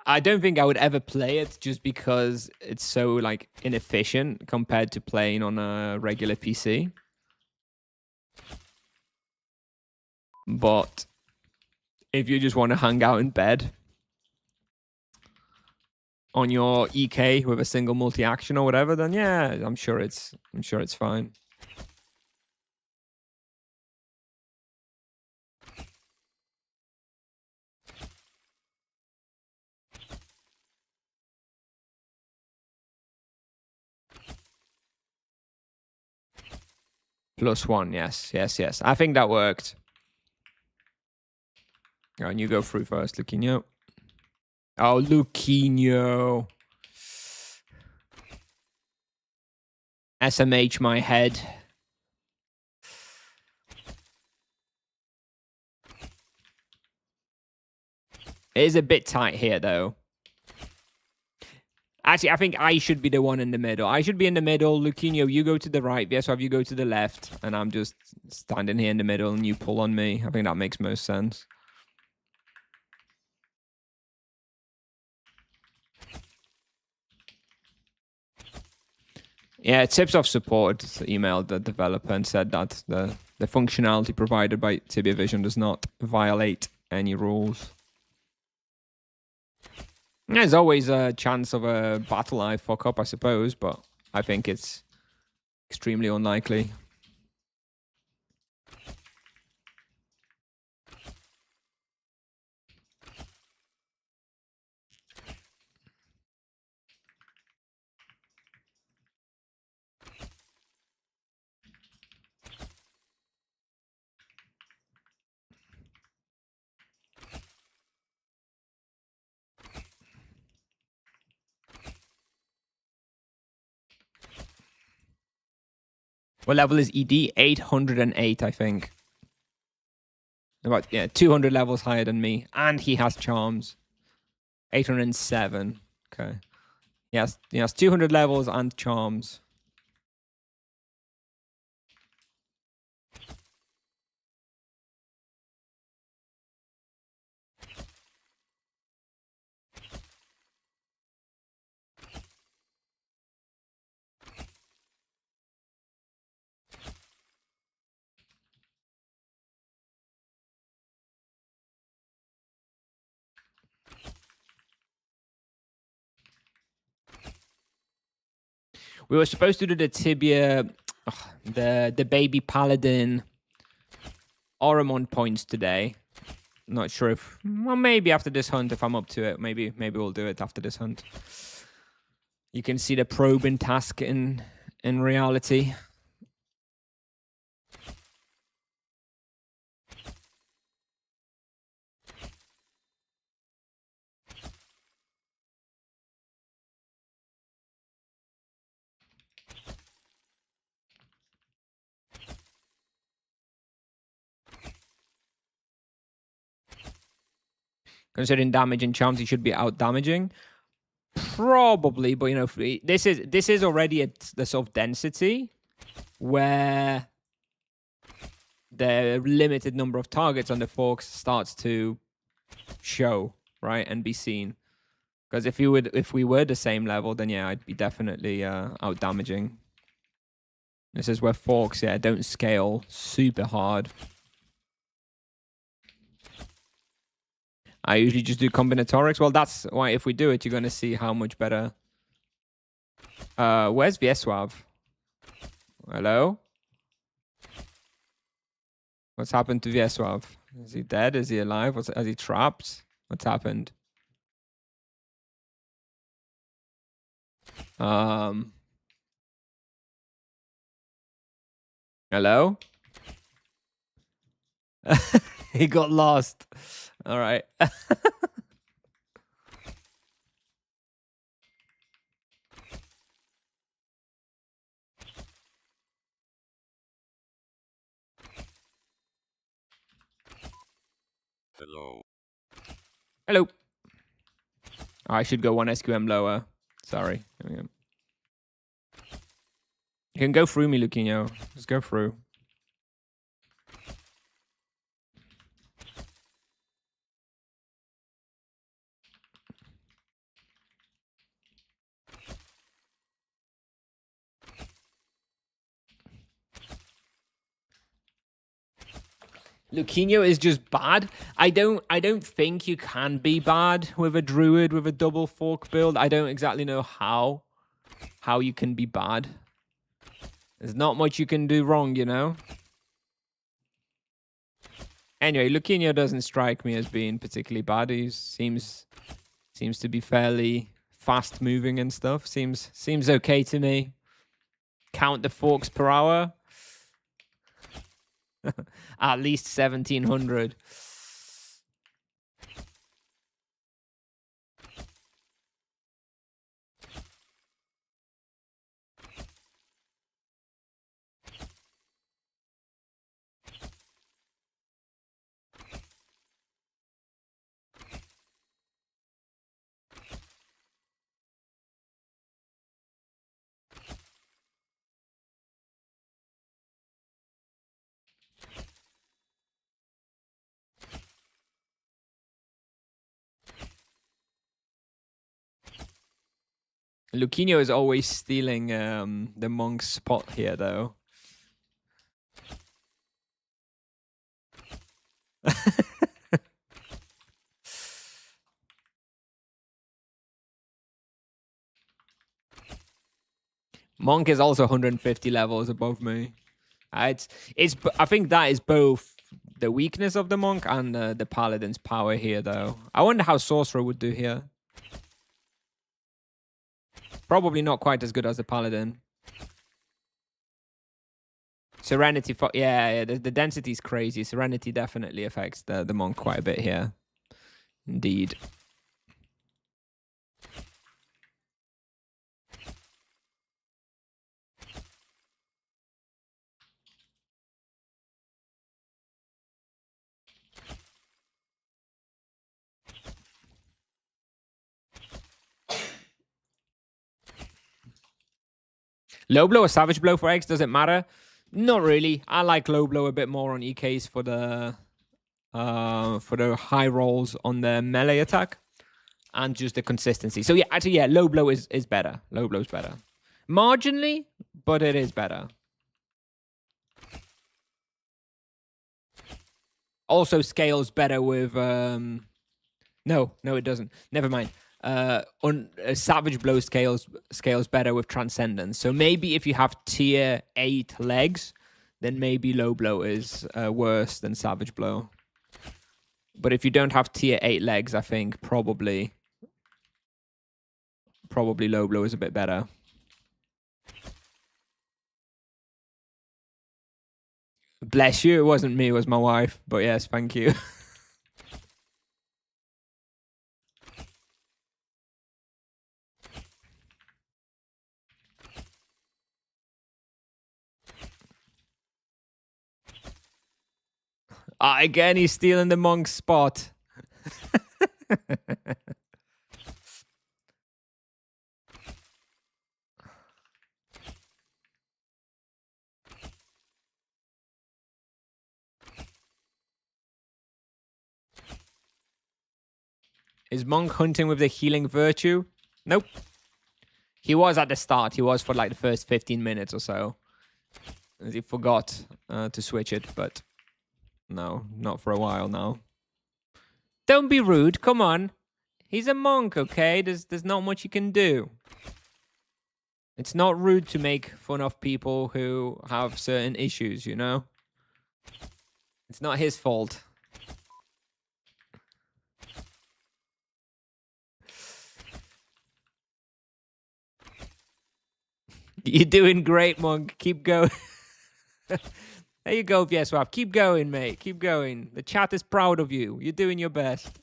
I don't think I would ever play it just because it's so like inefficient compared to playing on a regular PC. But if you just want to hang out in bed on your EK with a single multi-action or whatever, then yeah, I'm sure it's fine. +1, yes. I think that worked. Oh, and you go through first, Luquinho. Oh, Luquinho. SMH my head. It is a bit tight here, though. Actually, I think I should be the one in the middle. I should be in the middle. Luquinho, you go to the right. Viesov, you go to the left. And I'm just standing here in the middle and you pull on me. I think that makes most sense. Yeah, Tipsoft support emailed the developer and said that the functionality provided by Tibia Vision does not violate any rules. There's always a chance of a battle I fuck up, I suppose, but I think it's extremely unlikely. What level is ED? 808, I think. About 200 levels higher than me, and he has charms. 807. Okay. Yes, 200 levels and charms. We were supposed to do the Tibia, the baby paladin Oromon points today. Not sure if, well, maybe after this hunt, if I'm up to it, maybe we'll do it after this hunt. You can see the probing task in reality. Considering damage and charms, he should be out damaging. Probably, but this is already at the sort of density where the limited number of targets on the forks starts to show, right, and be seen. Because if we were the same level, then yeah, I'd be definitely out damaging. This is where forks, don't scale super hard. I usually just do combinatorics. Well, that's why if we do it, you're going to see how much better. Where's Vieswav? Hello? What's happened to Vieswav? Is he dead? Is he alive? Is he trapped? What's happened? Hello? He got lost. All right. Hello. Hello. I should go one SQM lower. Sorry. You can go through me, Luquinho. Just go through. Luquinho is just bad. I don't think you can be bad with a druid with a double fork build. I don't exactly know how you can be bad. There's not much you can do wrong, Anyway, Luquinho doesn't strike me as being particularly bad. He seems to be fairly fast moving and stuff. Seems okay to me. Count the forks per hour. At least 1700. Luquinho is always stealing the monk's spot here, though. Monk is also 150 levels above me. It's I think that is both the weakness of the monk and the paladin's power here, though. I wonder how sorcerer would do here. Probably not quite as good as the paladin. Serenity, yeah, the density is crazy. Serenity definitely affects the monk quite a bit here. Indeed. Low blow or savage blow for eggs, does it matter? Not really. I like low blow a bit more on EKs for the high rolls on the melee attack and just the consistency. So yeah, actually, yeah, low blow is better. Low blow's better. Marginally, but it is better. Also scales better with no, it doesn't. Never mind. Savage blow scales better with transcendence. So maybe if you have tier 8 legs, then maybe low blow is worse than savage blow. But if you don't have tier 8 legs, I think probably low blow is a bit better. Bless you. It wasn't me, it was my wife. But yes, thank you. Again, he's stealing the monk's spot. Is Monk hunting with the healing virtue? Nope. He was at the start. He was for like the first 15 minutes or so. He forgot to switch it, but no, not for a while now. Don't be rude. Come on. He's a monk, okay? There's not much you can do. It's not rude to make fun of people who have certain issues, you know? It's not his fault. You're doing great, Monk. Keep going. There you go, Vieswap. Keep going, mate. Keep going. The chat is proud of you. You're doing your best.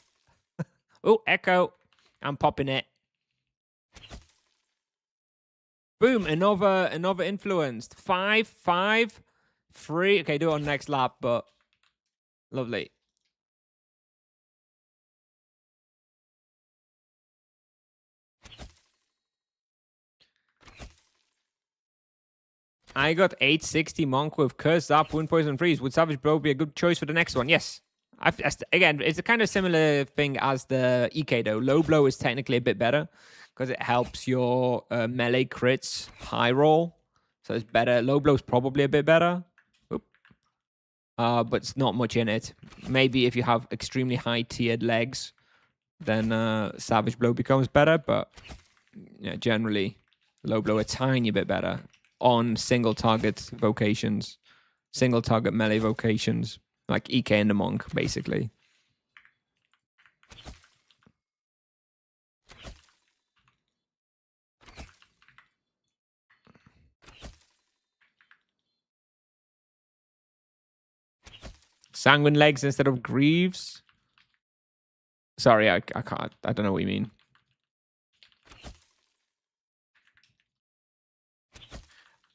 Oh, echo. I'm popping it. Boom. Another influenced. 5, 5, 3. Okay, do it on next lap, but lovely. I got 860 Monk with Curse Up, Wound Poison Freeze. Would Savage Blow be a good choice for the next one? Yes. Again, it's a kind of similar thing as the EK, though. Low Blow is technically a bit better because it helps your melee crits high roll. So it's better. Low Blow is probably a bit better. But it's not much in it. Maybe if you have extremely high tiered legs, then Savage Blow becomes better. But yeah, generally, Low Blow a tiny bit better on single target vocations, single target melee vocations, like EK and the Monk, basically. Sanguine legs instead of greaves. Sorry, I can't. I don't know what you mean.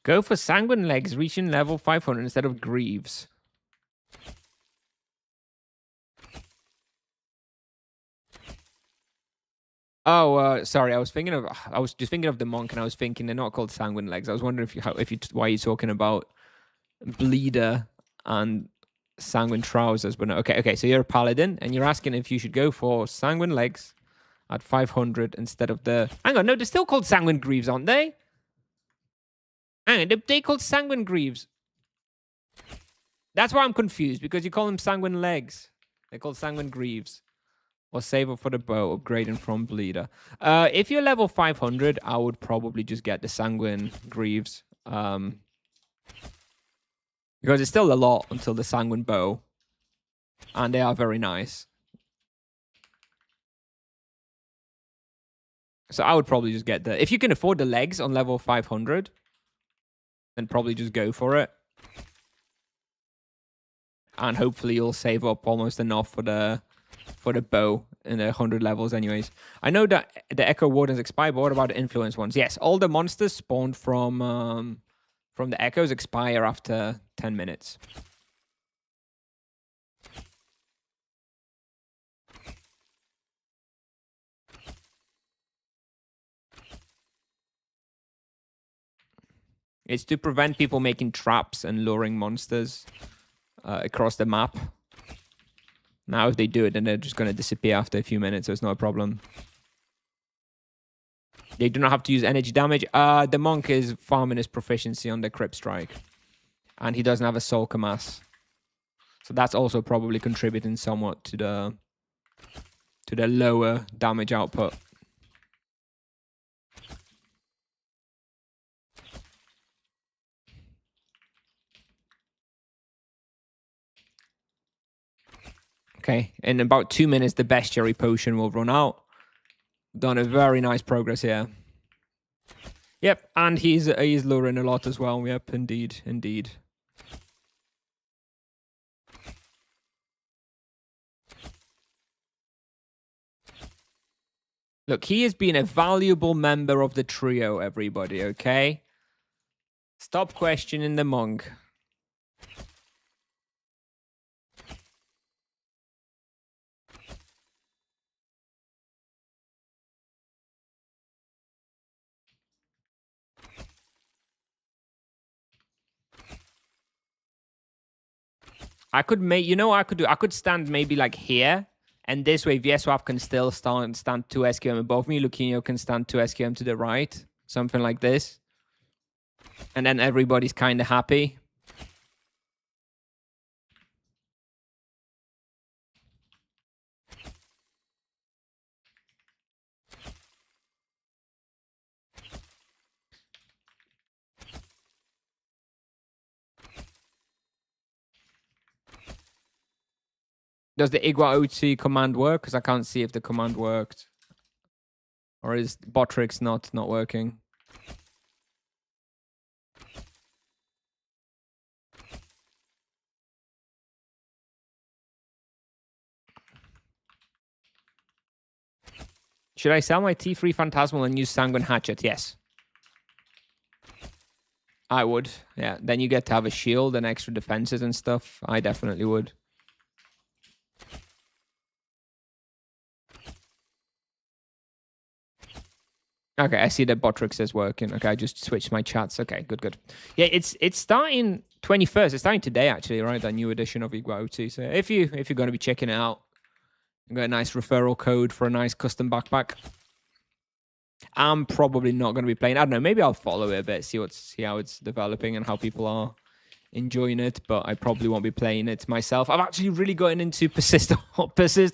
Go for sanguine legs, reaching level 500 instead of greaves. Oh, sorry. I was just thinking of the monk, and I was thinking they're not called sanguine legs. I was wondering why you're talking about bleeder and sanguine trousers. But no, okay. So you're a paladin, and you're asking if you should go for sanguine legs at 500 instead of the. Hang on, no, they're still called sanguine greaves, aren't they? Hang on, they're called sanguine greaves. That's why I'm confused, because you call them sanguine legs. They're called sanguine greaves. Or save up for the bow, upgrading from bleeder. If you're level 500, I would probably just get the sanguine greaves. Because it's still a lot until the sanguine bow. And they are very nice. So I would probably just get if you can afford the legs on level 500, then probably just go for it. And hopefully you'll save up almost enough for the bow in the 100 levels anyways. I know that the Echo Wardens expire, but what about the influence ones? Yes, all the monsters spawned from the Echoes expire after 10 minutes. It's to prevent people making traps and luring monsters across the map. Now if they do it, then they're just going to disappear after a few minutes, so it's not a problem. They do not have to use energy damage. The monk is farming his proficiency on the Crypt Strike. And he doesn't have a Soul Mass. So that's also probably contributing somewhat to the lower damage output. Okay, in about 2 minutes, the bestiary potion will run out. Done a very nice progress here. Yep, and he's luring a lot as well. Yep, indeed, indeed. Look, he has been a valuable member of the trio, everybody, okay? Stop questioning the monk. I could make, you know what I could do? I could stand maybe like here, and this way Vieswap can still stand 2 SQM above me. Luquinho can stand 2 SQM to the right. Something like this. And then everybody's kind of happy. Does the iglaots command work? Because I can't see if the command worked. Or is Botrix not working? Should I sell my T3 Phantasmal and use Sanguine Hatchet? Yes. I would. Yeah. Then you get to have a shield and extra defenses and stuff. I definitely would. Okay, I see that Botrix is working. Okay, I just switched my chats. Okay, good. Yeah, it's starting 21st. It's starting today, actually, right? That new edition of iglaots. So if you're going to be checking it out, you got a nice referral code for a nice custom backpack. I'm probably not going to be playing. I don't know. Maybe I'll follow it a bit, see how it's developing and how people are enjoying it. But I probably won't be playing it myself. I've actually really gotten into persist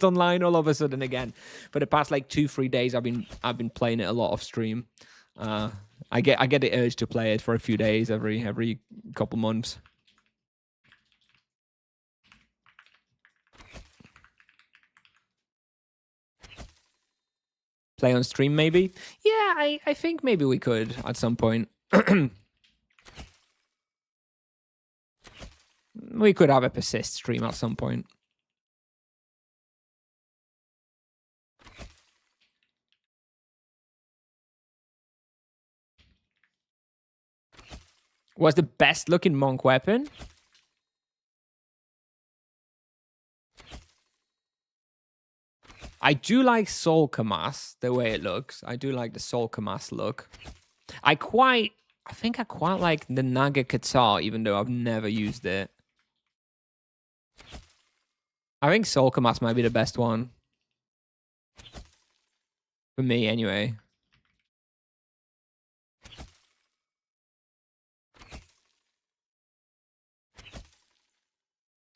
online all of a sudden again. For the past like 2-3 days, I've been playing it a lot off stream. I get the urge to play it for a few days every couple months. Play on stream, maybe? Yeah, I think maybe we could at some point. We could have a persist stream at some point. Was the best looking monk weapon? I do like Soul Kamas, the way it looks. I do like the Soul Kamas look. I think I quite like the Naga Katar, even though I've never used it. I think Soul Kamas might be the best one. For me, anyway.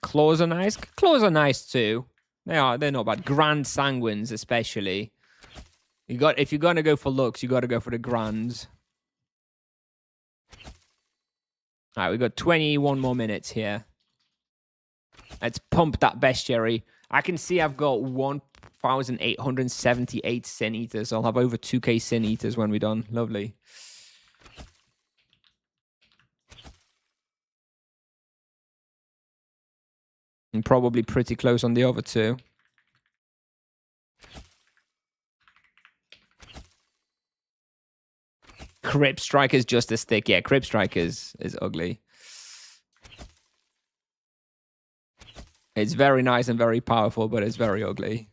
Claws are nice. Claws are nice, too. They're not bad. Grand Sanguines, especially. If you're gonna go for looks, you got to go for the grands. All right, we got 21 more minutes here. Let's pump that bestiary. I can see I've got 1,878 sin eaters. I'll have over 2k sin eaters when we're done. Lovely. And probably pretty close on the other two. Crypt Striker's just a stick. Yeah, Crypt Striker's is ugly. It's very nice and very powerful, but it's very ugly.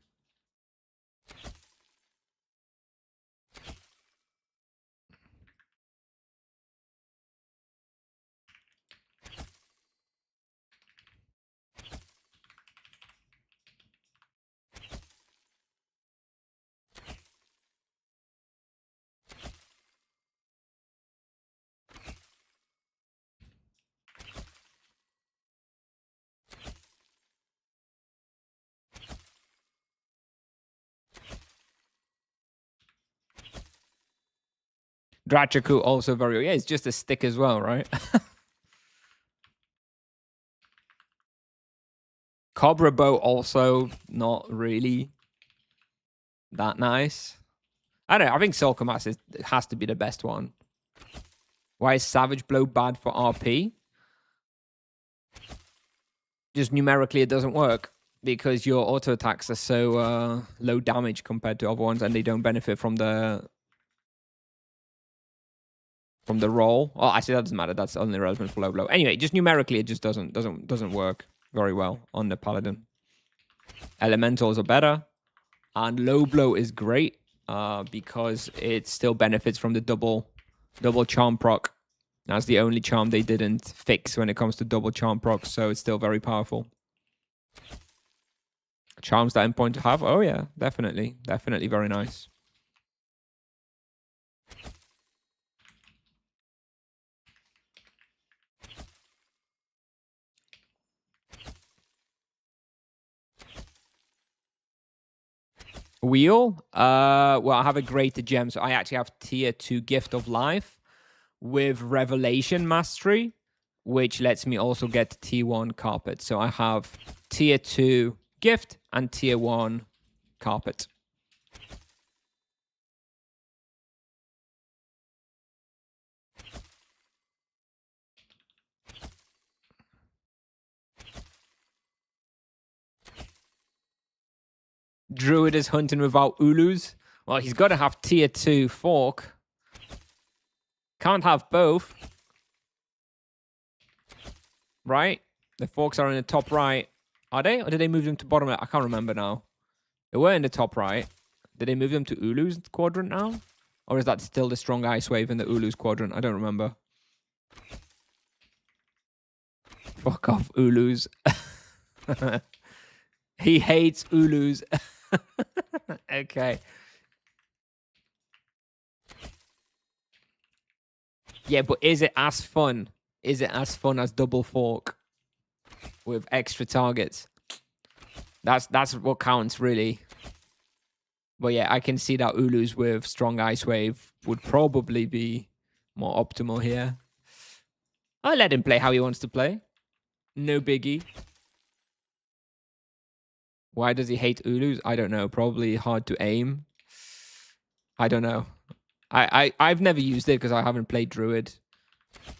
Drachaku also very... Yeah, it's just a stick as well, right? Cobra Bow also not really that nice. I don't know. I think Soul Mass has to be the best one. Why is Savage Blow bad for RP? Just numerically, it doesn't work because your auto attacks are so low damage compared to other ones, and they don't benefit from the roll. Oh, actually, that doesn't matter. That's only relevant for low blow. Anyway, just numerically, it just doesn't work very well on the Paladin. Elementals are better, and low blow is great because it still benefits from the double charm proc. That's the only charm they didn't fix when it comes to double charm proc, so it's still very powerful. Charms that endpoint to have? Oh yeah, definitely. Definitely very nice. Wheel? Well, I have a greater gem, so I actually have tier 2 Gift of Life with Revelation Mastery, which lets me also get tier 1 Carpet. So I have tier 2 Gift and tier 1 Carpet. Druid is hunting without Ulus. Well, he's got to have tier 2 Fork. Can't have both. Right? The Forks are in the top right. Are they? Or did they move them to bottom left? I can't remember now. They were in the top right. Did they move them to Ulu's quadrant now? Or is that still the strong ice wave in the Ulu's quadrant? I don't remember. Fuck off, Ulus. He hates Ulus. Okay. Yeah, but is it as fun? Is it as fun as double fork with extra targets? That's what counts, really. But yeah, I can see that Ulus with strong ice wave would probably be more optimal here. I'll let him play how he wants to play. No biggie. Why does he hate Ulus? I don't know. Probably hard to aim. I don't know. I've never used it because I haven't played Druid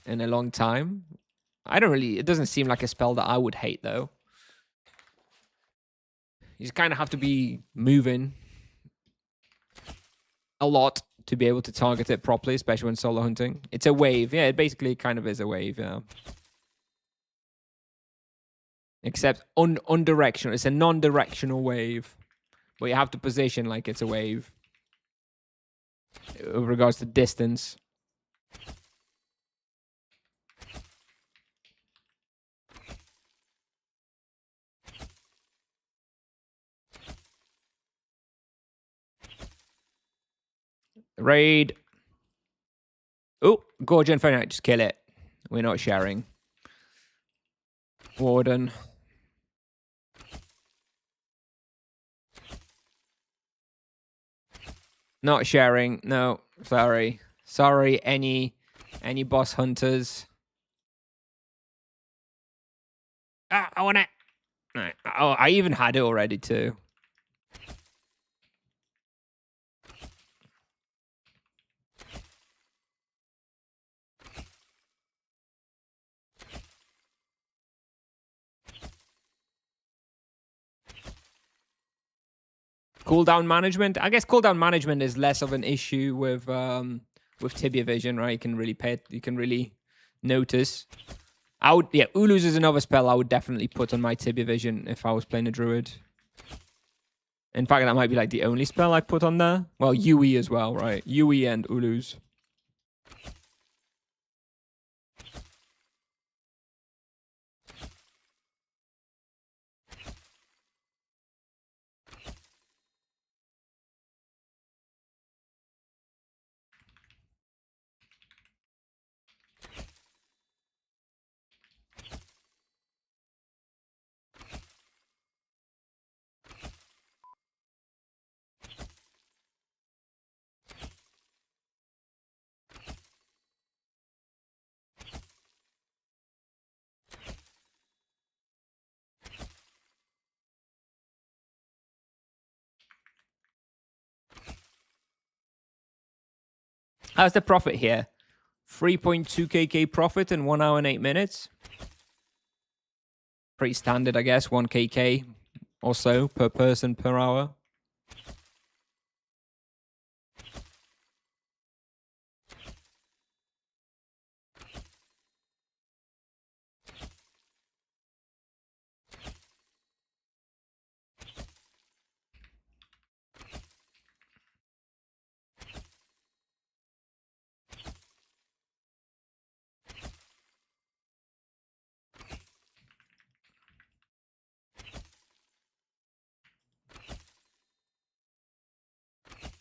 in a long time. It doesn't seem like a spell that I would hate, though. You just kind of have to be moving a lot to be able to target it properly, especially when solo hunting. It's a wave. Yeah, it basically kind of is a wave, yeah. Except undirectional. It's a non-directional wave. But you have to position like it's a wave. With regards to distance. Raid. Oh, Gorgon Inferno. Just kill it. We're not sharing. Warden. Not sharing. No, sorry. Sorry, any boss hunters. Ah, I want it. Right. Oh, I even had it already too. Cooldown management. I guess cooldown management is less of an issue with Tibia Vision, right? You can really you can really notice. Ulus is another spell I would definitely put on my Tibia Vision if I was playing a druid. In fact, that might be like the only spell I put on there. Well, Yui as well, right? Yui and Ulus. How's the profit here? 3.2kk profit in 1 hour and 8 minutes. Pretty standard, I guess. 1kk or so per person per hour.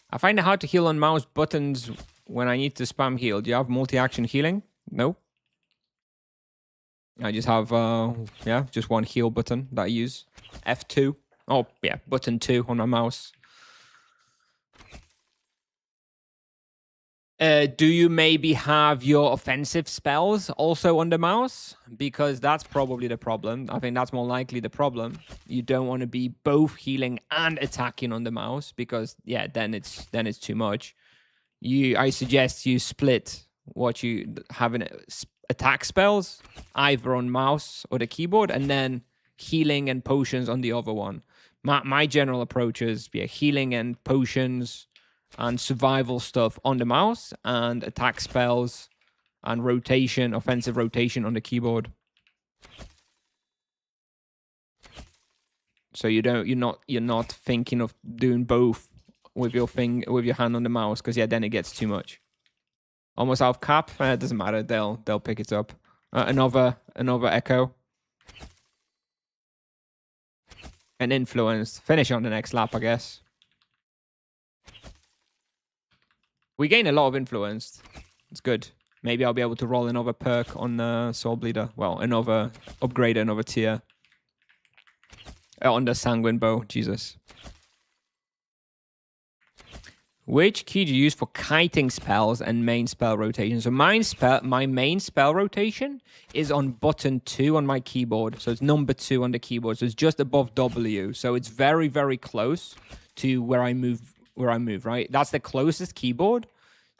I find it hard to heal on mouse buttons when I need to spam heal. Do you have multi-action healing? No. I just have, just one heal button that I use. F2. Oh, yeah, button 2 on my mouse. Do you maybe have your offensive spells also on the mouse? Because that's probably the problem. I think that's more likely the problem. You don't want to be both healing and attacking on the mouse because, yeah, then it's too much. I suggest you split what you have in attack spells either on mouse or the keyboard, and then healing and potions on the other one. My general approach is healing and potions and survival stuff on the mouse, and attack spells and rotation, offensive rotation on the keyboard. So you're not thinking of doing both with your hand on the mouse, because then it gets too much. Almost out of cap. It doesn't matter. They'll pick it up. Another echo. An influence. Finish on the next lap, I guess. We gain a lot of influence. It's good. Maybe I'll be able to roll another perk on the Soul Bleeder. Well, another upgrade, another tier. On the Sanguine Bow. Jesus. Which key do you use for kiting spells and main spell rotation? So my main spell rotation is on button 2 on my keyboard. So it's number 2 on the keyboard. So it's just above W. So it's very, very close to where I move, right? That's the closest keyboard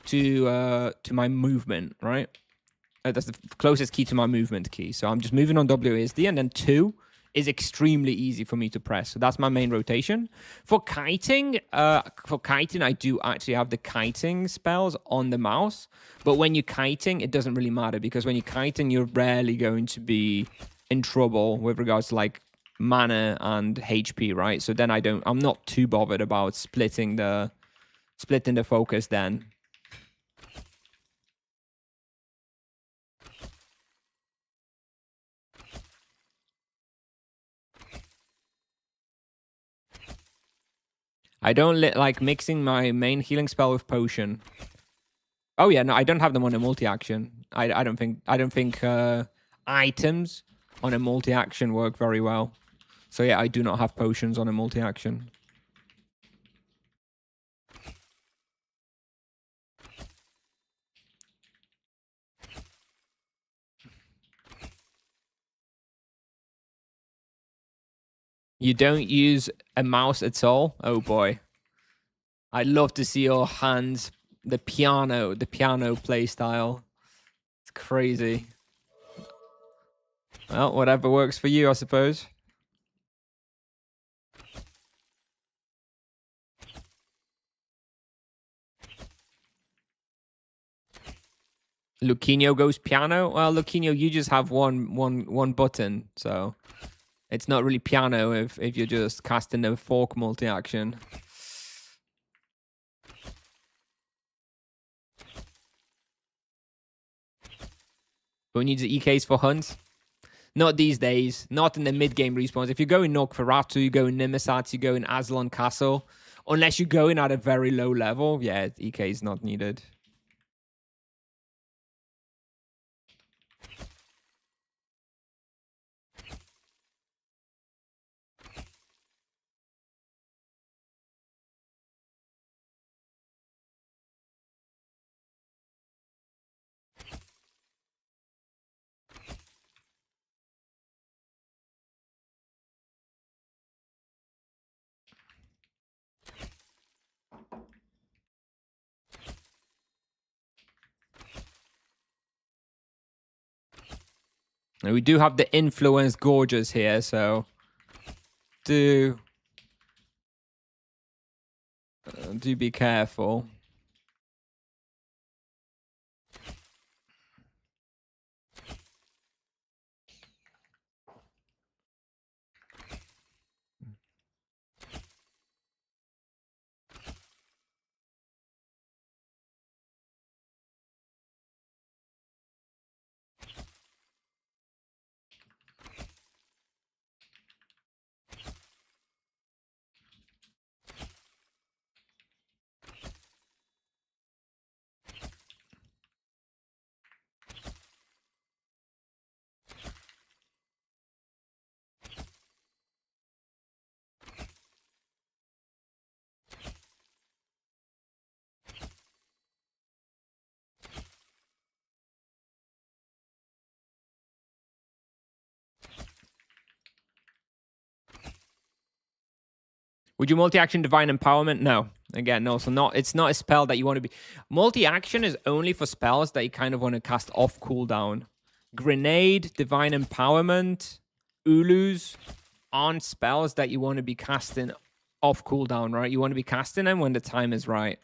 to my movement, right? That's the closest key to my movement key. So I'm just moving on WASD, and then 2 is extremely easy for me to press. So that's my main rotation. For kiting, I do actually have the kiting spells on the mouse. But when you're kiting, it doesn't really matter, because when you're kiting, you're rarely going to be in trouble with regards to like mana and HP, right? So then I'm not too bothered about splitting the focus then. I don't like mixing my main healing spell with potion. Oh yeah, no, I don't have them on a multi-action. I don't think items on a multi-action work very well. So yeah, I do not have potions on a multi-action. You don't use a mouse at all? Oh boy. I'd love to see your hands, the piano play style. It's crazy. Well, whatever works for you, I suppose. Luquinho goes piano. Well, Luquinho, you just have one button, so it's not really piano if you're just casting a fork multi-action. Who needs the EKs for hunts? Not these days. Not in the mid-game respawns. If you're going Nosferatu, you go in Nimisats, you go in Aslan Castle. Unless you're going at a very low level, yeah, EK is not needed. And we do have the influence gorges here, so do be careful. Would you multi-action Divine Empowerment? No. Again, no. So not. It's not a spell that you want to be. Multi-action is only for spells that you kind of want to cast off cooldown. Grenade, Divine Empowerment, Ulus aren't spells that you want to be casting off cooldown, right? You want to be casting them when the time is right.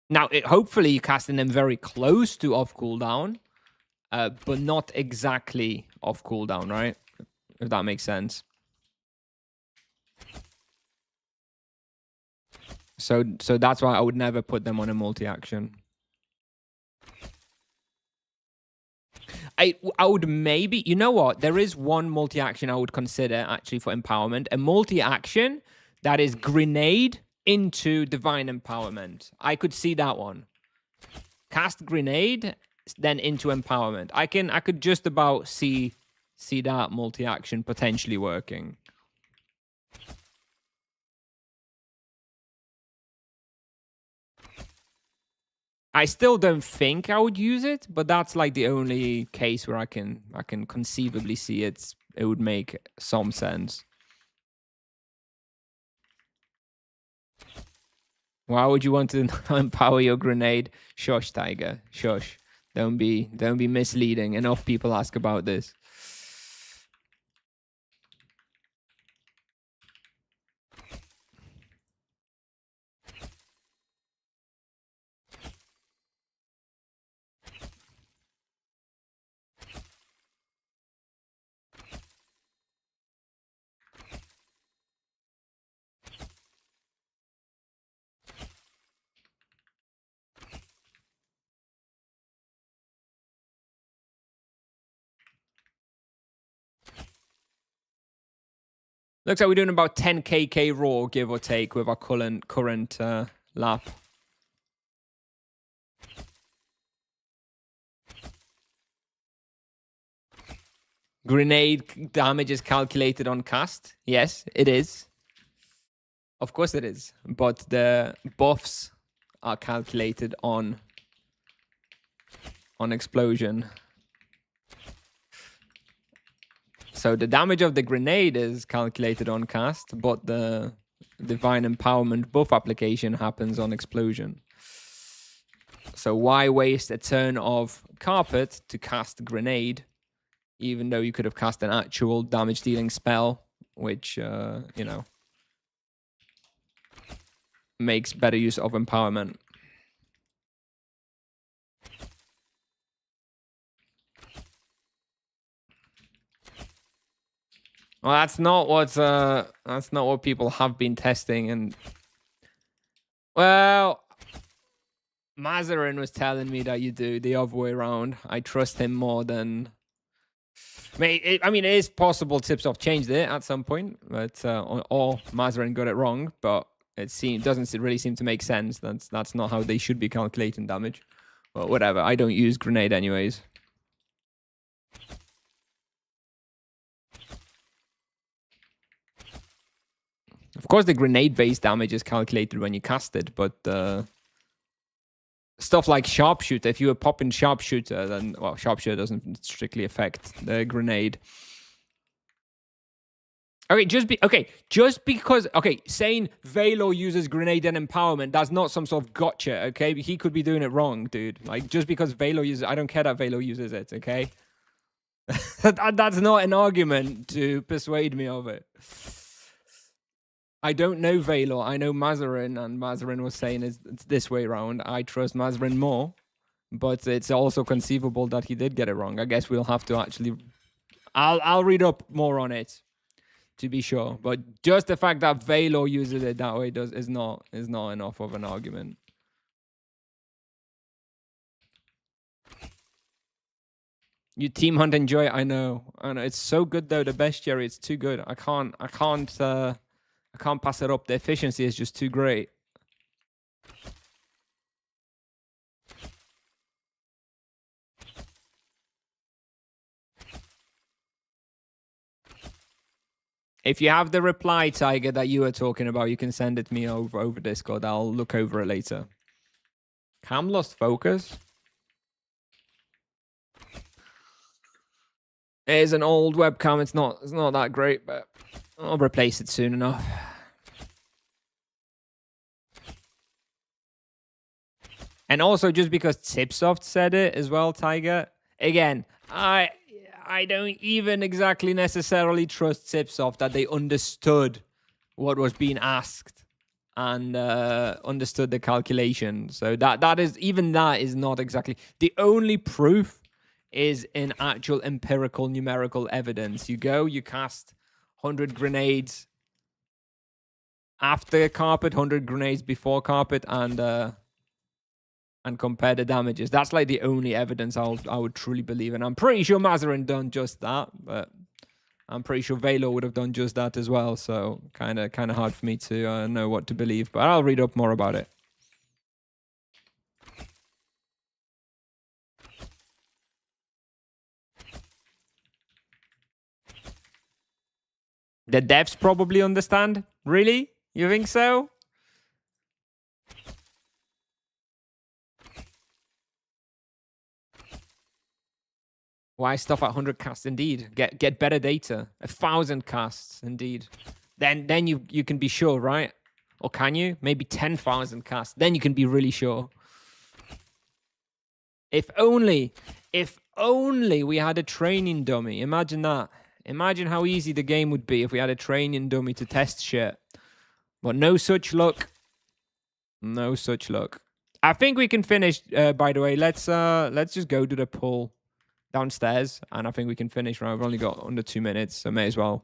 Now, hopefully you're casting them very close to off cooldown, but not exactly off cooldown, right? If that makes sense. So that's why I would never put them on a multi-action. I would maybe, you know what? There is one multi-action I would consider actually for empowerment. A multi-action that is grenade into divine empowerment. I could see that one. Cast grenade, then into empowerment. I could just about see that multi-action potentially working. I still don't think I would use it, but that's like the only case where I can conceivably see it would make some sense. Why would you want to empower your grenade? Shush, Tiger. Shush. Don't be misleading. Enough people ask about this. Looks like we're doing about 10 KK raw, give or take, with our current lap. Grenade damage is calculated on cast. Yes, it is. Of course it is. But the buffs are calculated on explosion. So the damage of the grenade is calculated on cast, but the Divine Empowerment buff application happens on explosion. So why waste a turn of carpet to cast grenade, even though you could have cast an actual damage dealing spell, which, you know, makes better use of empowerment. Well, that's not what people have been testing, and well, Mazarin was telling me that you do the other way around. I trust him more than. I mean, it is possible Tipsoft changed it at some point, but or Mazarin got it wrong. But it doesn't really seem to make sense. That's not how they should be calculating damage. But whatever. I don't use grenade anyways. Of course, the grenade-based damage is calculated when you cast it, but stuff like sharpshooter, if you were popping sharpshooter, then, well, sharpshooter doesn't strictly affect the grenade. Okay, just because, saying Velo uses grenade and empowerment, that's not some sort of gotcha, okay? He could be doing it wrong, dude. Like, just because Velo uses I don't care that Velo uses it, okay? That's not an argument to persuade me of it. I don't know Velo. I know Mazarin, and Mazarin was saying it's this way around. I trust Mazarin more, but it's also conceivable that he did get it wrong. I guess we'll have to actually. I'll read up more on it, to be sure. But just the fact that Velo uses it that way is not enough of an argument. You team hunt enjoy it. I know. It's so good though. The bestiary, it's too good. I can't pass it up. The efficiency is just too great. If you have the reply, Tiger, that you were talking about, you can send it to me over Discord. I'll look over it later. Cam lost focus. It is an old webcam. It's not that great, but I'll replace it soon enough. And also, just because Tipsoft said it as well, Tiger. Again, I don't even exactly necessarily trust Tipsoft that they understood what was being asked and understood the calculation. So that is not exactly the only proof is in actual empirical numerical evidence. You cast 100 grenades after carpet, 100 grenades before carpet, and compare the damages. That's like the only evidence I would truly believe in. I'm pretty sure Mazarin done just that, but I'm pretty sure Velo would have done just that as well. So kind of hard for me to know what to believe, but I'll read up more about it. The devs probably understand. Really? You think so? Why stop at 100 casts? Indeed, get better data. 1,000 casts, indeed. Then you can be sure, right? Or can you? Maybe 10,000 casts. Then you can be really sure. If only we had a training dummy. Imagine that. Imagine how easy the game would be if we had a training dummy to test shit. But no such luck. No such luck. I think we can finish. By the way, let's just go to the pool downstairs, and I think we can finish. Right, we've only got under 2 minutes, so may as well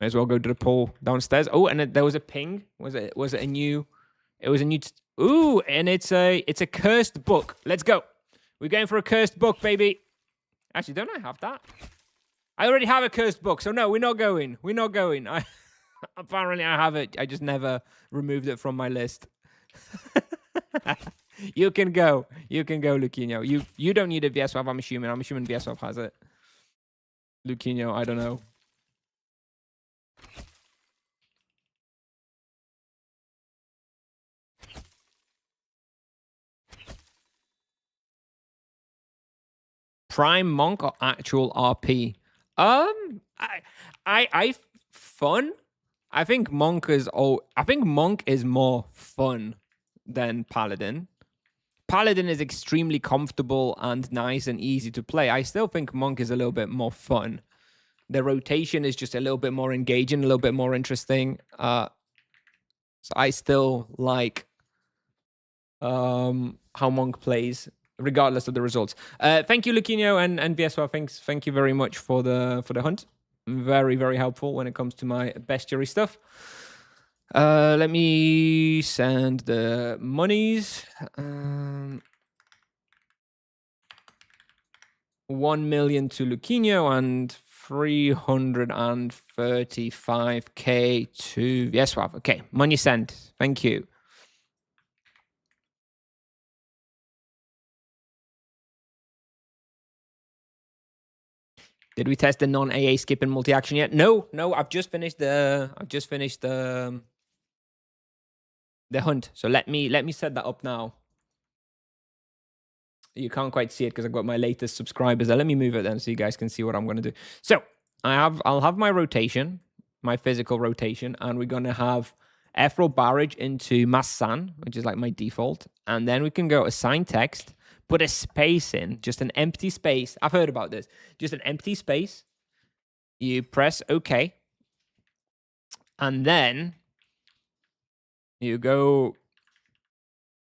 go to the pool downstairs. Oh, and there was a ping. Was it a new? It was a new. Ooh, and it's a cursed book. Let's go. We're going for a cursed book, baby. Actually, don't I have that? I already have a cursed book, so no, we're not going. We're not going. Apparently, I have it. I just never removed it from my list. You can go. You can go, Luquinho. You don't need a VSWAP, I'm assuming. I'm assuming VSWAP has it. Luquinho, I don't know. Prime Monk or actual RP? I fun. I think monk is more fun than paladin. Paladin is extremely comfortable and nice and easy to play. I still think monk is a little bit more fun. The rotation is just a little bit more engaging, a little bit more interesting. So I still like how monk plays, regardless of the results. Thank you, Luquinho and Vieswa. Thank you very much for the hunt. Very, very helpful when it comes to my bestiary stuff. Let me send the monies. 1 million to Luquinho and 335k to Vieswav. Okay, money sent. Thank you. Did we test the non-AA skip and multi-action yet? No. I've just finished the hunt. So let me set that up now. You can't quite see it because I've got my latest subscribers there. Let me move it then so you guys can see what I'm going to do. So I'll have my rotation, my physical rotation, and we're going to have Ephro Barrage into Massan, which is like my default. And then we can go assign text, put a space in, just an empty space. I've heard about this. Just an empty space. You press OK. And then you go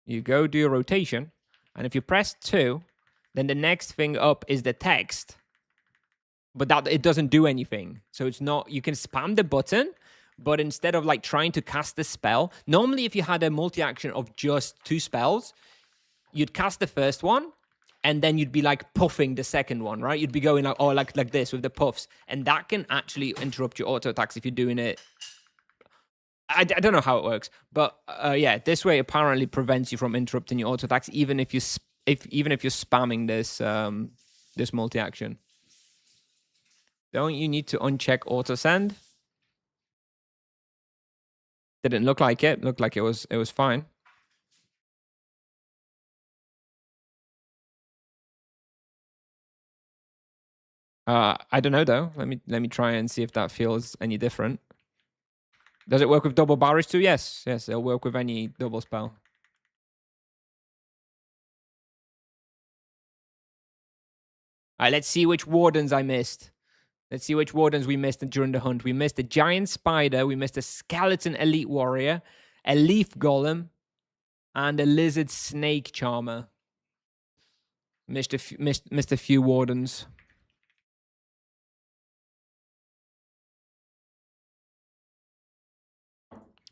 do your rotation. And if you press 2, then the next thing up is the text. But that it doesn't do anything. So it's not, you can spam the button, but instead of like trying to cast the spell, normally if you had a multi-action of just 2 spells, you'd cast the first one, and then you'd be like puffing the second one, right? You'd be going like, oh, like this with the puffs. And that can actually interrupt your auto attacks if you're doing it. I don't know how it works, but yeah, this way apparently prevents you from interrupting your auto attacks, even if you're spamming this this multi action. Don't you need to uncheck auto send? Didn't look like it. Looked like it was fine. I don't know though. Let me try and see if that feels any different. Does it work with double barrage too? Yes, it'll work with any double spell. All right, let's see which wardens I missed. Let's see which wardens we missed during the hunt. We missed a giant spider, we missed a skeleton elite warrior, a leaf golem, and a lizard snake charmer. Missed a few wardens.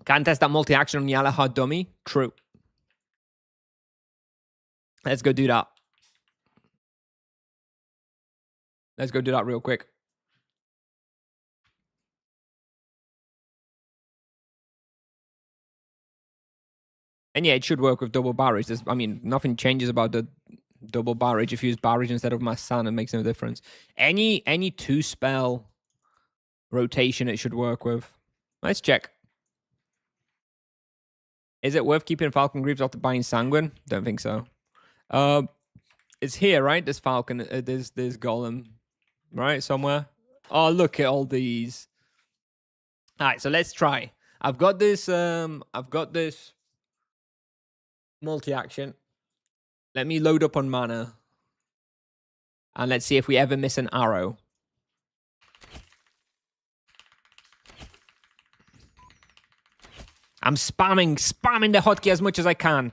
Can't test that multi-action on Yalahar dummy. True. Let's go do that. Let's go do that real quick. And yeah, it should work with double barrage. I mean, nothing changes about the double barrage. If you use barrage instead of Massan, it makes no difference. Any 2-spell rotation it should work with. Let's check. Is it worth keeping Falcon Greaves after buying Sanguine? Don't think so. It's here, right? This Falcon, there's Golem, right? Somewhere. Oh, look at all these. All right, so let's try. I've got this multi-action. Let me load up on mana. And let's see if we ever miss an arrow. I'm spamming the hotkey as much as I can.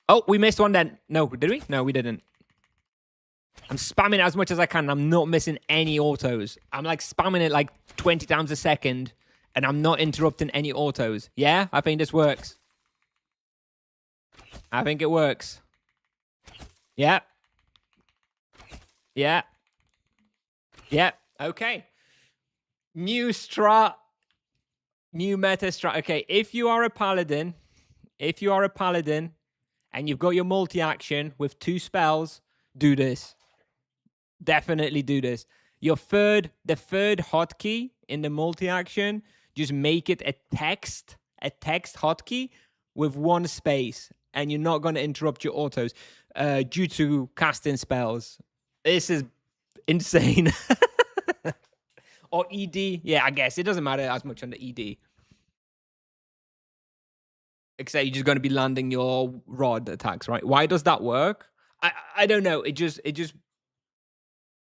Oh, we missed one then. No, did we? No, we didn't. I'm spamming it as much as I can. I'm not missing any autos. I'm like spamming it like 20 times a second, and I'm not interrupting any autos. Yeah, I think this works. I think it works. Yeah. Yeah. Yeah. Okay. New strat. New meta strat. Okay, if you are a paladin, and you've got your multi-action with 2 spells, do this. Definitely do this. The third hotkey in the multi-action, just make it a text hotkey with 1 space, and you're not going to interrupt your autos due to casting spells. This is insane. Or ED. Yeah, I guess it doesn't matter as much on the ED. Except you're just going to be landing your rod attacks, right? Why does that work? I don't know. It just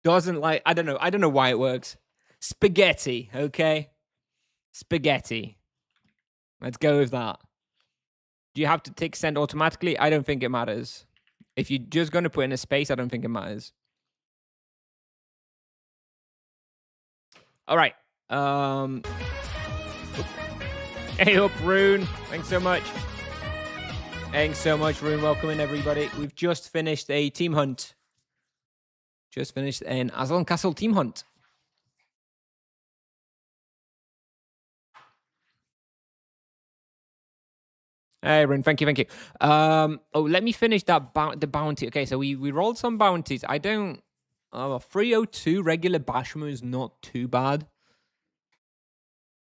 doesn't like. I don't know. I don't know why it works. Spaghetti, okay? Spaghetti. Let's go with that. Do you have to tick send automatically? I don't think it matters. If you're just going to put in a space, I don't think it matters. All right. Hey up, Rune. Thanks so much. Thanks so much, Rune. Welcome in, everybody. We've just finished a team hunt. Just finished an Aslan Castle team hunt. Hey, Rune. Thank you. Thank you. Let me finish that the bounty. Okay, so we rolled some bounties. I don't... 302 regular Bashmu is not too bad.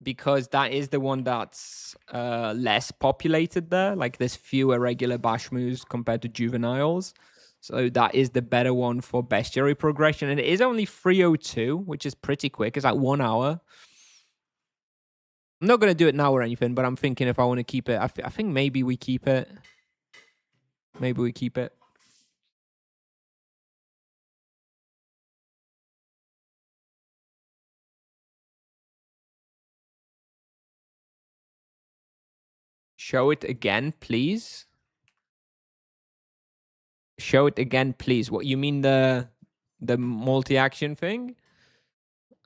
Because that is the one that's less populated there. Like, there's fewer regular Bashmus compared to juveniles. So that is the better one for bestiary progression. And it is only 302, which is pretty quick. It's like 1 hour. I'm not going to do it now or anything, but I'm thinking if I want to keep it, I think maybe we keep it. Maybe we keep it. Show it again, please. Show it again, please. What, you mean the multi-action thing?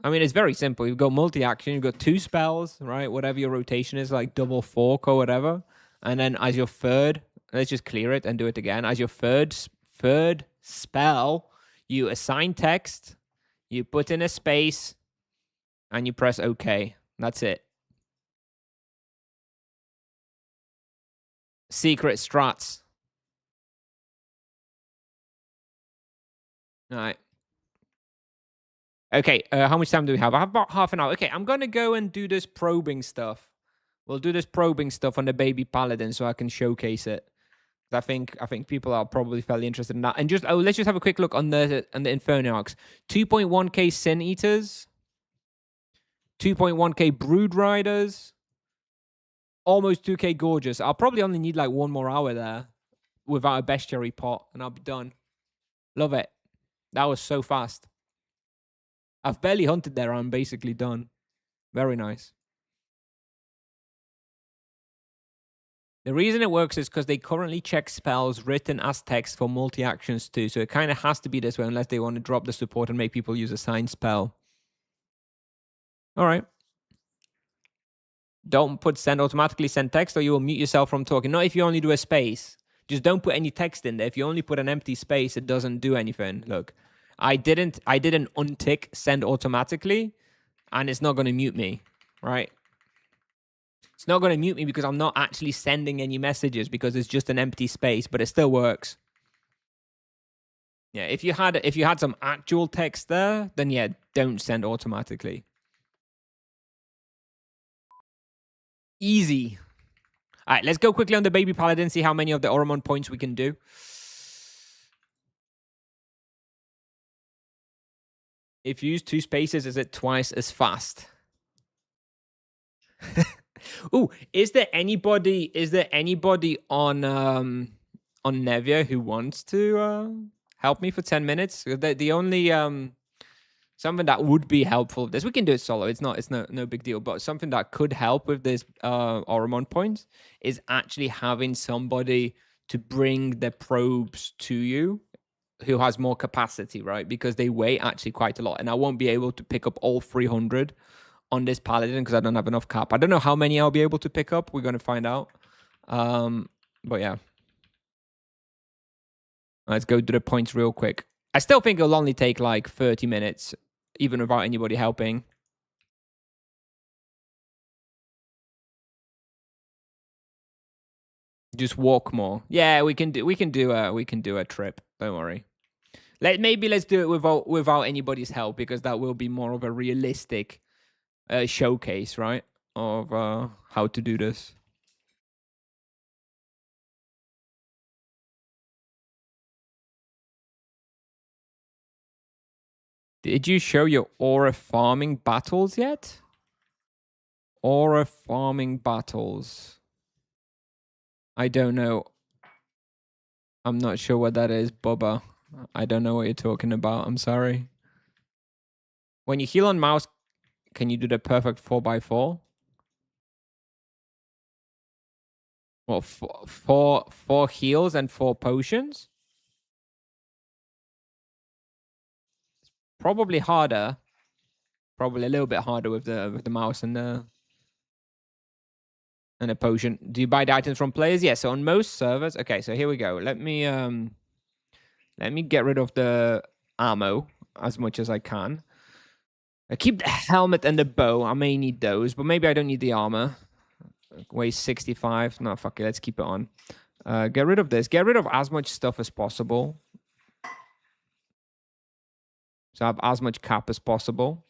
I mean, it's very simple. You've got multi-action, you've got 2 spells, right? Whatever your rotation is, like double fork or whatever. And then as your third, let's just clear it and do it again. As your third spell, you assign text, you put in a space, and you press OK. That's it. Secret strats. All right. Okay, how much time do we have? I have about half an hour. Okay, I'm going to go and do this probing stuff. We'll do this probing stuff on the baby paladin so I can showcase it. I think people are probably fairly interested in that. And let's just have a quick look on the Inferno Arcs. 2.1k Sin Eaters, 2.1k Brood Riders, almost 2k Gorgeous. I'll probably only need like 1 more hour there without a bestiary pot, and I'll be done. Love it. That was so fast. I've barely hunted there. I'm basically done. Very nice. The reason it works is because they currently check spells written as text for multi-actions too. So it kind of has to be this way unless they want to drop the support and make people use a signed spell. All right. Don't put send automatically send text or you will mute yourself from talking. Not if you only do a space. Just don't put any text in there. If you only put an empty space, it doesn't do anything. Look, I didn't untick send automatically and it's not going to mute me, right? It's not going to mute me because I'm not actually sending any messages because it's just an empty space, but it still works. Yeah, if you had some actual text there, then yeah, don't send automatically. Easy. All right, let's go quickly on the baby paladin, see how many of the Oromon points we can do. If you use 2 spaces, is it twice as fast? Ooh, is there anybody on Nevia who wants to help me for 10 minutes? The only something that would be helpful. This we can do it solo. It's no big deal. But something that could help with this Oromon points is actually having somebody to bring the probes to you who has more capacity, right? Because they weigh actually quite a lot, and I won't be able to pick up all 300 on this paladin because I don't have enough cap. I don't know how many I'll be able to pick up. We're going to find out. But yeah. Let's go to the points real quick. I still think it'll only take like 30 minutes, even without anybody helping. Just walk more. Yeah, we can do a trip. Don't worry. Maybe let's do it without anybody's help because that will be more of a realistic showcase, right? Of how to do this. Did you show your aura farming battles yet? Aura farming battles. I don't know. I'm not sure what that is, Bubba. I don't know what you're talking about. I'm sorry. When you heal on mouse, can you do the perfect 4x4? Well, four heals and 4 potions? Probably harder. Probably a little bit harder with the mouse and a potion. Do you buy the items from players? Yes. Yeah, so on most servers, okay. So here we go. Let me get rid of the ammo as much as I can. I keep the helmet and the bow. I may need those, but maybe I don't need the armor. Weighs 65. No, fuck it. Let's keep it on. Get rid of this. Get rid of as much stuff as possible. So I have as much cap as possible.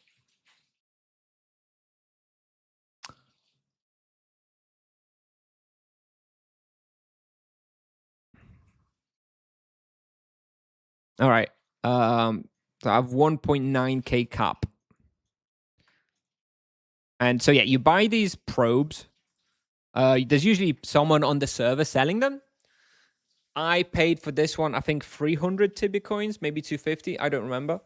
All right. So I have 1.9k cap. And so, yeah, you buy these probes. There's usually someone on the server selling them. I paid for this one, I think 300 Tibia coins, maybe 250. I don't remember.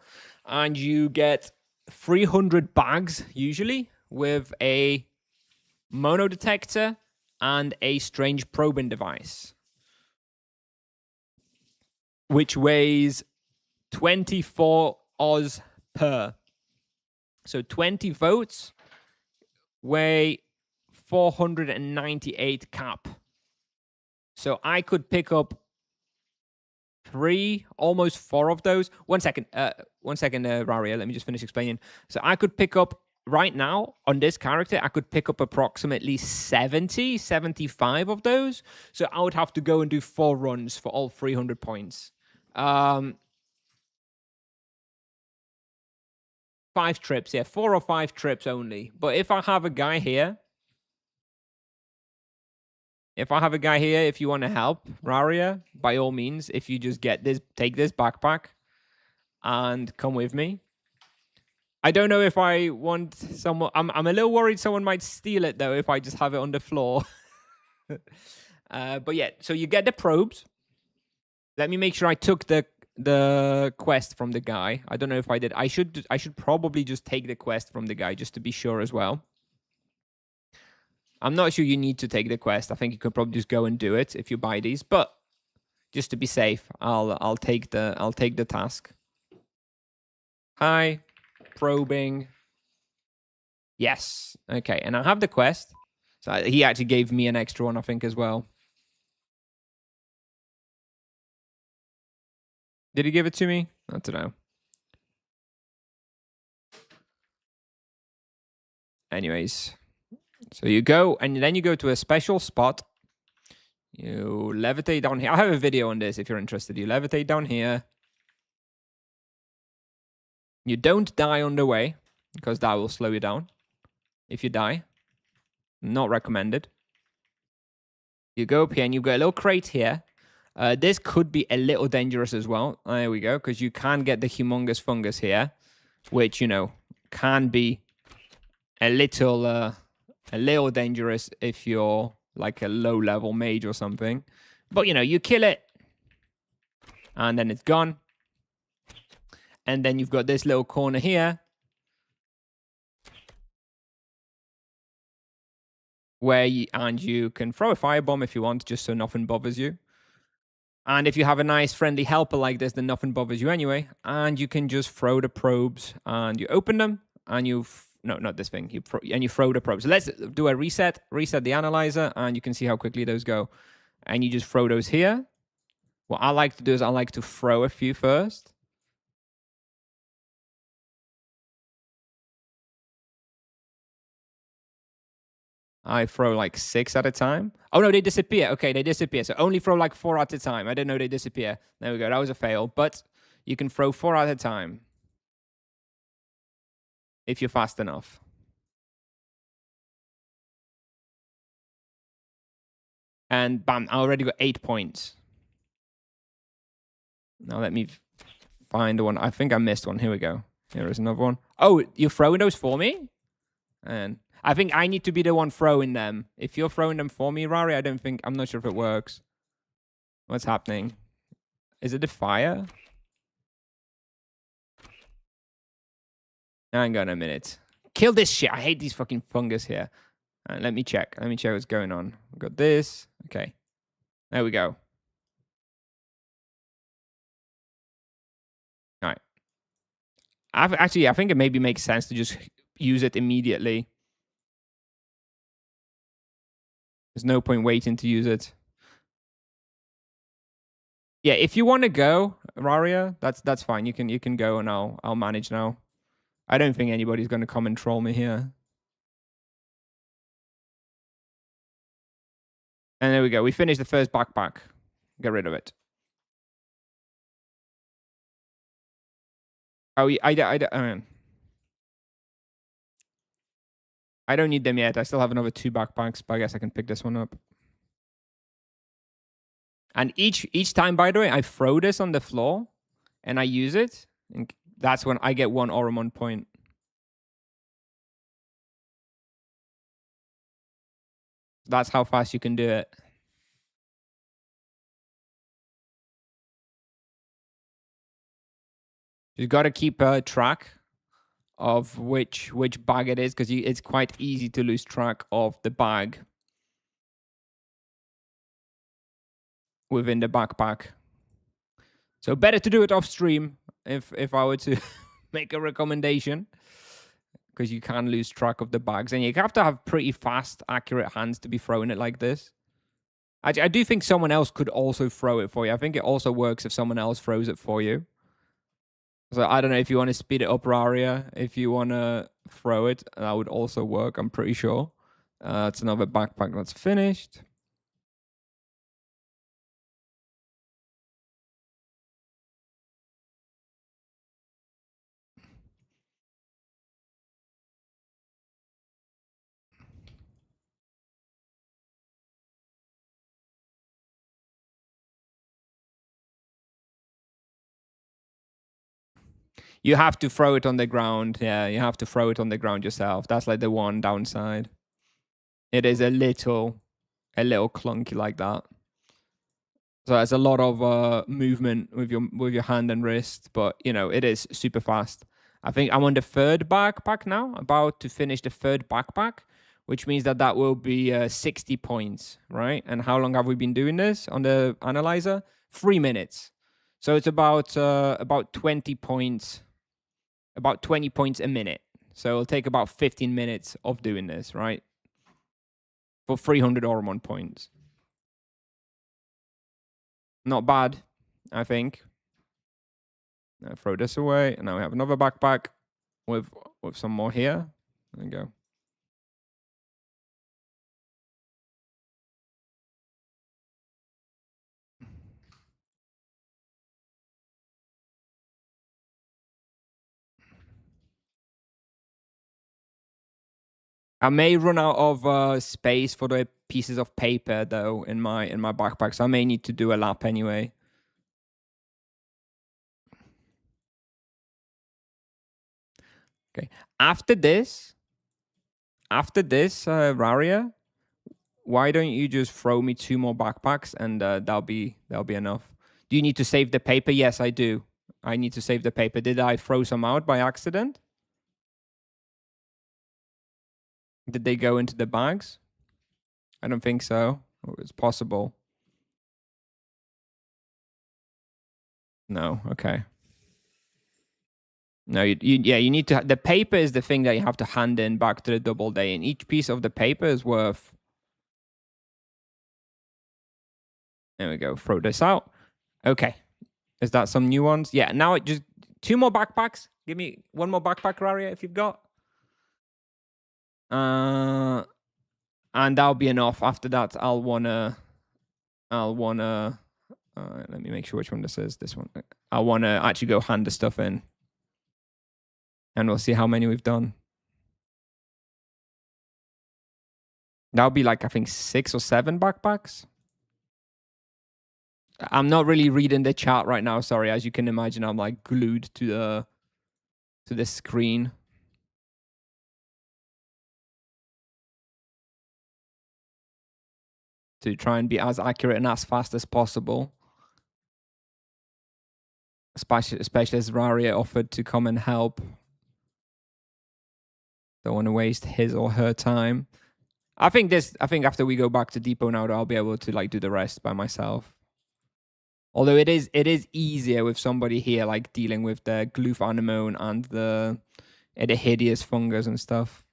And you get 300 bags, usually, with a mono detector and a strange probing device, which weighs 24 Oz per. So 20 votes weigh 498 cap. So I could pick up 3, almost 4 of those. One second, Raria. Let me just finish explaining. So I could pick up right now on this character, I could pick up approximately 70, 75 of those. So I would have to go and do 4 runs for all 300 points. 5 trips, yeah, 4 or 5 trips only. But if I have a guy here, if you want to help, Raria, by all means, if you just get this, take this backpack and come with me. I don't know if I want someone. I'm a little worried someone might steal it though if I just have it on the floor. But yeah, so you get the probes. Let me make sure I took the quest from the guy. I don't know if I did. I should probably just take the quest from the guy just to be sure as well. I'm not sure you need to take the quest. I think you could probably just go and do it if you buy these. But just to be safe, I'll take the task. Hi, probing. Yes. Okay, and I have the quest. So he actually gave me an extra one, I think, as well. Did he give it to me? I don't know. Anyways, so you go, and then you go to a special spot. You levitate down here. I have a video on this if you're interested. You levitate down here. You don't die on the way, because that will slow you down. If you die, not recommended. You go up here, and you've got a little crate here. This could be a little dangerous as well. There we go, because you can get the humongous fungus here, which, you know, can be a little dangerous if you're like a low-level mage or something. But, you know, you kill it, and then it's gone. And then you've got this little corner here where you can throw a firebomb if you want, just so nothing bothers you. And if you have a nice friendly helper like this, then nothing bothers you anyway. And you can just throw the probes, and you open them, and no, not this thing. You throw the probes. So let's do a reset the analyzer, and you can see how quickly those go. And you just throw those here. What I like to do is I like to throw a few first. I throw like 6 at a time. Oh, no, they disappear. Okay, they disappear. So only throw like 4 at a time. I didn't know they disappear. There we go. That was a fail. But you can throw 4 at a time if you're fast enough. And bam, I already got 8 points. Now let me find the one. I think I missed one. Here we go. Here is another one. Oh, you're throwing those for me? And I think I need to be the one throwing them. If you're throwing them for me, Rari, I'm not sure if it works. What's happening? Is it the fire? Hang on a minute. Kill this shit. I hate these fucking fungus here. Let me check. Let me check what's going on. We've got this. Okay. There we go. All right. I think it maybe makes sense to just use it immediately. There's no point waiting to use it. Yeah, if you want to go, Raria, that's fine. You can go, and I'll manage now. I don't think anybody's going to come and troll me here. And there we go. We finished the first backpack. Get rid of it. Oh, I don't need them yet. I still have another 2 backpacks, but I guess I can pick this one up. And each time, by the way, I throw this on the floor and I use it, and that's when I get 1 Oromon point. That's how fast you can do it. You've got to keep track of which bag it is, because it's quite easy to lose track of the bag within the backpack. So better to do it off stream if I were to make a recommendation, because you can lose track of the bags, and you have to have pretty fast, accurate hands to be throwing it like this. I do think someone else could also throw it for you. I think it also works if someone else throws it for you. So I don't know if you want to speed it up, Raria. If you want to throw it, that would also work, I'm pretty sure. It's another backpack that's finished. You have to throw it on the ground. Yeah, you have to throw it on the ground yourself. That's like the one downside. It is a little clunky like that. So there's a lot of movement with your hand and wrist, but you know, it is super fast. I think I'm on the 3rd backpack now, about to finish the 3rd backpack, which means that will be 60 points, right? And how long have we been doing this on the analyzer? 3 minutes. So it's about 20 points. About 20 points a minute. So it'll take about 15 minutes of doing this, right? For 300 Oromon points. Not bad, I think. Now throw this away, and now we have another backpack with some more here. There we go. I may run out of space for the pieces of paper though in my backpack, so I may need to do a lap anyway. Okay. After this, Raria, why don't you just throw me 2 more backpacks, and that'll be enough. Do you need to save the paper? Yes, I do. I need to save the paper. Did I throw some out by accident? Did they go into the bags? I don't think so. It's possible. No, okay. No, you need to. The paper is the thing that you have to hand in back to the double day, and each piece of the paper is worth. There we go. Throw this out. Okay. Is that some new ones? Yeah. Now it just 2 more backpacks. Give me 1 more backpack, Raria, if you've got. And that'll be enough. After that, I'll wanna. Let me make sure which one this is. This one. I wanna actually go hand the stuff in, and we'll see how many we've done. That'll be like, I think, 6 or 7 backpacks. I'm not really reading the chat right now. Sorry, as you can imagine, I'm like glued to to this screen. To try and be as accurate and as fast as possible. Especially as Raria offered to come and help. Don't want to waste his or her time. I think after we go back to depot now, I'll be able to like do the rest by myself. Although it is easier with somebody here, like dealing with the gloof anemone and the hideous fungus and stuff.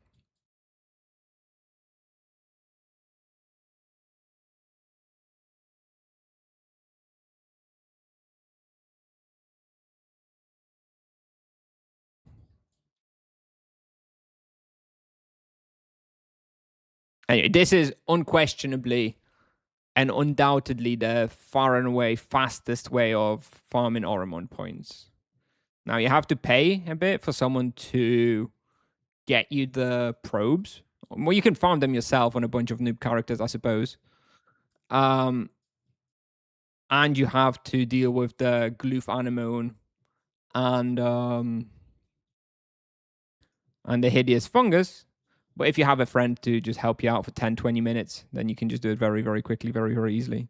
Anyway, this is unquestionably and undoubtedly the far and away fastest way of farming Oromon points. Now you have to pay a bit for someone to get you the probes. Well, you can farm them yourself on a bunch of noob characters, I suppose. And you have to deal with the gloof anemone and the hideous fungus. But if you have a friend to just help you out for 10, 20 minutes, then you can just do it very, very quickly, very, very easily.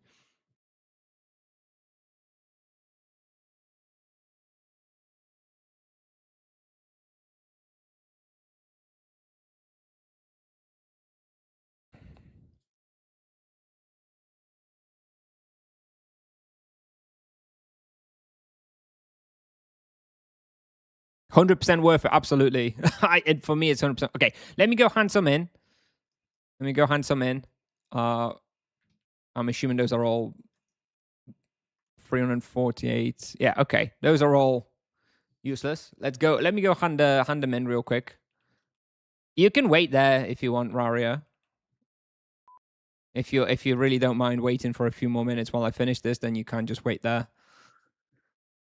$100% worth it, absolutely. For me, it's 100%. Okay, let me go hand some in. I'm assuming those are all 348. Yeah, okay. Those are all useless. Let's go. Let me go hand them in real quick. You can wait there if you want, Raria. If you really don't mind waiting for a few more minutes while I finish this, then you can just wait there.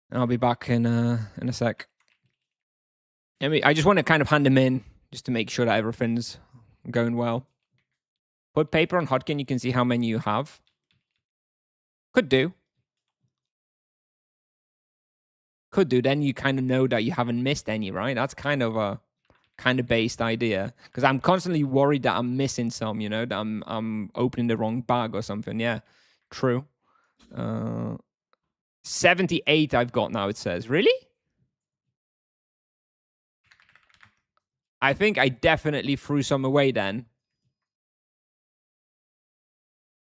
And I'll be back in a sec. I just want to kind of hand them in just to make sure that everything's going well. Put paper on Hodkin, you can see how many you have. Could do. Then you kind of know that you haven't missed any, right? That's kind of a based idea. Because I'm constantly worried that I'm missing some, you know, that I'm opening the wrong bag or something. Yeah, true. 78 I've got now, it says. Really? I think I definitely threw some away then.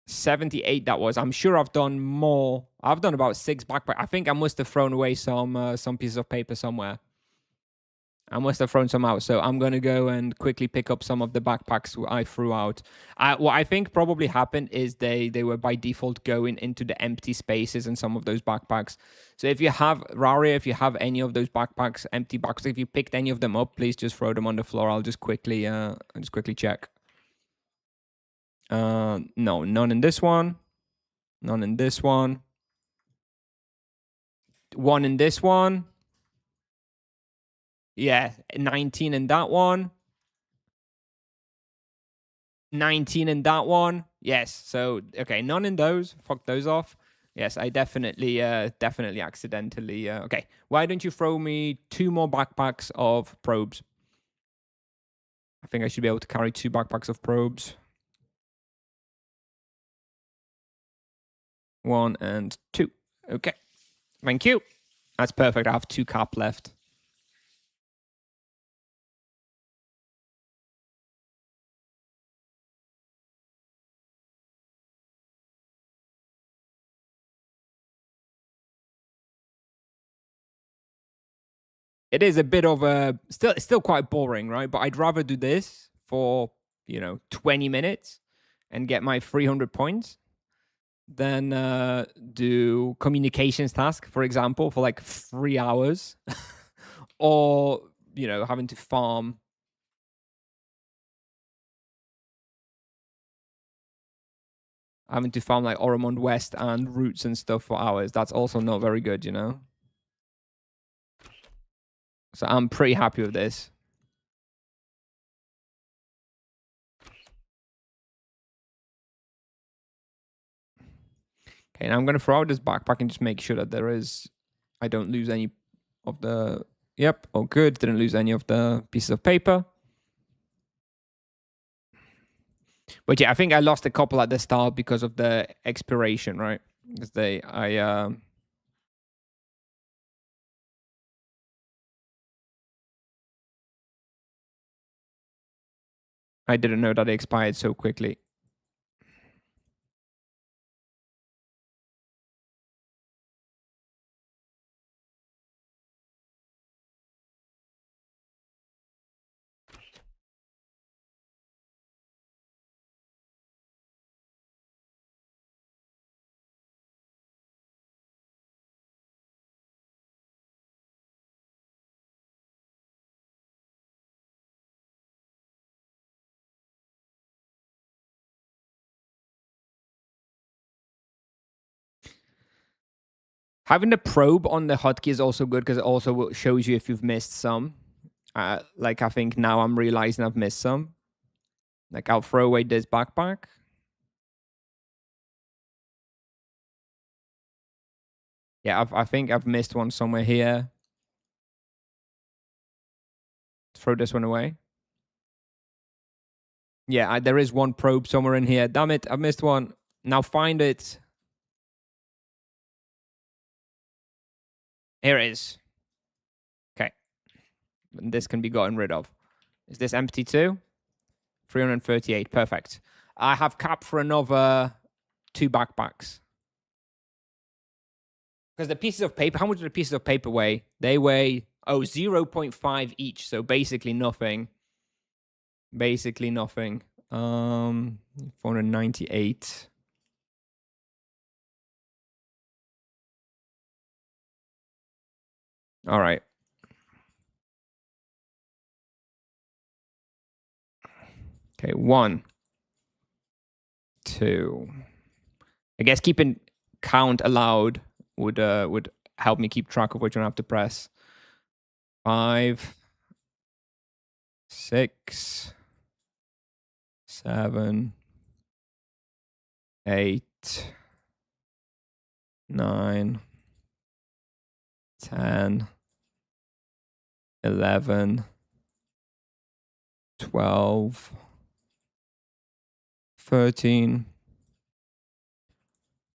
78 that was. I'm sure I've done more. I've done about 6 backpacks. I think I must have thrown away some pieces of paper somewhere. I must have thrown some out. So I'm going to go and quickly pick up some of the backpacks I threw out. What I think probably happened is they were by default going into the empty spaces in some of those backpacks. So if you have, Raria, if you have any of those backpacks, empty backpacks, if you picked any of them up, please just throw them on the floor. I'll just quickly check. No, none in this one. None in this one. One in this one. Yeah, 19 in that one. 19 in that one. Yes. So, okay, none in those. Fuck those off. Yes, I definitely accidentally. Okay, why don't you throw me 2 more backpacks of probes? I think I should be able to carry 2 backpacks of probes. 1 and 2. Okay, thank you. That's perfect. I have 2 cap left. It is a bit of a still quite boring, right? But I'd rather do this for 20 minutes and get my 300 points than do communications task, for example, for like 3 hours, or having to farm. Having to farm like Oromond West and roots and stuff for hours. That's also not very good, you know? So I'm pretty happy with this. Okay, now I'm going to throw out this backpack and just make sure that I don't lose any of the Yep, all good. Didn't lose any of the pieces of paper. But yeah, I think I lost a couple at the start because of the expiration, right? Because I didn't know that they expired so quickly. Having the probe on the hotkey is also good because it also shows you if you've missed some. Like I think now I'm realizing I've missed some. Like I'll throw away this backpack. Yeah, I think I've missed one somewhere here. Throw this one away. Yeah, there is one probe somewhere in here. Damn it, I missed one. Now find it. Here it is. Okay. This can be gotten rid of. Is this empty too? 338. Perfect. I have cap for another 2 backpacks. Because the pieces of paper, how much do the pieces of paper weigh? They weigh, 0.5 each. So basically nothing. Basically nothing. 498. All right. Okay, 1, 2. I guess keeping count aloud would help me keep track of which one I have to press. 5, 6, 7, 8, 9, 10, 11, 12, 13,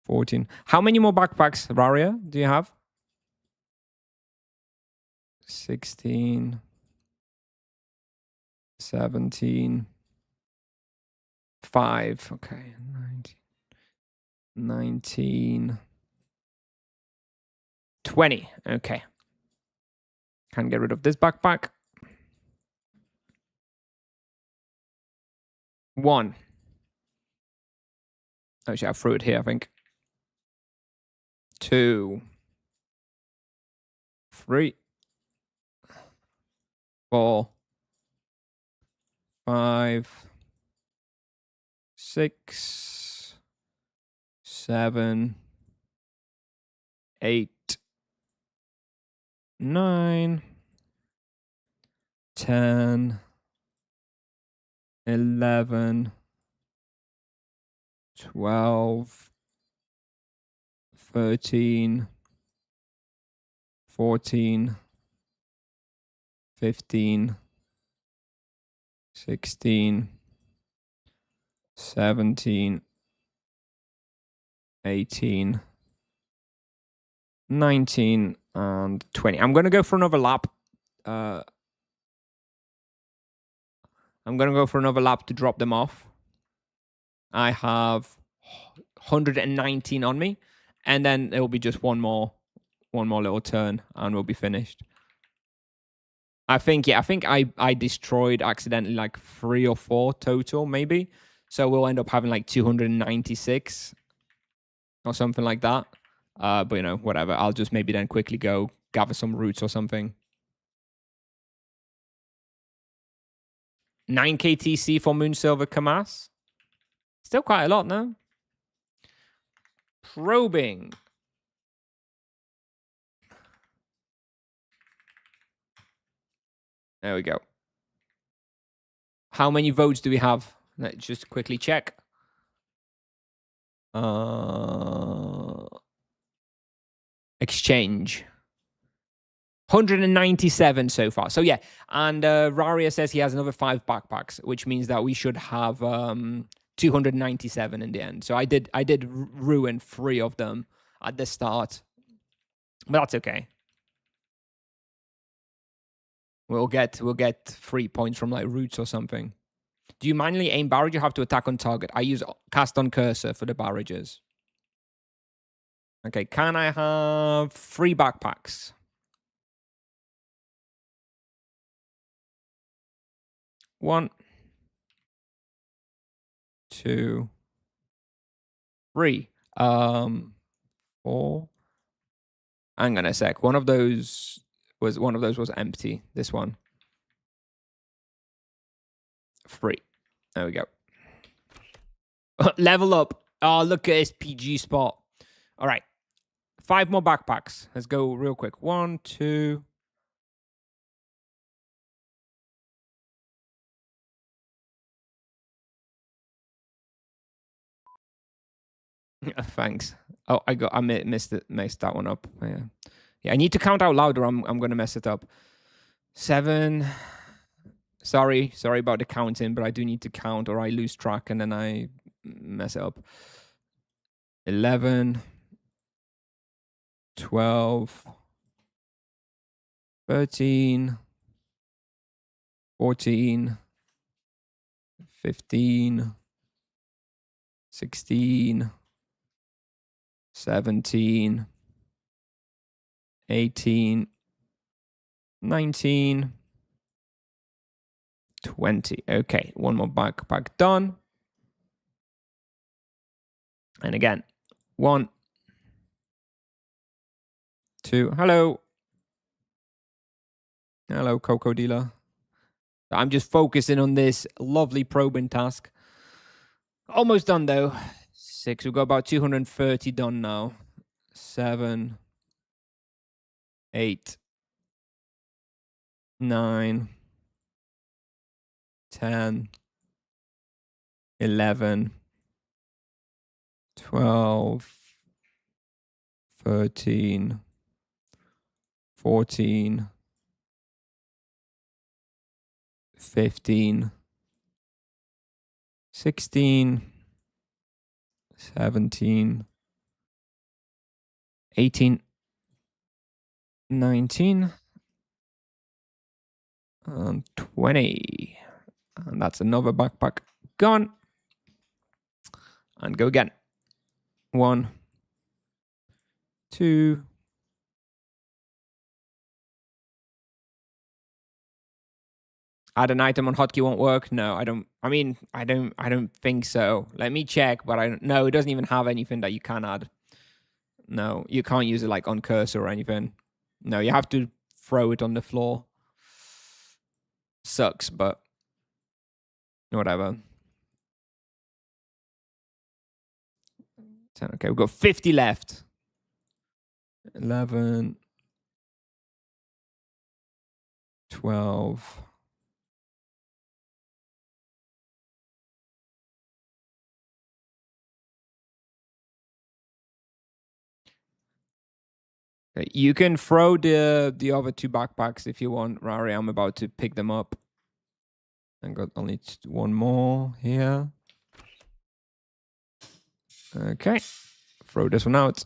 14. How many more backpacks, Raria, do you have? 16, 17, 5. Okay, 19, 20. Okay. Can get rid of this backpack. 1. Actually, I threw it here, I think. 2, 3, 4, 5, 6, 7, 8, 9, 10, 11, 12, 13, 14, 15, 16, 17, 18, 19, and 20. I'm going to go for another lap. I'm going to go for another lap to drop them off. I have 119 on me, and then it will be just one more little turn, and we'll be finished. I think I destroyed accidentally like 3 or 4 total, maybe. So we'll end up having like 296 or something like that. But you know, whatever. I'll just maybe then quickly go gather some roots or something. 9 KTC for Moon Silver Kamas. Still quite a lot, no? Probing. There we go. How many votes do we have? Let's just quickly check. Exchange. 197 so far. So yeah, and Raria says he has another 5 backpacks, which means that we should have 297 in the end. So I did ruin 3 of them at the start, but that's okay. We'll get 3 points from like roots or something. Do you manually aim barrage? You have to attack on target. I use cast on cursor for the barrages. Okay, can I have 3 backpacks? 1, 2, 3. 4. Hang on a sec. One of those was empty. This one. 3. There we go. Level up. Oh, look at his PG spot. All right. 5 more backpacks. Let's go real quick. 1, 2. Thanks. Oh, I missed that one up. Yeah. I need to count out louder. I'm gonna mess it up. 7. Sorry about the counting, but I do need to count, or I lose track and then I mess it up. 11, 12, 13, 14, 15, 16, 17, 18, 19, 20. Okay, one more backpack done. And again, 1, 2. Hello, Coco Dealer. I'm just focusing on this lovely probing task. Almost done though. 6. We've got about 230 done now. 7, 8, 9, 10, 11, 12, 13, 14, 15, 16, 17, 18, 19, and 20. And that's another backpack gone. And go again. 1, 2, add an item on hotkey won't work. No, I don't think so. Let me check, but no, it doesn't even have anything that you can add. No, you can't use it like on cursor or anything. No, you have to throw it on the floor. Sucks, but whatever. 10. Okay, we've got 50 left. 11, 12. You can throw the other 2 backpacks if you want, Rari. I'm about to pick them up. I got only 1 more here. Okay, throw this one out.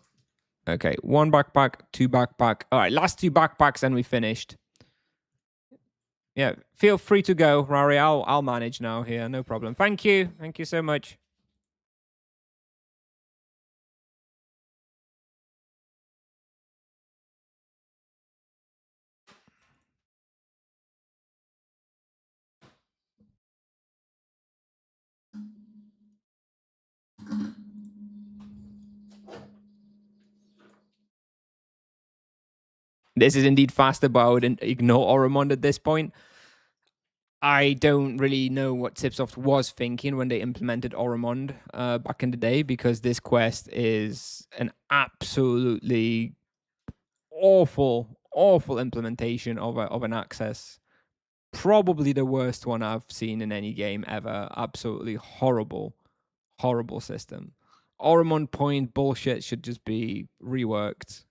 Okay, 1 backpack, 2 backpack. All right, last 2 backpacks and we finished. Yeah, feel free to go, Rari. I'll manage now here, no problem. Thank you so much. This is indeed faster, but I would ignore Oromond at this point. I don't really know what Tipsoft was thinking when they implemented Oromond back in the day, because this quest is an absolutely awful implementation of an access. Probably the worst one I've seen in any game ever. Absolutely horrible system. Oromond point bullshit should just be reworked.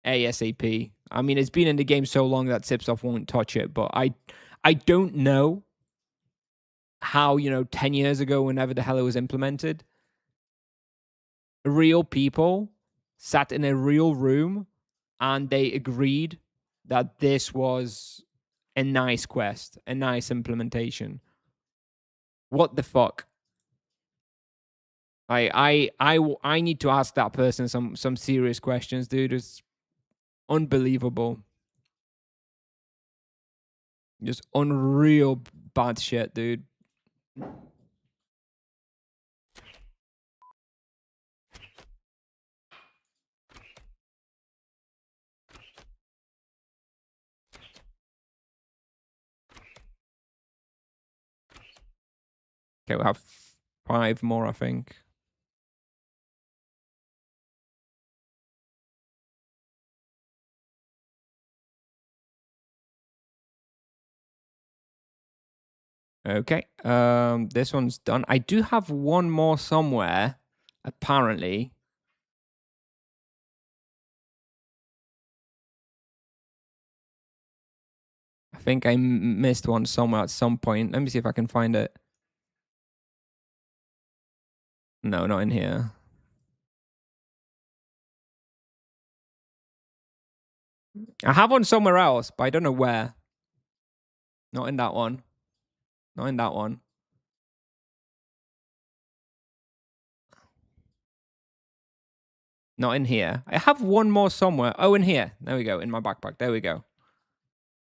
ASAP. I mean, it's been in the game so long that Sipsoft won't touch it, but I don't know how, 10 years ago, whenever the hell it was implemented, real people sat in a real room and they agreed that this was a nice quest, a nice implementation. What the fuck? I need to ask that person some serious questions, dude. It's unbelievable. Just unreal bad shit, dude. Okay, we have 5 more, I think. Okay, this one's done. I do have one more somewhere, apparently. I think I missed one somewhere at some point. Let me see if I can find it. No, not in here. I have one somewhere else, but I don't know where. Not in that one. Not in that one. Not in here. I have one more somewhere. Oh, in here. There we go. In my backpack. There we go.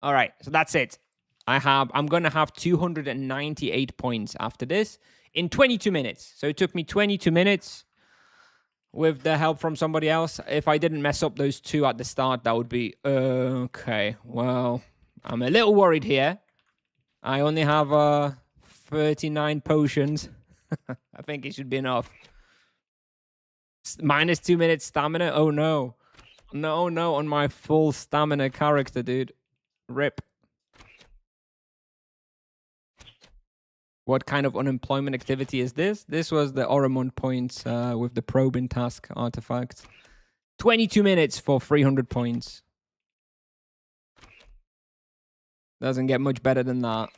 All right. So that's it. I'm going to have 298 points after this in 22 minutes. So it took me 22 minutes with the help from somebody else. If I didn't mess up those 2 at the start, that would be okay. Well, I'm a little worried here. I only have 39 potions. I think it should be enough. Minus 2 minutes stamina. Oh no. No, on my full stamina character, dude. Rip. What kind of unemployment activity is this? This was the Oromont points with the probing task artifact. 22 minutes for 300 points. Doesn't get much better than that.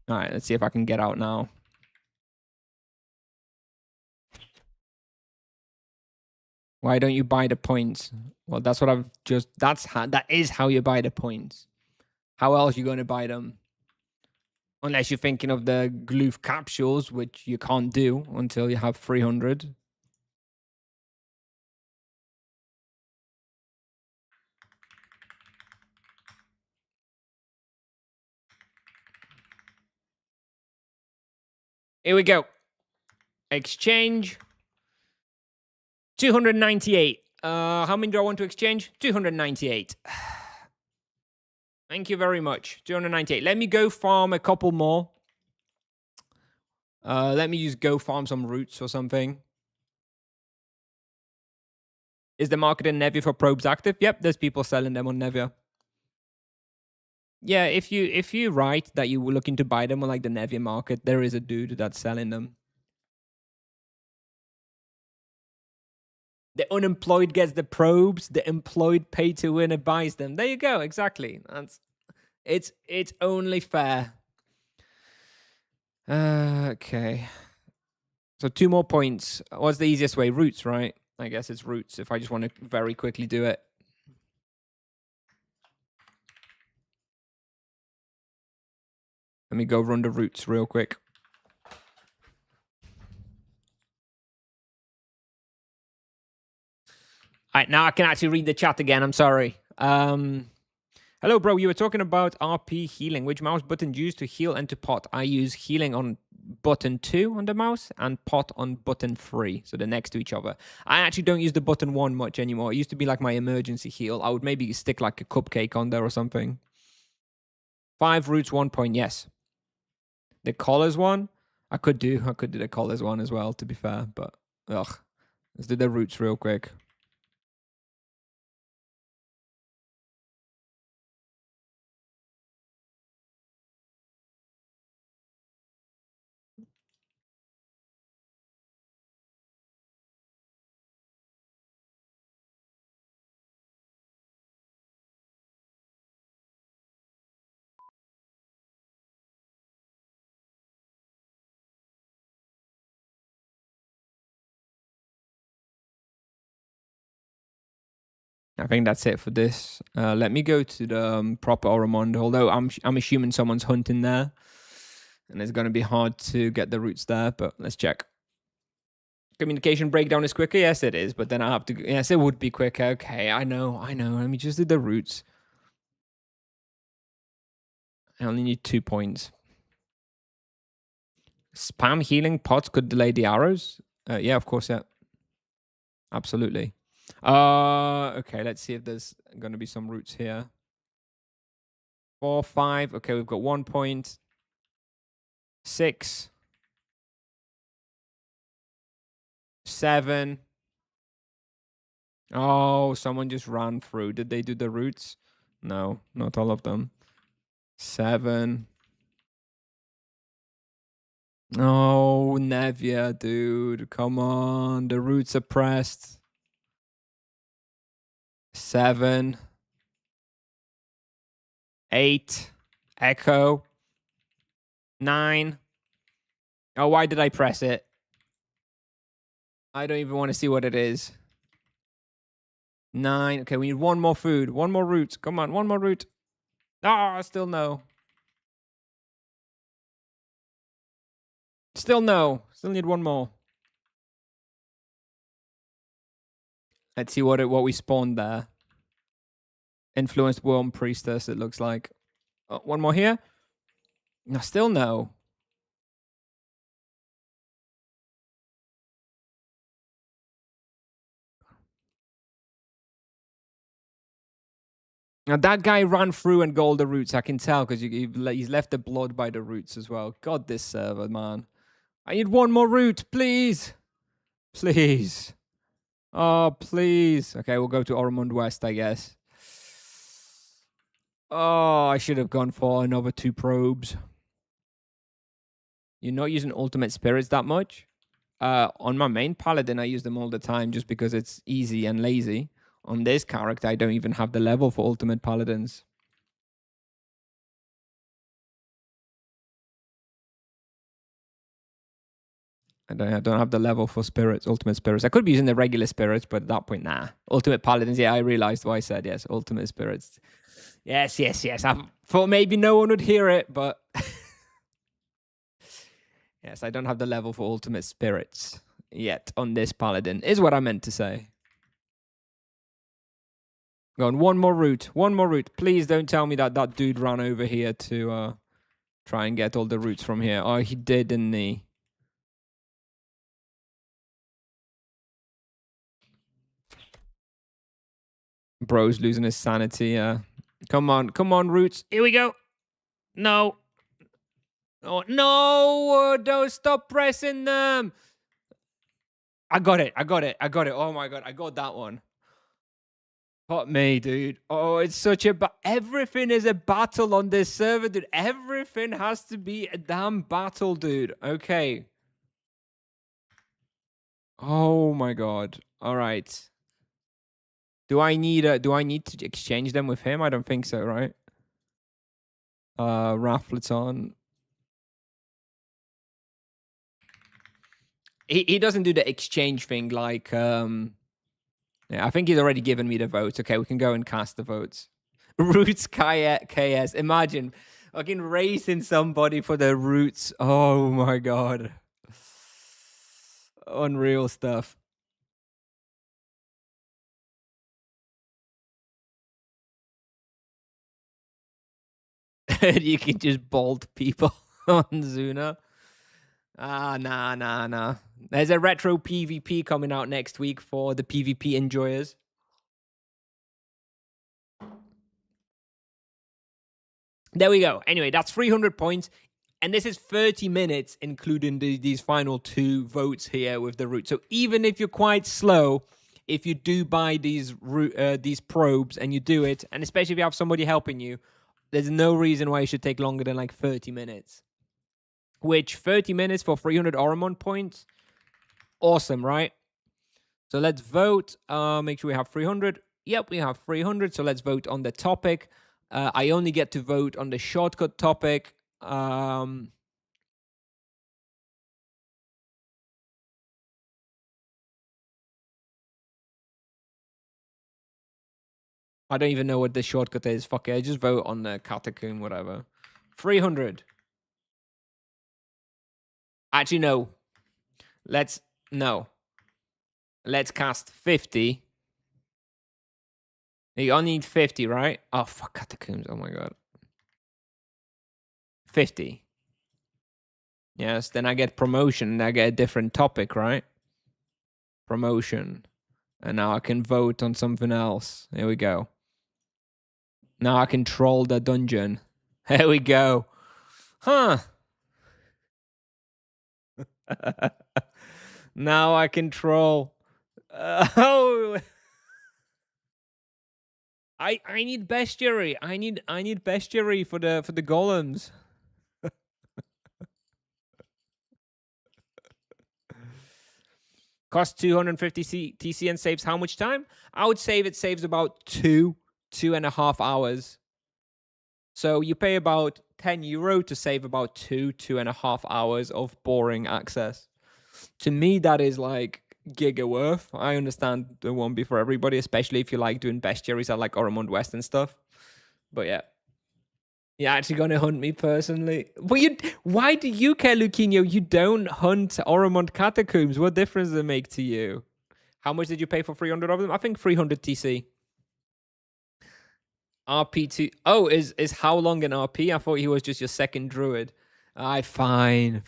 All right, let's see if I can get out now. Why don't you buy the points? Well, that's what I've just... That is how you buy the points. How else are you going to buy them? Unless you're thinking of the gloof capsules, which you can't do until you have 300. Here we go. Exchange. 298. How many do I want to exchange? 298. Thank you very much. 298. Let me go farm a couple more. Let me just go farm some roots or something. Is the market in Nevia for probes active? Yep, there's people selling them on Nevia. Yeah, if you write that you were looking to buy them on like the Nevia market, there is a dude that's selling them. The unemployed gets the probes. The employed pay to win and buys them. There you go. Exactly. It's only fair. Okay. So 2 more points. What's the easiest way? Roots, right? I guess it's roots if I just want to very quickly do it. Let me go run the roots real quick. All right, now I can actually read the chat again. I'm sorry. Hello, bro. You were talking about RP healing. Which mouse button do you use to heal and to pot? I use healing on button 2 on the mouse and pot on button 3. So they're next to each other. I actually don't use the button 1 much anymore. It used to be like my emergency heal. I would maybe stick like a cupcake on there or something. 5 roots, 1 point. Yes. The collars one, I could do the collars one as well, to be fair. But, ugh. Let's do the roots real quick. I think that's it for this. Let me go to the proper Oromond, although I'm assuming someone's hunting there. And it's going to be hard to get the routes there, but let's check. Communication breakdown is quicker? Yes, it is. But then I have to... Yes, it would be quicker. Okay, I know. Let me just do the routes. I only need 2 points. Spam healing pots could delay the arrows? Yeah, of course, yeah. Absolutely. Okay, let's see if there's going to be some routes here. 4, 5. Okay, we've got 1 point. 6. 7. Oh, someone just ran through. Did they do the routes? No, not all of them. 7. Oh, Nevia, dude. Come on. The routes are pressed. 7. 8. Echo. 9. Oh, why did I press it? I don't even want to see what it is. 9. Okay, we need one more food. One more route. Come on, one more route. Ah, still no. Still no. Still need one more. Let's see what we spawned there. Influenced worm priestess, it looks like. Oh, one more here. No, still no. Now that guy ran through and got all the roots. I can tell because he's left the blood by the roots as well. God, this server, man. I need one more route, please. Please. Oh, please. Okay, we'll go to Oromond West, I guess. Oh, I should have gone for another 2 probes. You're not using ultimate spirits that much? On my main paladin, I use them all the time just because it's easy and lazy. On this character, I don't even have the level for ultimate paladins. I don't have the level for spirits, ultimate spirits. I could be using the regular spirits, but at that point, nah. Ultimate paladins, yeah, I realized why I said yes. Ultimate spirits. Yes. I thought maybe no one would hear it, but... yes, I don't have the level for ultimate spirits yet on this paladin, is what I meant to say. Go on, one more route. Please don't tell me that that dude ran over here to try and get all the routes from here. Oh, he did, didn't he? Bro's losing his sanity. Come on, roots. Here we go. No. Oh, no. Don't stop pressing them. I got it. Oh, my God. I got that one. Fuck me, dude. Oh, it's such a... everything is a battle on this server, dude. Everything has to be a damn battle, dude. Okay. Oh, my God. All right. Do I need to exchange them with him? I don't think so, right? Rafflet's on. He doesn't do the exchange thing like yeah, I think he's already given me the votes. Okay, we can go and cast the votes. Roots KS. Imagine fucking racing somebody for the roots. Oh my god. Unreal stuff. You can just bolt people on Zuna. Nah. There's a retro PvP coming out next week for the PvP enjoyers. There we go. Anyway, that's 300 points. And this is 30 minutes, including these final 2 votes here with the route. So even if you're quite slow, if you do buy these probes and you do it, and especially if you have somebody helping you, there's no reason why it should take longer than like 30 minutes. Which 30 minutes for 300 Oromon points, awesome, right? So let's vote. Make sure we have 300. Yep, we have 300. So let's vote on the topic. I only get to vote on the shortcut topic. I don't even know what the shortcut is. Fuck it. I just vote on the catacomb, whatever. 300. Actually, no. No. Let's cast 50. You only need 50, right? Oh, fuck catacombs. Oh my god. 50. Yes, then I get promotion and I get a different topic, right? Promotion. And now I can vote on something else. Here we go. Now I can troll the dungeon. Here we go. Huh. Now I can troll. Oh. I need bestiary. I need bestiary for the golems. Costs 250 TC and saves how much time? I would say it saves about 2.5 hours. So you pay about €10 to save about 2.5 hours of boring access. To me, that is like giga worth. I understand it won't be for everybody, especially if you like doing bestiaries at like Oromond West and stuff. But yeah. You're actually going to hunt me personally. But why do you care, Luquinho? You don't hunt Oromond catacombs. What difference does it make to you? How much did you pay for 300 of them? I think 300 TC. RP2. Oh, is how long an RP? I thought he was just your second druid. Fine.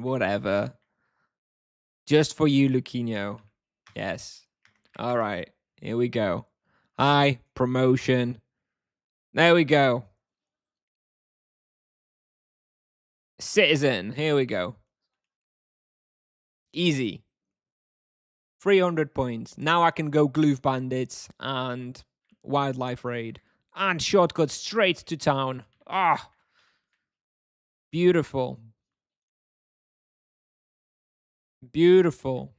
Whatever. Just for you, Luquinho. Yes. All right. Here we go. Hi, promotion. There we go. Citizen. Here we go. Easy. 300 points. Now I can go Gloof Bandits and Wildlife Raid. And shortcut straight to town. Ah. Beautiful. Beautiful.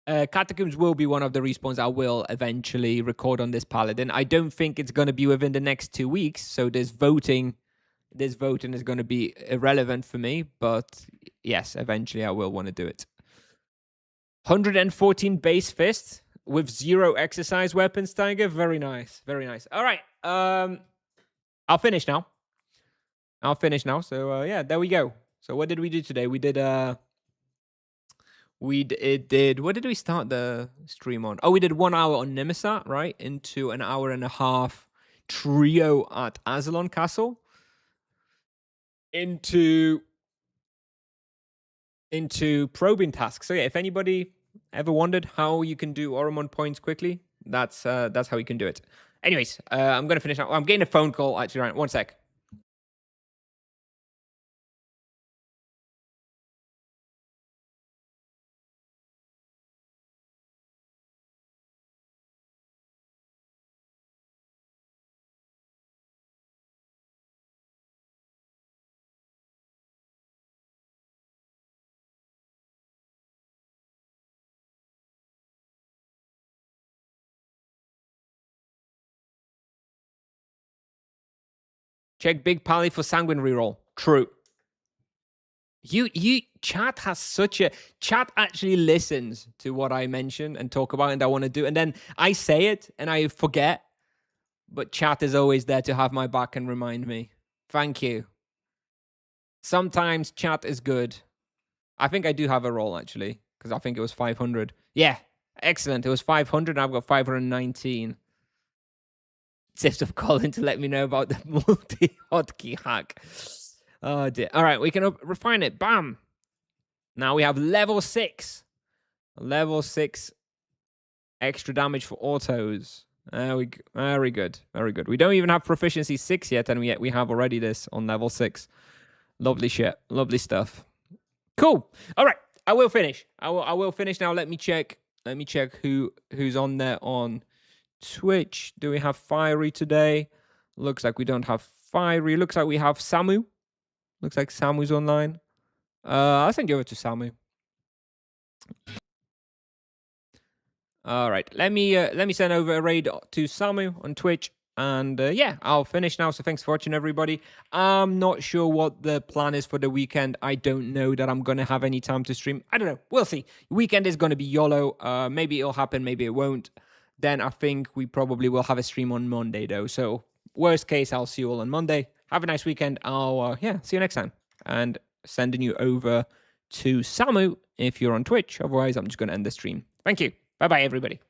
Catacombs will be one of the respawns I will eventually record on this Paladin. I don't think it's going to be within the next 2 weeks, so this voting is going to be irrelevant for me, but yes, eventually I will want to do it. 114 base fists with 0 exercise weapons, Tiger. Very nice. Very nice. All right. I'll finish now. So yeah, there we go. So what did we do today? We did what did we start the stream on? Oh, we did 1 hour on Nimesat, right? Into an hour and a half trio at Azalon Castle. Into probing tasks. So yeah, if anybody ever wondered how you can do Oromon points quickly, that's how you can do it. Anyways, I'm gonna finish now. I'm getting a phone call actually. Right, 1 sec. Check Big Pally for Sanguine reroll. True. Chat has such a chat actually listens to what I mention and talk about and I want to do, and then I say it and I forget. But chat is always there to have my back and remind me. Thank you. Sometimes chat is good. I think I do have a roll actually, because I think it was 500. Yeah, excellent. It was 500. I've got 519. Tips of calling to let me know about the multi-hotkey hack. Oh dear. All right, we can refine it. Bam. Now we have level 6. Level 6 extra damage for autos. Very good. Very good. We don't even have proficiency 6 yet, and yet we have already this on level 6. Lovely shit. Lovely stuff. Cool. All right. I will finish. I will finish now. Let me check who's on there on Twitch. Do we have Fiery today? Looks like we don't have Fiery. Looks like we have Samu. Looks like Samu's online. I'll send you over to Samu. All right. Let me send over a raid to Samu on Twitch. And yeah, I'll finish now. So thanks for watching, everybody. I'm not sure what the plan is for the weekend. I don't know that I'm going to have any time to stream. I don't know. We'll see. Weekend is going to be YOLO. Maybe it'll happen. Maybe it won't. Then I think we probably will have a stream on Monday, though. So worst case, I'll see you all on Monday. Have a nice weekend. I'll, yeah, see you next time. And sending you over to Samu if you're on Twitch. Otherwise, I'm just going to end the stream. Thank you. Bye-bye, everybody.